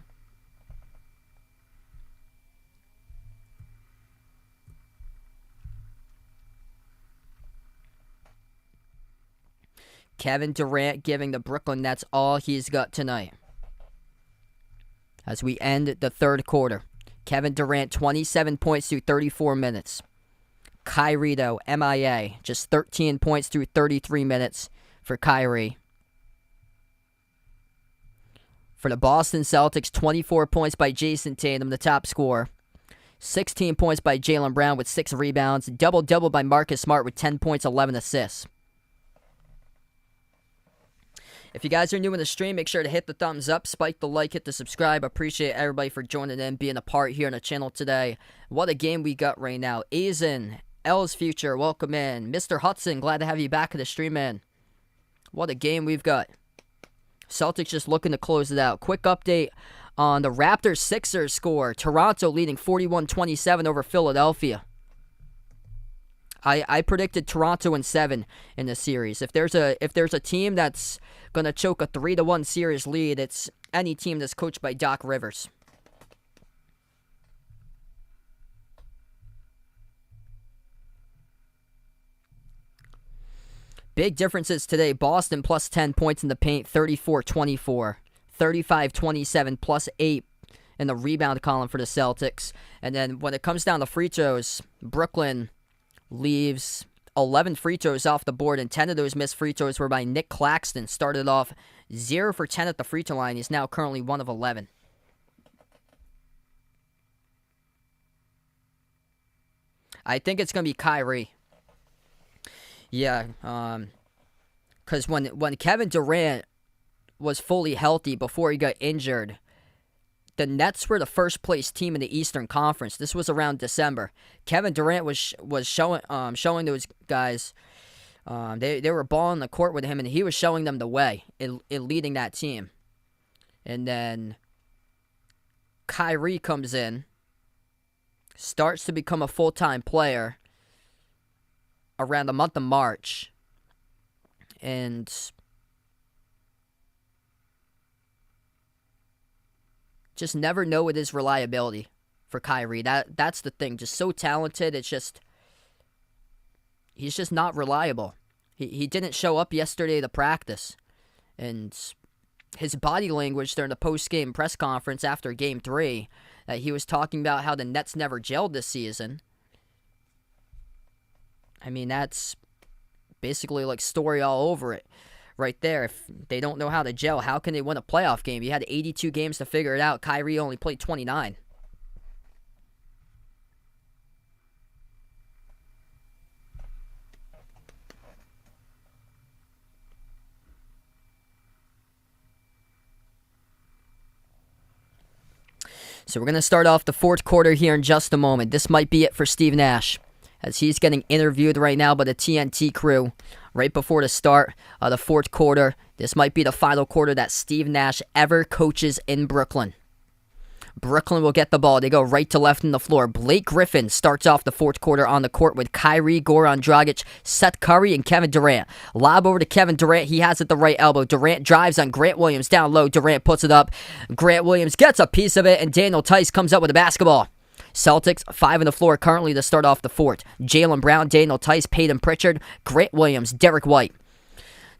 Kevin Durant giving the Brooklyn Nets all he's got tonight. As we end the third quarter, Kevin Durant, 27 points through 34 minutes. Kyrie, though, MIA, just 13 points through 33 minutes for Kyrie. For the Boston Celtics, 24 points by Jason Tatum, the top scorer. 16 points by Jaylen Brown with 6 rebounds. Double-double by Marcus Smart with 10 points, 11 assists. If you guys are new in the stream, make sure to hit the thumbs up, spike the like, hit the subscribe. Appreciate everybody for joining in, being a part here on the channel today. What a game we got right now. Aizen, L's Future, welcome in. Mr. Hudson, glad to have you back in the stream, man. What a game we've got. Celtics just looking to close it out. Quick update on the Raptors-Sixers score. Toronto leading 41-27 over Philadelphia. I predicted Toronto in 7 in the series. If there's a team that's gonna choke a 3-1 series lead, it's any team that's coached by Doc Rivers. Big differences today. Boston plus 10 points in the paint, 34-24. 35-27 plus 8 in the rebound column for the Celtics. And then when it comes down to free throws, Brooklyn leaves 11 free throws off the board, and 10 of those missed free throws were by Nick Claxton. Started off 0 for 10 at the free throw line. He's now currently 1 of 11. I think it's going to be Kyrie. Yeah, because when Kevin Durant was fully healthy before he got injured, the Nets were the first place team in the Eastern Conference. This was around December. Kevin Durant was showing those guys. They were balling the court with him, and he was showing them the way in leading that team. And then Kyrie comes in, starts to become a full-time player around the month of March, and just never know with his reliability for Kyrie. That's the thing. Just so talented. It's just he's just not reliable. He didn't show up yesterday to practice, and his body language during the post-game press conference after Game 3, that he was talking about how the Nets never gelled this season. I mean, that's basically like story all over it right there. If they don't know how to gel, how can they win a playoff game? You had 82 games to figure it out. Kyrie only played 29. So we're going to start off the fourth quarter here in just a moment. This might be it for Steve Nash, as he's getting interviewed right now by the TNT crew right before the start of the fourth quarter. This might be the final quarter that Steve Nash ever coaches in Brooklyn. Brooklyn will get the ball. They go right to left in the floor. Blake Griffin starts off the fourth quarter on the court with Kyrie, Goran Dragic, Seth Curry, and Kevin Durant. Lob over to Kevin Durant. He has it the right elbow. Durant drives on Grant Williams down low. Durant puts it up. Grant Williams gets a piece of it, and Daniel Tice comes up with the basketball. Celtics, 5 on the floor currently to start off the fourth. Jaylen Brown, Daniel Tice, Peyton Pritchard, Grant Williams, Derek White.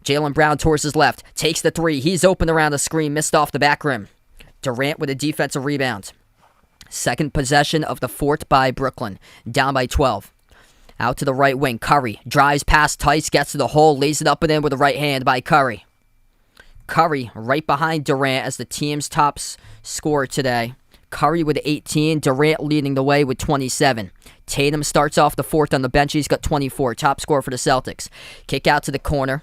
Jaylen Brown towards his left, takes the 3. He's open around the screen, missed off the back rim. Durant with a defensive rebound. Second possession of the fourth by Brooklyn, down by 12. Out to the right wing, Curry drives past Tice, gets to the hole, lays it up and in with the right hand by Curry. Curry right behind Durant as the team's top scorer today. Curry with 18, Durant leading the way with 27. Tatum starts off the fourth on the bench. He's got 24, top scorer for the Celtics. Kick out to the corner.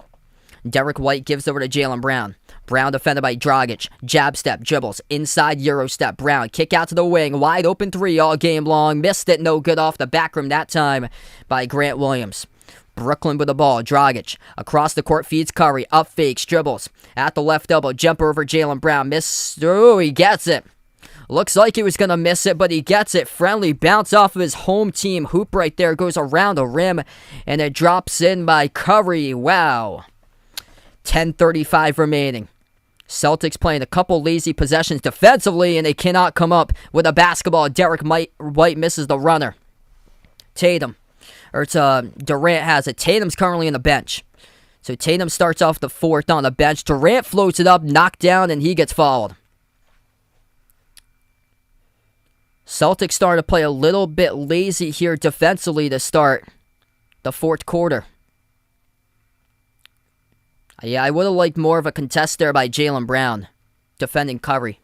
Derek White gives over to Jaylen Brown. Brown defended by Dragic. Jab step, dribbles. Inside Euro step. Brown kick out to the wing. Wide open 3 all game long. Missed it, no good off the back rim that time by Grant Williams. Brooklyn with the ball. Dragic across the court feeds Curry. Up fakes, dribbles. At the left elbow, jumper over Jaylen Brown. Miss. Oh, he gets it. Looks like he was going to miss it, but he gets it. Friendly bounce off of his home team hoop right there. Goes around the rim, and it drops in by Curry. Wow. 10:35 remaining. Celtics playing a couple lazy possessions defensively, and they cannot come up with a basketball. Derek White misses the runner. Durant has it. Tatum's currently on the bench. So Tatum starts off the fourth on the bench. Durant floats it up, knocked down, and he gets fouled. Celtics starting to play a little bit lazy here defensively to start the fourth quarter. Yeah, I would have liked more of a contest there by Jaylen Brown, defending Curry.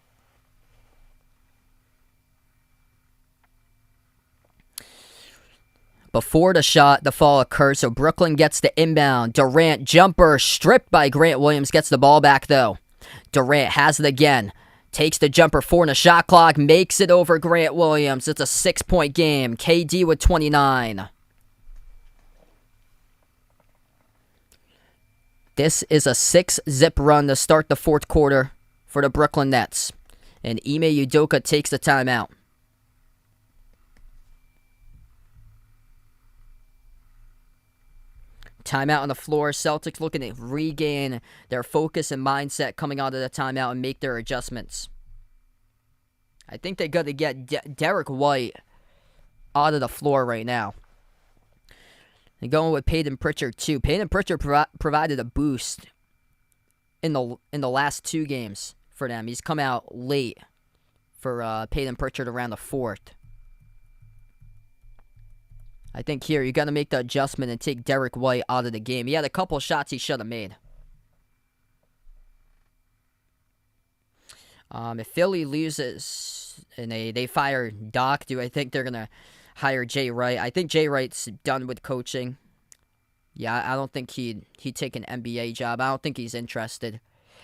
Before the fall occurs, so Brooklyn gets the inbound. Durant, jumper, stripped by Grant Williams, gets the ball back though. Durant has it again. Takes the jumper, 4 in the shot clock, makes it over Grant Williams. It's a 6-point game. KD with 29. This is a 6-zip run to start the fourth quarter for the Brooklyn Nets. And Ime Udoka takes the timeout. Timeout on the floor. Celtics looking to regain their focus and mindset coming out of the timeout and make their adjustments. I think they got to get Derek White out of the floor right now. And going with Peyton Pritchard too. Peyton Pritchard provided a boost in the last 2 games for them. He's come out late for Peyton Pritchard around the 4th. I think here you got to make the adjustment and take Derek White out of the game. He had a couple shots he should have made. If Philly loses and they fire Doc, do I think they're going to hire Jay Wright? I think Jay Wright's done with coaching. Yeah, I don't think he'd take an NBA job. I don't think he's interested.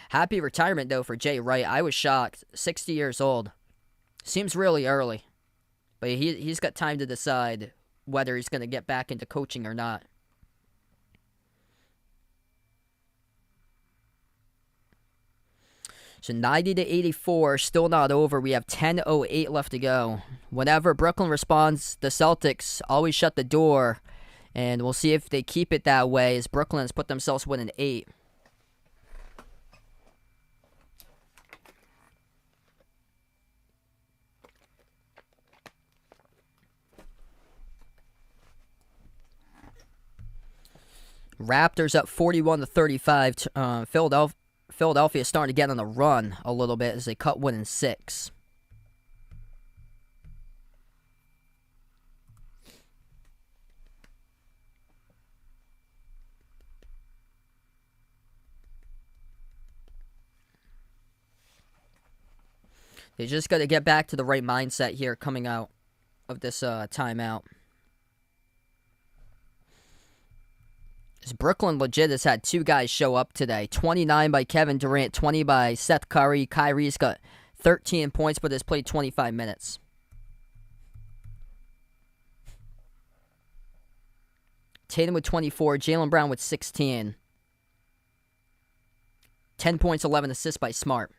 Happy retirement, though, for Jay Wright. I was shocked. 60 years old. Seems really early. But he's got time to decide whether he's going to get back into coaching or not. So 90-84, still not over. We have 10:08 left to go. Whenever Brooklyn responds, the Celtics always shut the door. And we'll see if they keep it that way as Brooklyn has put themselves within 8. Raptors up 41-35. Philadelphia starting to get on the run a little bit as they cut 1 in 6. They just got to get back to the right mindset here coming out of this timeout. Brooklyn legit has had 2 guys show up today. 29 by Kevin Durant, 20 by Seth Curry. Kyrie's got 13 points, but has played 25 minutes. Tatum with 24. Jaylen Brown with 16. 10 points, 11 assists by Smart.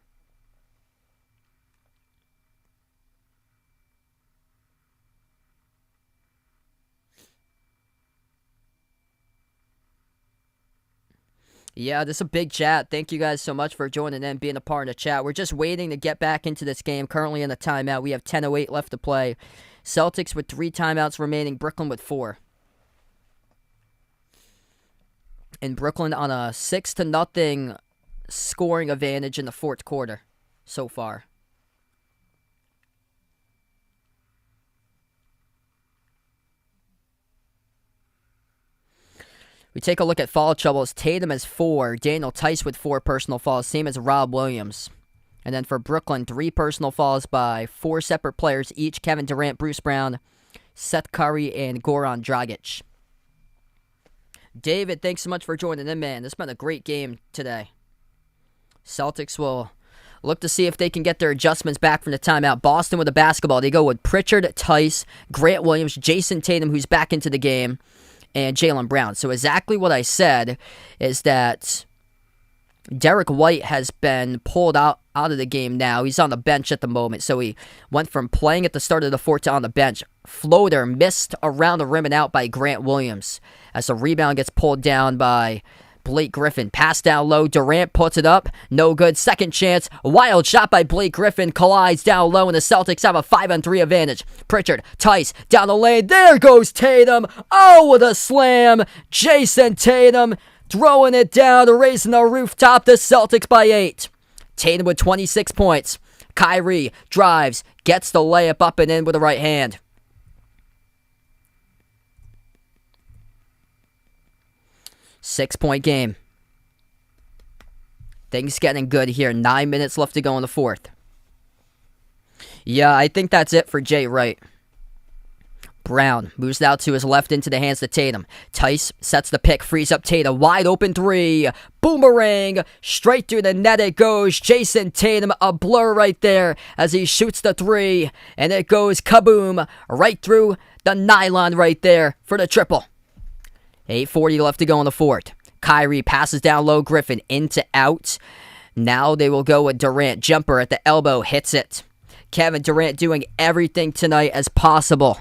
Yeah, this is a big chat. Thank you guys so much for joining in, being a part of the chat. We're just waiting to get back into this game. Currently in the timeout. We have 10:08 left to play. Celtics with 3 timeouts remaining. Brooklyn with 4. And Brooklyn on a 6-0 scoring advantage in the 4th quarter so far. We take a look at foul troubles. Tatum has 4. Daniel Tice with 4 personal fouls, same as Rob Williams. And then for Brooklyn, 3 personal fouls by 4 separate players each. Kevin Durant, Bruce Brown, Seth Curry, and Goran Dragic. David, thanks so much for joining in, man. This has been a great game today. Celtics will look to see if they can get their adjustments back from the timeout. Boston with the basketball. They go with Pritchard, Tice, Grant Williams, Jason Tatum, who's back into the game, and Jaylen Brown. So exactly what I said is that Derek White has been pulled out of the game now. He's on the bench at the moment. So he went from playing at the start of the 4th to on the bench. Floater missed around the rim and out by Grant Williams as the rebound gets pulled down by Blake Griffin. Pass down low. Durant puts it up. No good. Second chance. Wild shot by Blake Griffin. Collides down low, and the Celtics have a 5-on-3 advantage. Pritchard, Tice, down the lane. There goes Tatum. Oh, with a slam. Jason Tatum throwing it down, raising the rooftop. The Celtics by 8. Tatum with 26 points. Kyrie drives, gets the layup up and in with the right hand. Six-point game. Things getting good here. 9 minutes left to go in the 4th. Yeah, I think that's it for Jay Wright. Brown moves out to his left into the hands of Tatum. Tice sets the pick, frees up Tatum. Wide open 3. Boomerang. Straight through the net it goes. Jason Tatum, a blur right there as he shoots the 3. And it goes kaboom right through the nylon right there for the triple. 8:40 left to go in the 4th. Kyrie passes down low. Griffin into out. Now they will go with Durant. Jumper at the elbow. Hits it. Kevin Durant doing everything tonight as possible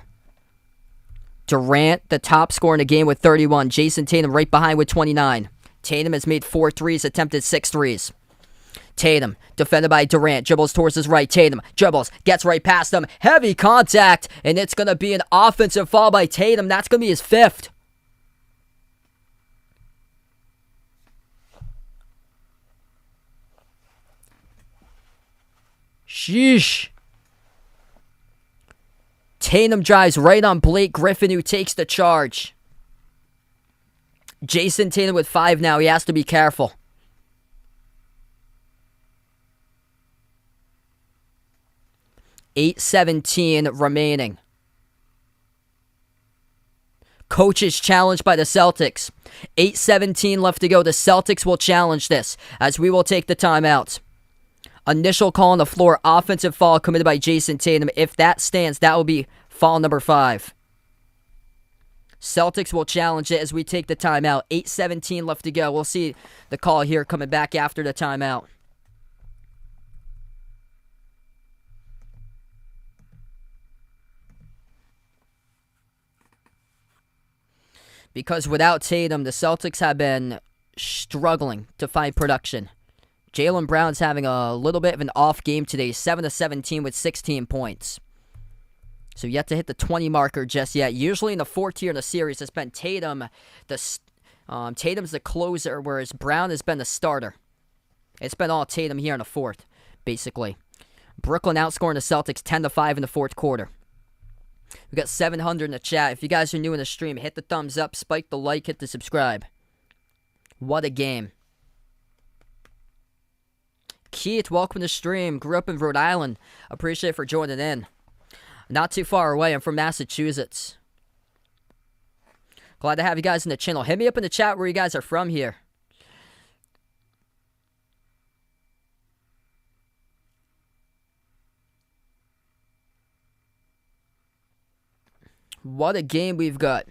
Durant, the top scorer in the game with 31. Jason Tatum right behind with 29. Tatum has made 4 threes, attempted 6 threes. Tatum, defended by Durant, dribbles towards his right. Tatum dribbles, gets right past him. Heavy contact, and it's going to be an offensive foul by Tatum. That's going to be his 5th. Sheesh. Tatum drives right on Blake Griffin, who takes the charge. Jason Tatum with 5 now. He has to be careful. .8:17 remaining. Coaches challenged by the Celtics. 8:17 left to go. The Celtics will challenge this as we will take the timeout. Initial call on the floor. Offensive foul committed by Jason Tatum. If that stands, that will be foul number 5. Celtics will challenge it as we take the timeout. 8:17 left to go. We'll see the call here coming back after the timeout. Because without Tatum, the Celtics have been struggling to find production. Jaylen Brown's having a little bit of an off game today. 7-17 with 16 points. So yet to hit the 20 marker just yet. Usually in the 4th tier in the series, it's been Tatum. Tatum's the closer, whereas Brown has been the starter. It's been all Tatum here in the 4th, basically. Brooklyn outscoring the Celtics 10-5 in the 4th quarter. We got 700 in the chat. If you guys are new in the stream, hit the thumbs up, spike the like, hit the subscribe. What a game. Keith, welcome to the stream. Grew up in Rhode Island. Appreciate it for joining in. Not too far away. I'm from Massachusetts. Glad to have you guys in the channel. Hit me up in the chat where you guys are from here. What a game we've got.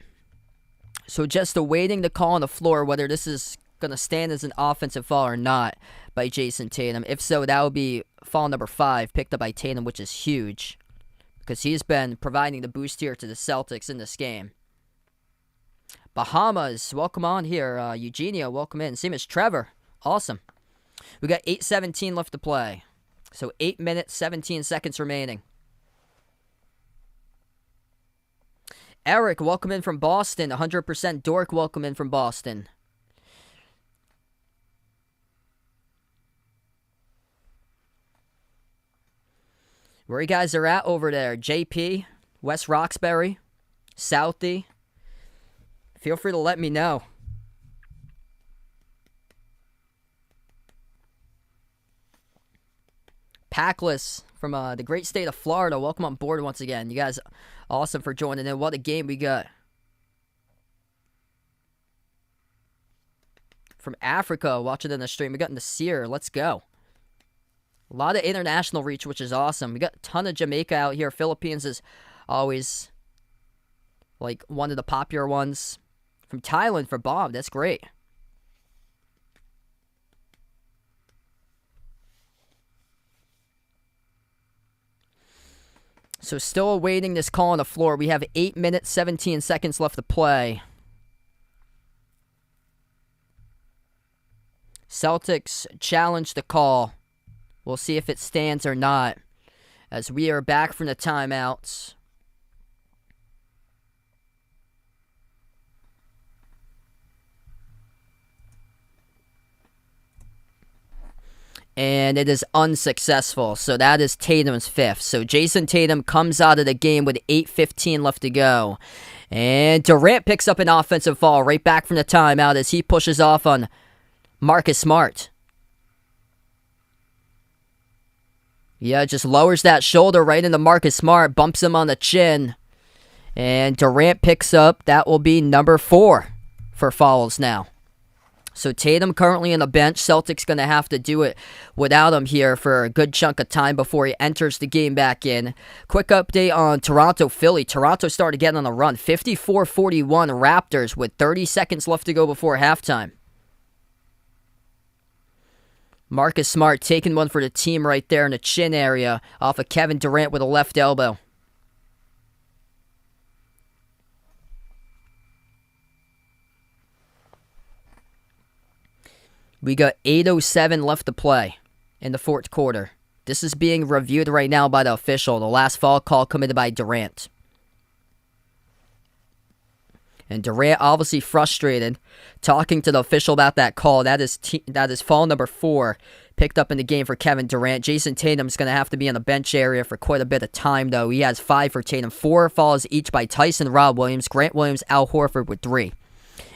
So just awaiting the call on the floor, whether this is going to stand as an offensive foul or not by Jason Tatum. If so, that would be foul number 5 picked up by Tatum, which is huge because he's been providing the boost here to the Celtics in this game. Bahamas, welcome on here. Eugenia, welcome in. Same as Trevor. Awesome. We got 8:17 left to play. So 8 minutes, 17 seconds remaining. Eric, welcome in from Boston. 100% Dork, welcome in from Boston. Where you guys are at over there? JP, West Roxbury, Southie. Feel free to let me know. Packless from the great state of Florida. Welcome on board once again. You guys awesome for joining in. What a game we got. From Africa, watching in the stream. We got Nasir. Let's go. A lot of international reach, which is awesome. We got a ton of Jamaica out here. Philippines is always like one of the popular ones. From Thailand for Bob. That's great. So still awaiting this call on the floor. We have 8 minutes, 17 seconds left to play. Celtics challenge the call. We'll see if it stands or not as we are back from the timeouts. And it is unsuccessful. So that is Tatum's 5th. So Jason Tatum comes out of the game with 8:15 left to go. And Durant picks up an offensive foul right back from the timeout as he pushes off on Marcus Smart. Yeah, just lowers that shoulder right into Marcus Smart, bumps him on the chin. And Durant picks up, that will be number 4 for fouls now. So Tatum currently on the bench. Celtics going to have to do it without him here for a good chunk of time before he enters the game back in. Quick update on Toronto-Philly. Toronto started getting on the run. 54-41 Raptors with 30 seconds left to go before halftime. Marcus Smart taking one for the team right there in the chin area off of Kevin Durant with a left elbow. We got 8:07 left to play in the fourth quarter. This is being reviewed right now by the official. The last foul call committed by Durant. And Durant obviously frustrated, talking to the official about that call. That is foul number 4 picked up in the game for Kevin Durant. Jason Tatum's going to have to be in the bench area for quite a bit of time, though. He has 5 for Tatum. 4 fouls each by Tyson, Rob Williams, Grant Williams, Al Horford with 3.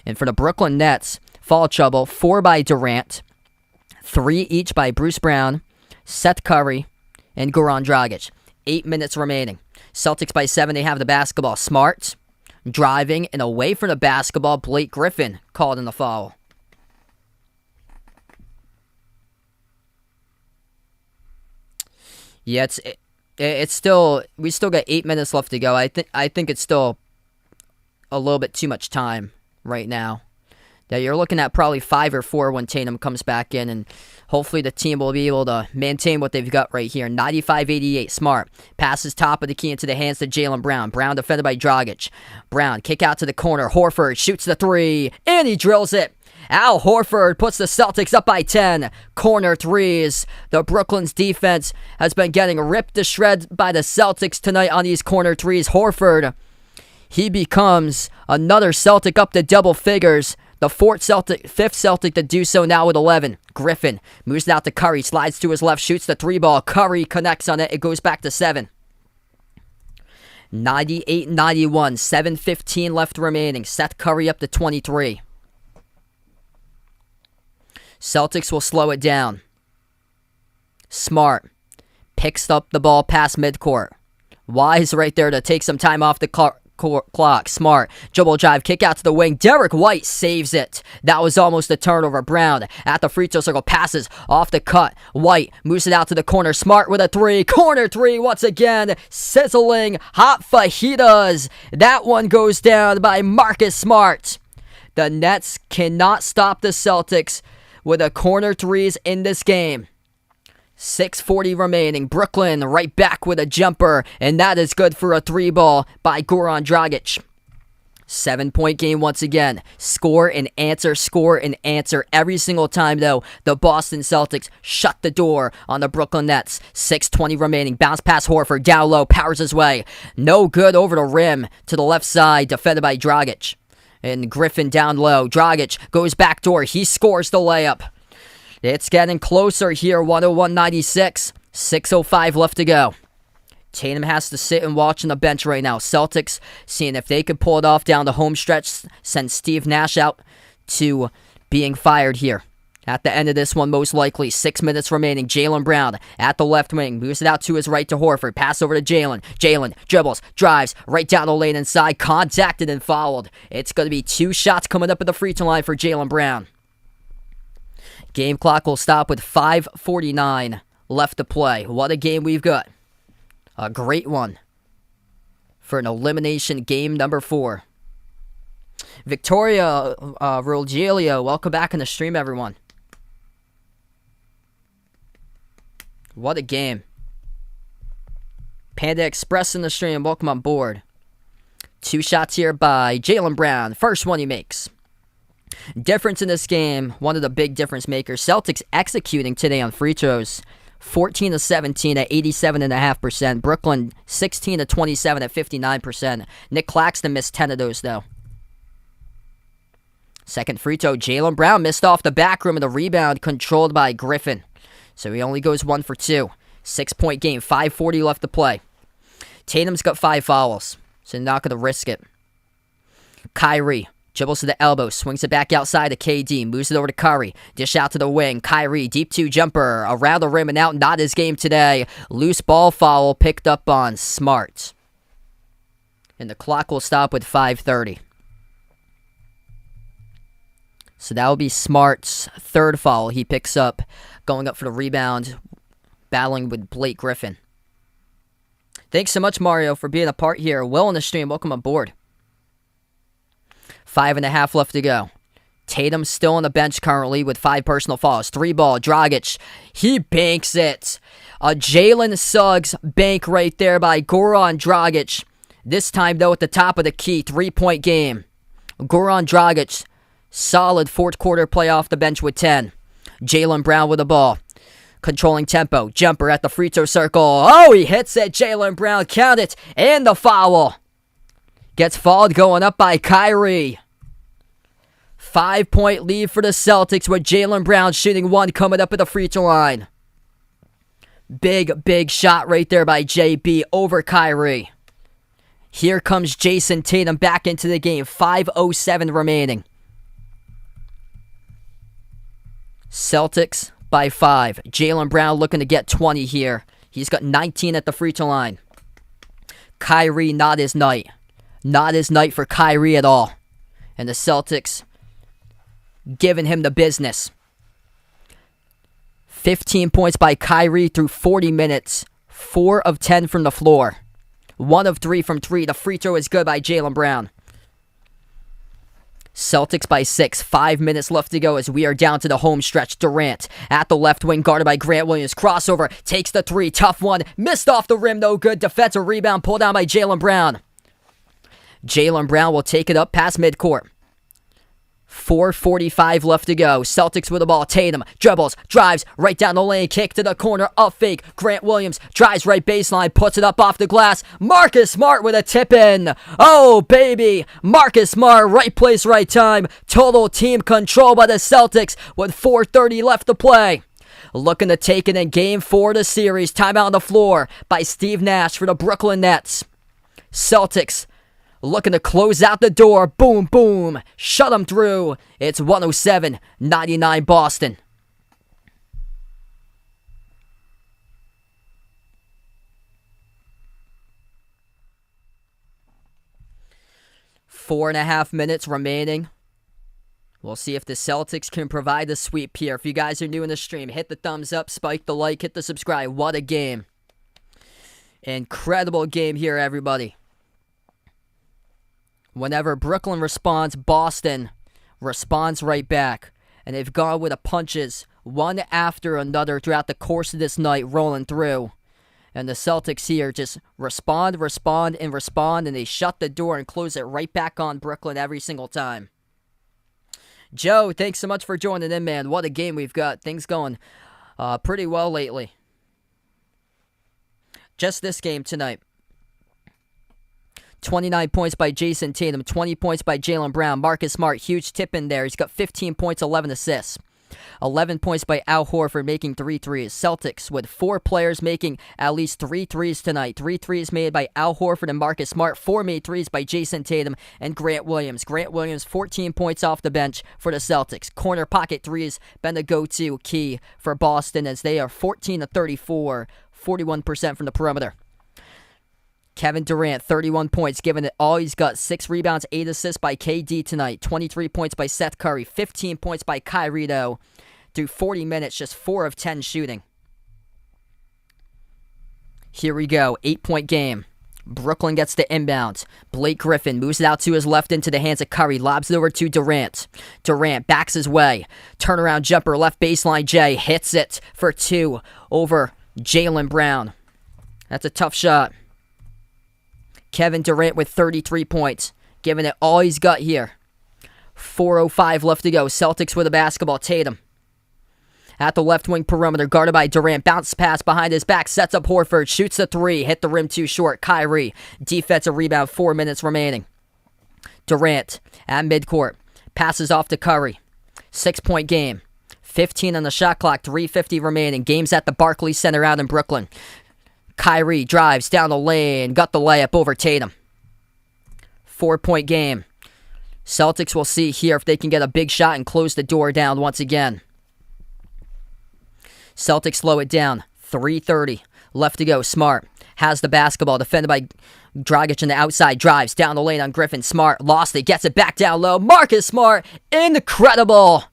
And for the Brooklyn Nets, foul trouble, 4 by Durant, 3 each by Bruce Brown, Seth Curry, and Goran Dragic. 8 minutes remaining. Celtics by 7, they have the basketball. Smart driving and away from the basketball. Blake Griffin called in the foul. Yeah, it's still, we still got 8 minutes left to go. I think it's still a little bit too much time right now. That you're looking at probably 5 or 4 when Tatum comes back in, and hopefully the team will be able to maintain what they've got right here. 95-88, Smart passes top of the key into the hands to Jaylen Brown. Brown defended by Dragic. Brown kick out to the corner. Horford shoots the 3, and he drills it. Al Horford puts the Celtics up by 10. Corner threes. The Brooklyn's defense has been getting ripped to shreds by the Celtics tonight on these corner threes. Horford, he becomes another Celtic up to double figures. The fifth Celtic to do so now with 11. Griffin moves it out to Curry, slides to his left, shoots the 3 ball. Curry connects on it. It goes back to 7. 98-91, 7:15 left remaining. Seth Curry up to 23. Celtics will slow it down. Smart picks up the ball past midcourt. Wise right there to take some time off the clock. Smart dribble drive, kick out to the wing. Derek White saves it. That was almost a turnover. Brown at the free throw circle, passes off the cut. White moves it out to the corner. Smart with a 3. Corner 3 once again. Sizzling hot fajitas. That one goes down by Marcus Smart. The Nets cannot stop the Celtics with a corner 3s in this game. 6:40 remaining. Brooklyn right back with a jumper, and that is good for a 3 ball by Goran Dragic. 7-point game once again. Score and answer, score and answer. Every single time, though, the Boston Celtics shut the door on the Brooklyn Nets. 6:20 remaining. Bounce pass Horford. Down low. Powers his way. No good over the rim to the left side. Defended by Dragic. And Griffin down low. Dragic goes backdoor. He scores the layup. It's getting closer here, 101-96. 6:05 left to go. Tatum has to sit and watch on the bench right now. Celtics seeing if they could pull it off down the home stretch, send Steve Nash out to being fired here. At the end of this one, most likely, 6 minutes remaining. Jaylen Brown at the left wing. Moves it out to his right to Horford. Pass over to Jaylen. Jaylen dribbles, drives, right down the lane inside. Contacted and fouled. It's going to be 2 shots coming up at the free throw line for Jaylen Brown. Game clock will stop with 5:49 left to play. What a game we've got. A great one for an elimination game number 4. Victoria Rogelio, welcome back in the stream, everyone. What a game. Panda Express in the stream, welcome on board. 2 shots here by Jaylen Brown. First one he makes. Difference in this game, one of the big difference makers. Celtics executing today on free throws. 14-17 at 87.5%. Brooklyn 16-27 at 59%. Nick Claxton missed 10 of those, though. Second free throw, Jaylen Brown missed off the back rim, and the rebound controlled by Griffin. So he only goes 1 for 2. 6-point game, 5:40 left to play. Tatum's got 5 fouls, so not going to risk it. Kyrie dribbles to the elbow, swings it back outside to KD, moves it over to Curry, dish out to the wing. Kyrie, deep 2 jumper, around the rim and out, not his game today. Loose ball foul picked up on Smart. And the clock will stop with 5:30. So that will be Smart's 3rd foul he picks up, going up for the rebound, battling with Blake Griffin. Thanks so much, Mario, for being a part here. Will on the stream, welcome aboard. 5.5 left to go. Tatum still on the bench currently with 5 personal fouls. 3 ball, Dragic. He banks it. A Jalen Suggs bank right there by Goran Dragic. This time, though, at the top of the key. 3-point game. Goran Dragic, solid fourth quarter play off the bench with 10. Jaylen Brown with the ball. Controlling tempo. Jumper at the free throw circle. Oh, he hits it. Jaylen Brown, count it. And the foul. Gets fouled, going up by Kyrie. 5-point lead for the Celtics with Jaylen Brown shooting one coming up at the free throw line. Big shot right there by JB over Kyrie. Here comes Jason Tatum back into the game. 5:07 remaining. Celtics by 5. Jaylen Brown looking to get 20 here. He's got 19 at the free throw line. Kyrie, not his night. Not his night for Kyrie at all. And the Celtics giving him the business. 15 points by Kyrie through 40 minutes. 4 of 10 from the floor. 1 of 3 from 3. The free throw is good by Jaylen Brown. Celtics by 6. 5 minutes left to go as we are down to the home stretch. Durant at the left wing, guarded by Grant Williams. Crossover, takes the 3. Tough one. Missed off the rim, no good. Defensive rebound pulled down by Jaylen Brown. Jaylen Brown will take it up past midcourt. 4:45 left to go. Celtics with the ball. Tatum dribbles, drives right down the lane, kick to the corner, up fake. Grant Williams drives right baseline, puts it up off the glass. Marcus Smart with a tip in. Oh, baby. Marcus Smart, right place, right time. Total team control by the Celtics with 4:30 left to play. Looking to take it in game 4 of the series. Timeout on the floor by Steve Nash for the Brooklyn Nets. Celtics looking to close out the door. Boom, boom. Shut them through. It's 107-99 Boston. Four and a half minutes remaining. We'll see if the Celtics can provide the sweep here. If you guys are new in the stream, hit the thumbs up, spike the like, hit the subscribe. What a game. Incredible game here, everybody. Whenever Brooklyn responds, Boston responds right back. And they've gone with the punches, one after another throughout the course of this night, rolling through. And the Celtics here just respond, and they shut the door and close it right back on Brooklyn every single time. Joe, thanks so much for joining in, man. What a game we've got. Things going pretty well lately. Just this game tonight. 29 points by Jason Tatum, 20 points by Jaylen Brown. Marcus Smart, huge tip in there. He's got 15 points, 11 assists. 11 points by Al Horford, making 3 threes. Celtics with 4 players making at least 3 threes tonight. 3 threes made by Al Horford and Marcus Smart. 4 made threes by Jason Tatum and Grant Williams. Grant Williams, 14 points off the bench for the Celtics. Corner pocket threes been the go-to key for Boston as they are 14 of 34, 41% from the perimeter. Kevin Durant, 31 points, giving it all he's got. 6 rebounds, 8 assists by KD tonight. 23 points by Seth Curry. 15 points by Kyrie, though. Through 40 minutes, just 4 of 10 shooting. Here we go. 8-point game. Brooklyn gets the inbound. Blake Griffin moves it out to his left into the hands of Curry. Lobs it over to Durant. Durant backs his way. Turnaround jumper, left baseline. Jay hits it for 2 over Jaylen Brown. That's a tough shot. Kevin Durant with 33 points, giving it all he's got here. 4:05 left to go. Celtics with the basketball. Tatum at the left wing perimeter, guarded by Durant. Bounce pass behind his back, sets up Horford, shoots a 3, hit the rim too short. Kyrie, defensive rebound, 4 minutes remaining. Durant at midcourt, passes off to Curry. 6-point game. 15 on the shot clock, 3:50 remaining. Game's at the Barclays Center out in Brooklyn. Kyrie drives down the lane, got the layup over Tatum. 4-point game. Celtics will see here if they can get a big shot and close the door down once again. Celtics slow it down. 3:30 left to go. Smart has the basketball, defended by Dragic on the outside. Drives down the lane on Griffin. Smart lost it, gets it back down low. Marcus Smart, incredible.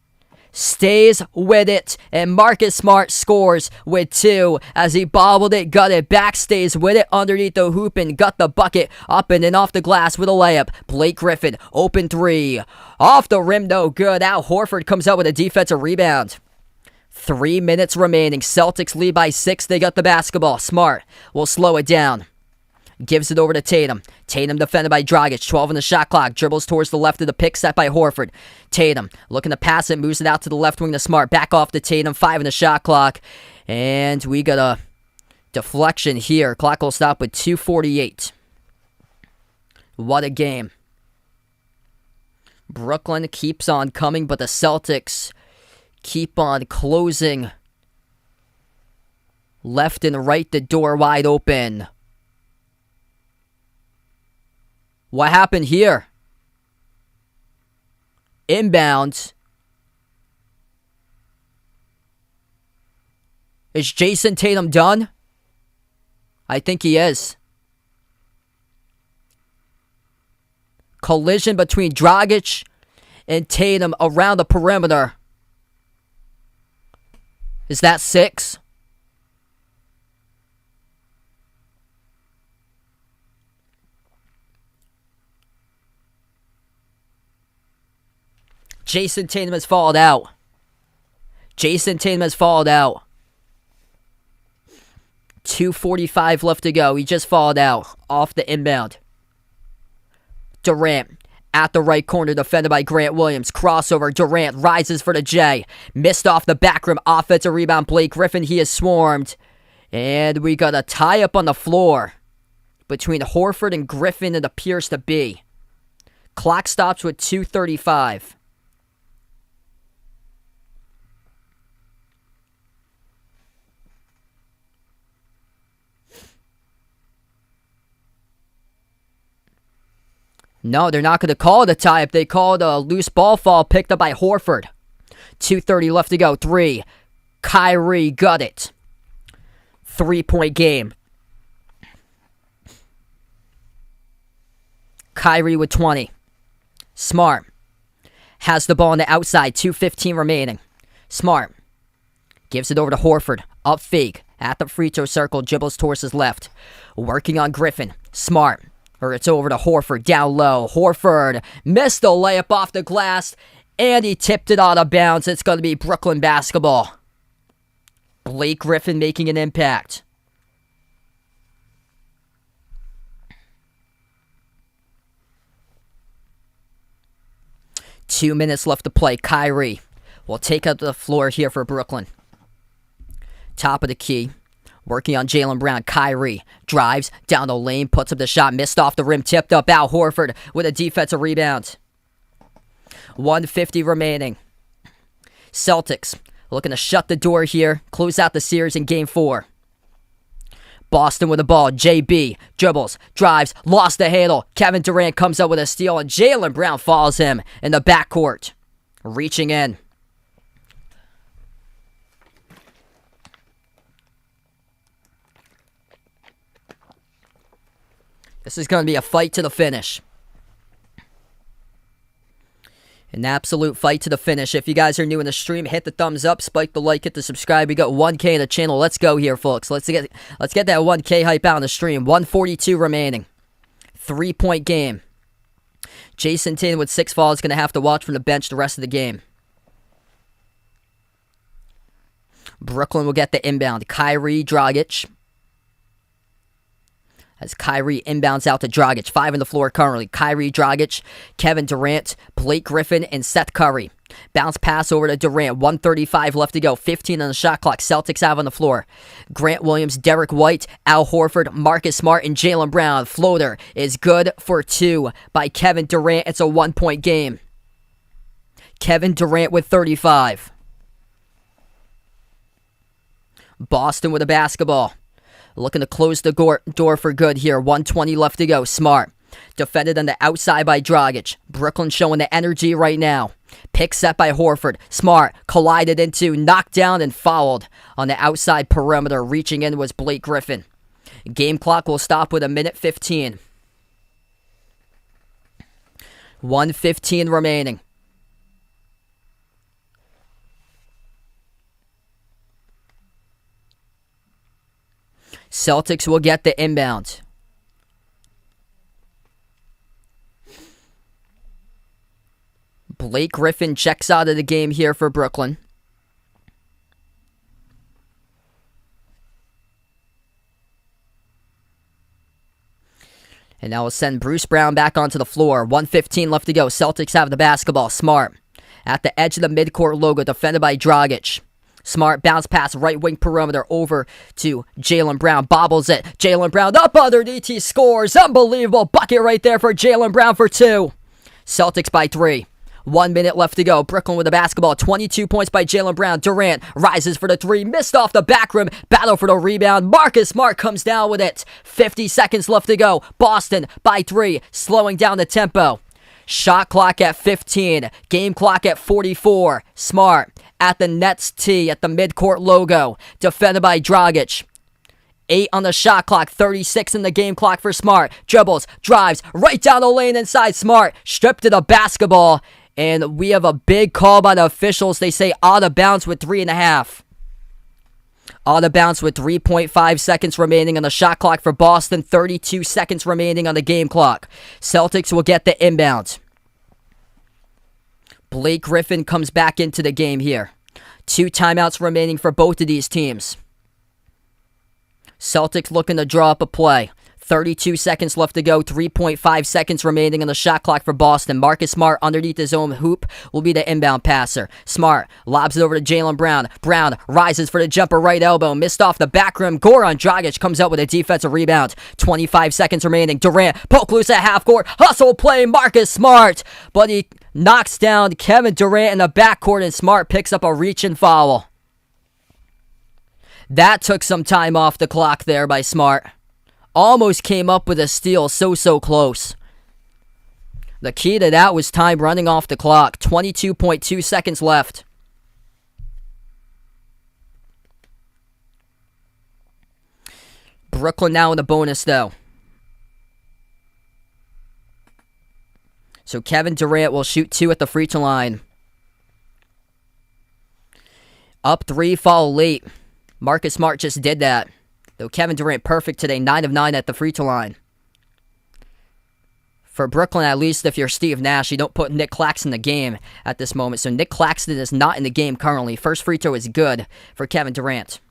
Stays with it, and Marcus Smart scores with 2 as he bobbled it, got it back, stays with it underneath the hoop and got the bucket up and then off the glass with a layup. Blake Griffin, open 3. Off the rim, no good. Al Horford comes out with a defensive rebound. 3 minutes remaining. Celtics lead by 6. They got the basketball. Smart will slow it down. Gives it over to Tatum. Tatum defended by Dragic. 12 on the shot clock. Dribbles towards the left of the pick set by Horford. Tatum looking to pass it. Moves it out to the left wing to Smart. Back off to Tatum. 5 on the shot clock. And we got a deflection here. Clock will stop with 2:48. What a game. Brooklyn keeps on coming, but the Celtics keep on closing left and right, the door wide open. What happened here? Inbound. Is Jason Tatum done? I think he is. Collision between Dragic and Tatum around the perimeter. Is that 6? Jason Tatum has fallen out. Jason Tatum has fallen out. 2:45 left to go. He just fallen out off the inbound. Durant at the right corner, defended by Grant Williams. Crossover. Durant rises for the J. Missed off the back rim. Offensive rebound. Blake Griffin. He is swarmed. And we got a tie up on the floor between Horford and Griffin, it appears to be. Clock stops with 2:35. No, they're not going to call it a tie-up. They call it a loose ball fall picked up by Horford. 2:30 left to go. 3. Kyrie got it. 3-point game. Kyrie with 20. Smart has the ball on the outside. 2:15 remaining. Smart gives it over to Horford. Up fake at the free throw circle. Dribbles towards his left. Working on Griffin. Smart. Or it's over to Horford, down low. Horford missed the layup off the glass, and he tipped it out of bounds. It's going to be Brooklyn basketball. Blake Griffin making an impact. Two minutes left to play. Kyrie will take up the floor here for Brooklyn. Top of the key. Working on Jaylen Brown. Kyrie drives down the lane, puts up the shot, missed off the rim, tipped up. Al Horford with a defensive rebound. 1:50 remaining. Celtics looking to shut the door here, close out the series in Game 4. Boston with the ball. JB dribbles, drives, lost the handle. Kevin Durant comes up with a steal, and Jaylen Brown follows him in the backcourt. Reaching in. This is going to be a fight to the finish. An absolute fight to the finish. If you guys are new in the stream, hit the thumbs up, spike the like, hit the subscribe. We got 1K in the channel. Let's go here, folks. Let's get that 1K hype out on the stream. 1:42 remaining. 3-point game. Jason Tatum with 6 fouls is going to have to watch from the bench the rest of the game. Brooklyn will get the inbound. Kyrie, Dragic. As Kyrie inbounds out to Dragic. 5 on the floor currently. Kyrie, Dragic, Kevin Durant, Blake Griffin, and Seth Curry. Bounce pass over to Durant. 1:35 left to go. 15 on the shot clock. Celtics have on the floor. Grant Williams, Derek White, Al Horford, Marcus Smart, and Jaylen Brown. Floater is good for 2 by Kevin Durant. It's a 1-point game. Kevin Durant with 35. Boston with a basketball. Looking to close the door for good here. 1:20 left to go. Smart. Defended on the outside by Dragic. Brooklyn showing the energy right now. Pick set by Horford. Smart collided into, knocked down, and fouled on the outside perimeter. Reaching in was Blake Griffin. Game clock will stop with 1:15. 1:15 remaining. Celtics will get the inbound. Blake Griffin checks out of the game here for Brooklyn. And now we'll send Bruce Brown back onto the floor. 1:15 left to go. Celtics have the basketball. Smart at the edge of the midcourt logo, defended by Dragic. Smart bounce pass right wing perimeter over to Jaylen Brown. Bobbles it. Jaylen Brown up underneath. He scores. Unbelievable bucket right there for Jaylen Brown for 2. Celtics by 3. 1 minute left to go. Brooklyn with the basketball. 22 points by Jaylen Brown. Durant rises for the 3. Missed off the back rim. Battle for the rebound. Marcus Smart comes down with it. 50 seconds left to go. Boston by 3. Slowing down the tempo. Shot clock at 15. Game clock at 44. Smart at the Nets tee at the midcourt logo. Defended by Dragic. 8 on the shot clock, 36 in the game clock for Smart. Dribbles, drives, right down the lane inside Smart. Stripped to the basketball. And we have a big call by the officials. They say out of bounds with 3.5. Out of bounds with 3.5 seconds remaining on the shot clock for Boston. 32 seconds remaining on the game clock. Celtics will get the inbound. Blake Griffin comes back into the game here. 2 timeouts remaining for both of these teams. Celtics looking to draw up a play. 32 seconds left to go. 3.5 seconds remaining on the shot clock for Boston. Marcus Smart underneath his own hoop will be the inbound passer. Smart lobs it over to Jaylen Brown. Brown rises for the jumper right elbow. Missed off the back rim. Goran Dragic comes out with a defensive rebound. 25 seconds remaining. Durant poke loose at half court. Hustle play Marcus Smart. But he knocks down Kevin Durant in the backcourt, and Smart picks up a reach and foul. That took some time off the clock there by Smart. Almost came up with a steal, so close. The key to that was time running off the clock. 22.2 seconds left. Brooklyn now in the bonus, though. So Kevin Durant will shoot 2 at the free throw line. Up 3, fall late. Marcus Smart just did that. Though Kevin Durant perfect today, 9 of 9 at the free throw line. For Brooklyn, at least if you're Steve Nash, you don't put Nick Claxton in the game at this moment. So Nick Claxton is not in the game currently. First free throw is good for Kevin Durant.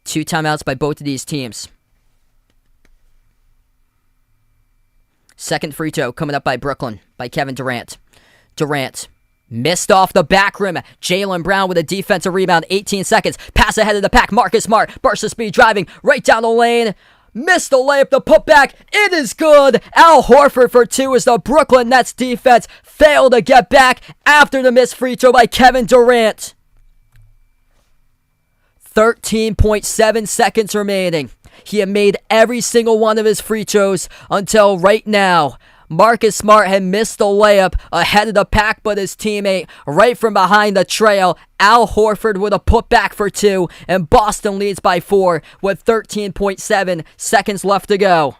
2 timeouts by both of these teams. Second free throw coming up by Brooklyn, by Kevin Durant. Durant missed off the back rim. Jaylen Brown with a defensive rebound. 18 seconds. Pass ahead of the pack. Marcus Smart. Burst of speed driving right down the lane. Missed the layup. The putback. It is good. Al Horford for 2 as the Brooklyn Nets defense failed to get back after the missed free throw by Kevin Durant. 13.7 seconds remaining. He had made every single one of his free throws until right now. Marcus Smart had missed the layup ahead of the pack, but his teammate right from behind the trail, Al Horford with a putback for 2, and Boston leads by 4 with 13.7 seconds left to go.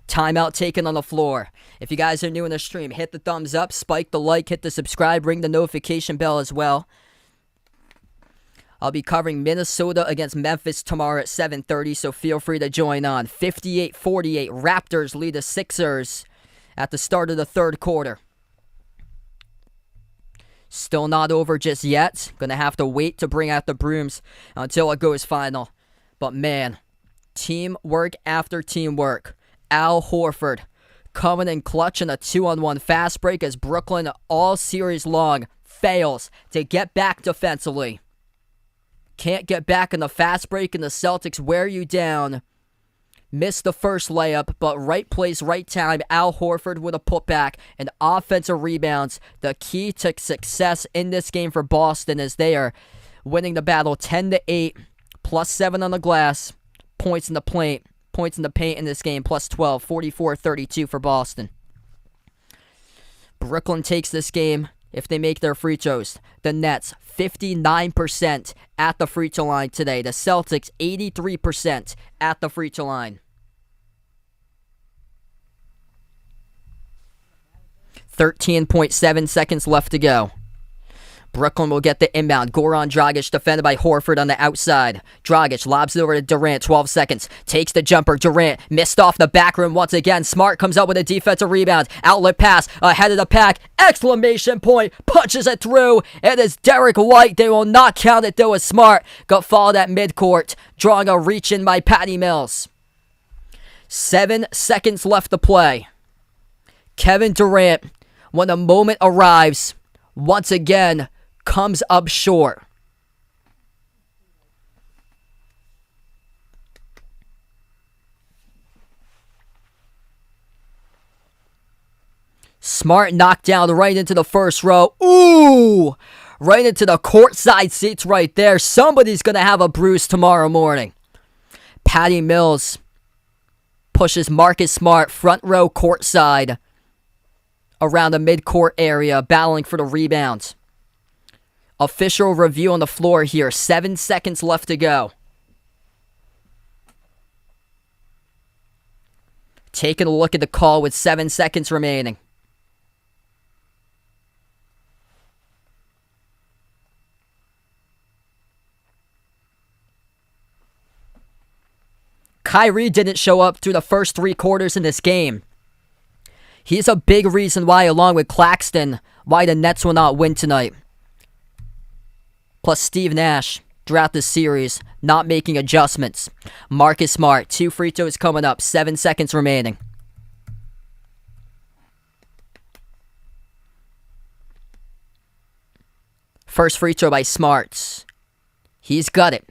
Timeout taken on the floor. If you guys are new in the stream, hit the thumbs up, spike the like, hit the subscribe, ring the notification bell as well. I'll be covering Minnesota against Memphis tomorrow at 7:30, so feel free to join on. 58-48, Raptors lead the Sixers at the start of the third quarter. Still not over just yet. Gonna have to wait to bring out the brooms until it goes final. But man, teamwork after teamwork. Al Horford coming in clutch in a 2-on-1 fast break as Brooklyn all series long fails to get back defensively. Can't get back in the fast break, and the Celtics wear you down. Missed the first layup, but right place, right time. Al Horford with a putback and offensive rebounds. The key to success in this game for Boston as they are winning the battle 10-8, +7 on the glass, points in the paint. Points in the paint in this game, +12, 44-32 for Boston. Brooklyn takes this game if they make their free throws. The Nets, 59% at the free throw line today. The Celtics, 83% at the free throw line. 13.7 seconds left to go. Brooklyn will get the inbound. Goran Dragic defended by Horford on the outside. Dragic lobs it over to Durant. 12 seconds. Takes the jumper. Durant missed off the back rim once again. Smart comes up with a defensive rebound. Outlet pass ahead of the pack. Exclamation point. Punches it through. It is Derek White. They will not count it though as Smart got fouled at midcourt. Drawing a reach in by Patty Mills. 7 seconds left to play. Kevin Durant, when the moment arrives, once again comes up short. Smart knocked down right into the first row. Ooh! Right into the courtside seats right there. Somebody's going to have a bruise tomorrow morning. Patty Mills pushes Marcus Smart front row courtside around the midcourt area, battling for the rebounds. Official review on the floor here. 7 seconds left to go. Taking a look at the call with 7 seconds remaining. Kyrie didn't show up through the first 3 quarters in this game. He's a big reason why, along with Claxton, why the Nets will not win tonight. Plus Steve Nash, throughout this series, not making adjustments. Marcus Smart, 2 free throws coming up, 7 seconds remaining. First free throw by Smart. He's got it.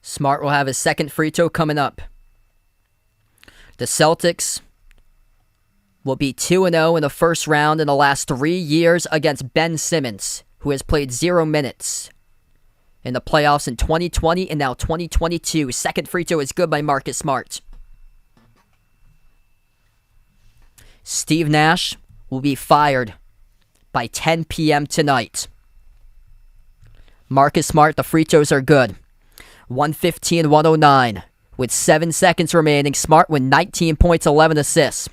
Smart will have his second free throw coming up. The Celtics will be 2-0 in the first round in the last 3 years against Ben Simmons, who has played 0 minutes in the playoffs in 2020 and now 2022. Second free throw is good by Marcus Smart. Steve Nash will be fired by 10 p.m. tonight. Marcus Smart, the free throws are good. 115-109. With 7 seconds remaining, Smart with 19 points, 11 assists.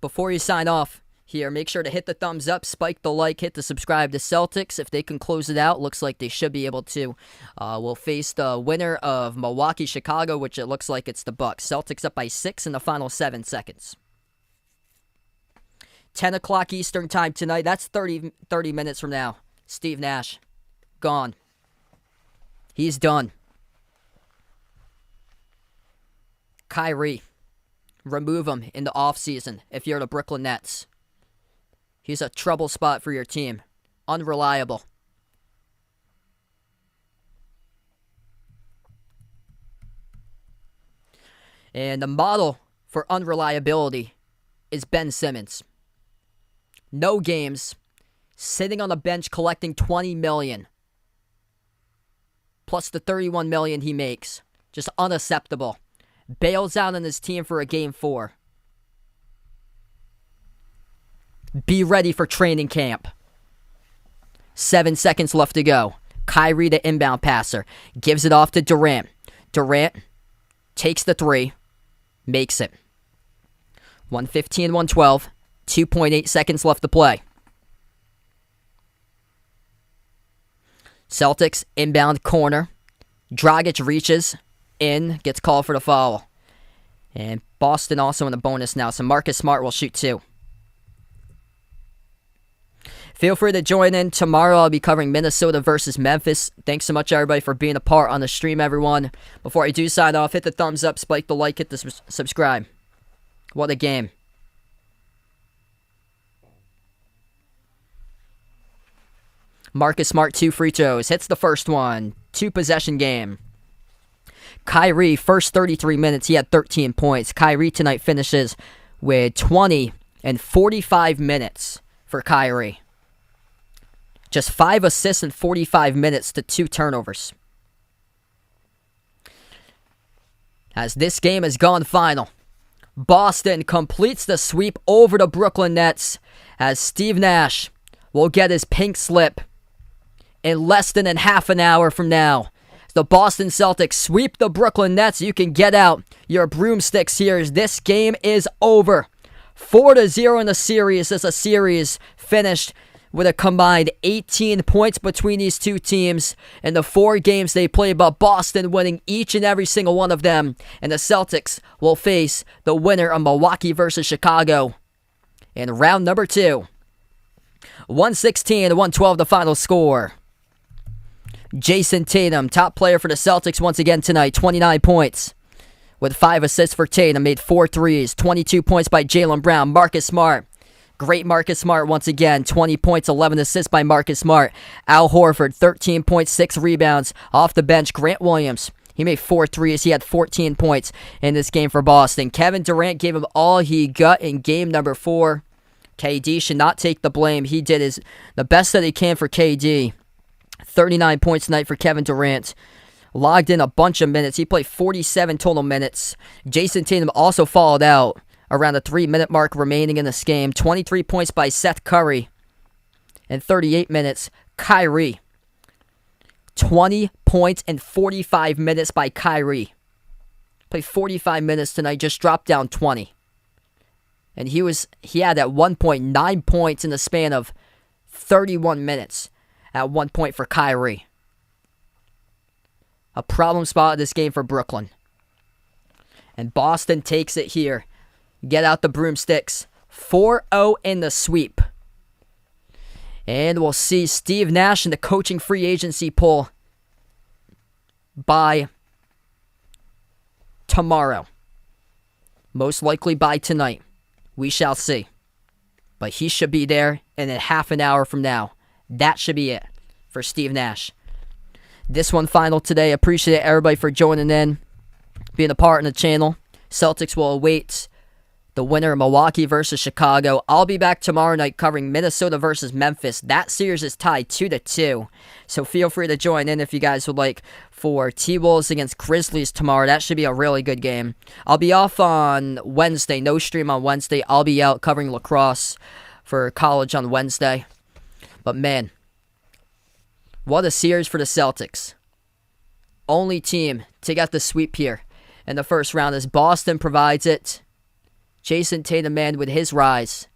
Before you sign off here, make sure to hit the thumbs up, spike the like, hit the subscribe to Celtics. If they can close it out, looks like they should be able to. We'll face the winner of Milwaukee-Chicago, which it looks like it's the Bucks. Celtics up by 6 in the final 7 seconds. 10 o'clock Eastern time tonight. That's 30 minutes from now. Steve Nash, gone. He's done. Kyrie, remove him in the offseason if you're the Brooklyn Nets. He's a trouble spot for your team. Unreliable. And the model for unreliability is Ben Simmons. No games, sitting on the bench collecting $20 million. Plus the $31 million he makes. Just unacceptable. Bails out on his team for a Game 4. Be ready for training camp. 7 seconds left to go. Kyrie, the inbound passer, gives it off to Durant. Durant takes the 3, makes it. 115-112. 2.8 seconds left to play. Celtics inbound corner. Dragic reaches in, gets called for the foul. And Boston also in the bonus now, so Marcus Smart will shoot 2. Feel free to join in. Tomorrow I'll be covering Minnesota versus Memphis. Thanks so much, everybody, for being a part on the stream, everyone. Before I do sign off, hit the thumbs up, spike the like, hit the subscribe. What a game. Marcus Smart, 2 free throws. Hits the first one. 2-possession game. Kyrie, first 33 minutes, he had 13 points. Kyrie tonight finishes with 20 and 45 minutes for Kyrie. Just 5 assists in 45 minutes to 2 turnovers. As this game has gone final, Boston completes the sweep over the Brooklyn Nets as Steve Nash will get his pink slip in less than half an hour from now. The Boston Celtics sweep the Brooklyn Nets. You can get out your broomsticks here as this game is over. 4-0 in the series as a series finished with a combined 18 points between these two teams in the 4 games they played, but Boston winning each and every single one of them. And the Celtics will face the winner of Milwaukee versus Chicago in round number 2. 116-112 the final score. Jason Tatum, top player for the Celtics once again tonight, 29 points. With 5 assists for Tatum, made 4 threes, 22 points by Jaylen Brown. Marcus Smart, great Marcus Smart once again, 20 points, 11 assists by Marcus Smart. Al Horford, 13.6 rebounds off the bench. Grant Williams, he made 4 threes, he had 14 points in this game for Boston. Kevin Durant gave him all he got in game number 4. KD should not take the blame. He did the best that he can for KD. 39 points tonight for Kevin Durant. Logged in a bunch of minutes. He played 47 total minutes. Jason Tatum also followed out around the 3-minute mark remaining in this game. 23 points by Seth Curry. In 38 minutes, Kyrie. 20 points in 45 minutes by Kyrie. Played 45 minutes tonight, just dropped down 20. And he had at one point 9 points in the span of 31 minutes at one point for Kyrie. A problem spot in this game for Brooklyn. And Boston takes it here. Get out the broomsticks. 4-0 in the sweep. And we'll see Steve Nash in the coaching free agency poll by tomorrow. Most likely by tonight. We shall see. But he should be there in a half an hour from now. That should be it for Steve Nash. This one final today. Appreciate everybody for joining in, being a part in the channel. Celtics will await the winner of Milwaukee versus Chicago. I'll be back tomorrow night covering Minnesota versus Memphis. That series is tied 2-2. So feel free to join in if you guys would like for T-Wolves against Grizzlies tomorrow. That should be a really good game. I'll be off on Wednesday. No stream on Wednesday. I'll be out covering lacrosse for college on Wednesday. But man, what a series for the Celtics. Only team to get the sweep here in the first round as Boston provides it. Jason Tatum, man, with his rise.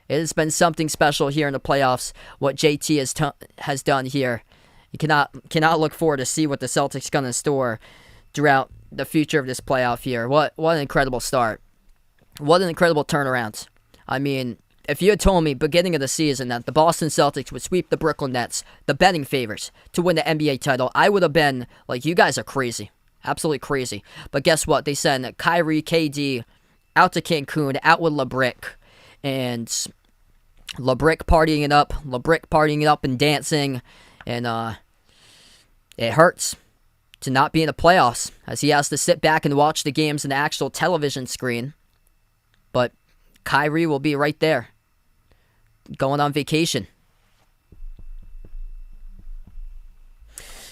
It has been something special here in the playoffs, what JT has done here. You cannot look forward to see what the Celtics going to store throughout the future of this playoff year. What an incredible start. What an incredible turnaround. I mean, if you had told me beginning of the season that the Boston Celtics would sweep the Brooklyn Nets, the betting favorites, to win the NBA title, I would have been like, you guys are crazy. Absolutely crazy. But guess what? They sent Kyrie, KD out to Cancun, out with LeBrick. And LeBrick partying it up and dancing. And it hurts to not be in the playoffs as he has to sit back and watch the games in the actual television screen. But Kyrie will be right there, going on vacation.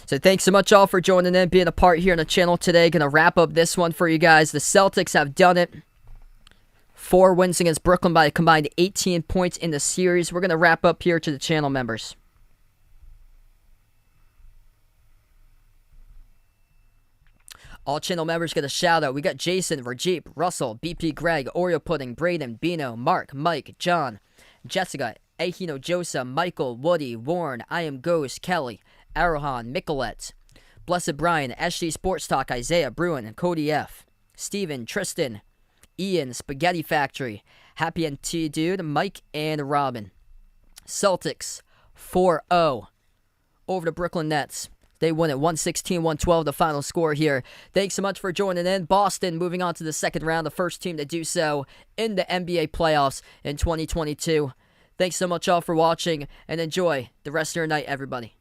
So thanks so much all for joining in, being a part here on the channel today. Going to wrap up this one for you guys. The Celtics have done it. 4 wins against Brooklyn by a combined 18 points in the series. We're going to wrap up here to the channel members. All channel members get a shout out. We got Jason, Rajeep, Russell, BP Greg, Oreo Pudding, Braden, Bino, Mark, Mike, John, Jessica, Ahino Josa, Michael, Woody, Warren, I Am Ghost, Kelly, Arohan, Micolette, Blessed Brian, SG Sports Talk, Isaiah, Bruin, Cody F, Steven, Tristan, Ian, Spaghetti Factory, Happy and T Dude, Mike, and Robin. Celtics 4-0 over the Brooklyn Nets. They win it 116-112, the final score here. Thanks so much for joining in. Boston moving on to the second round, the first team to do so in the NBA playoffs in 2022. Thanks so much all for watching, and enjoy the rest of your night, everybody.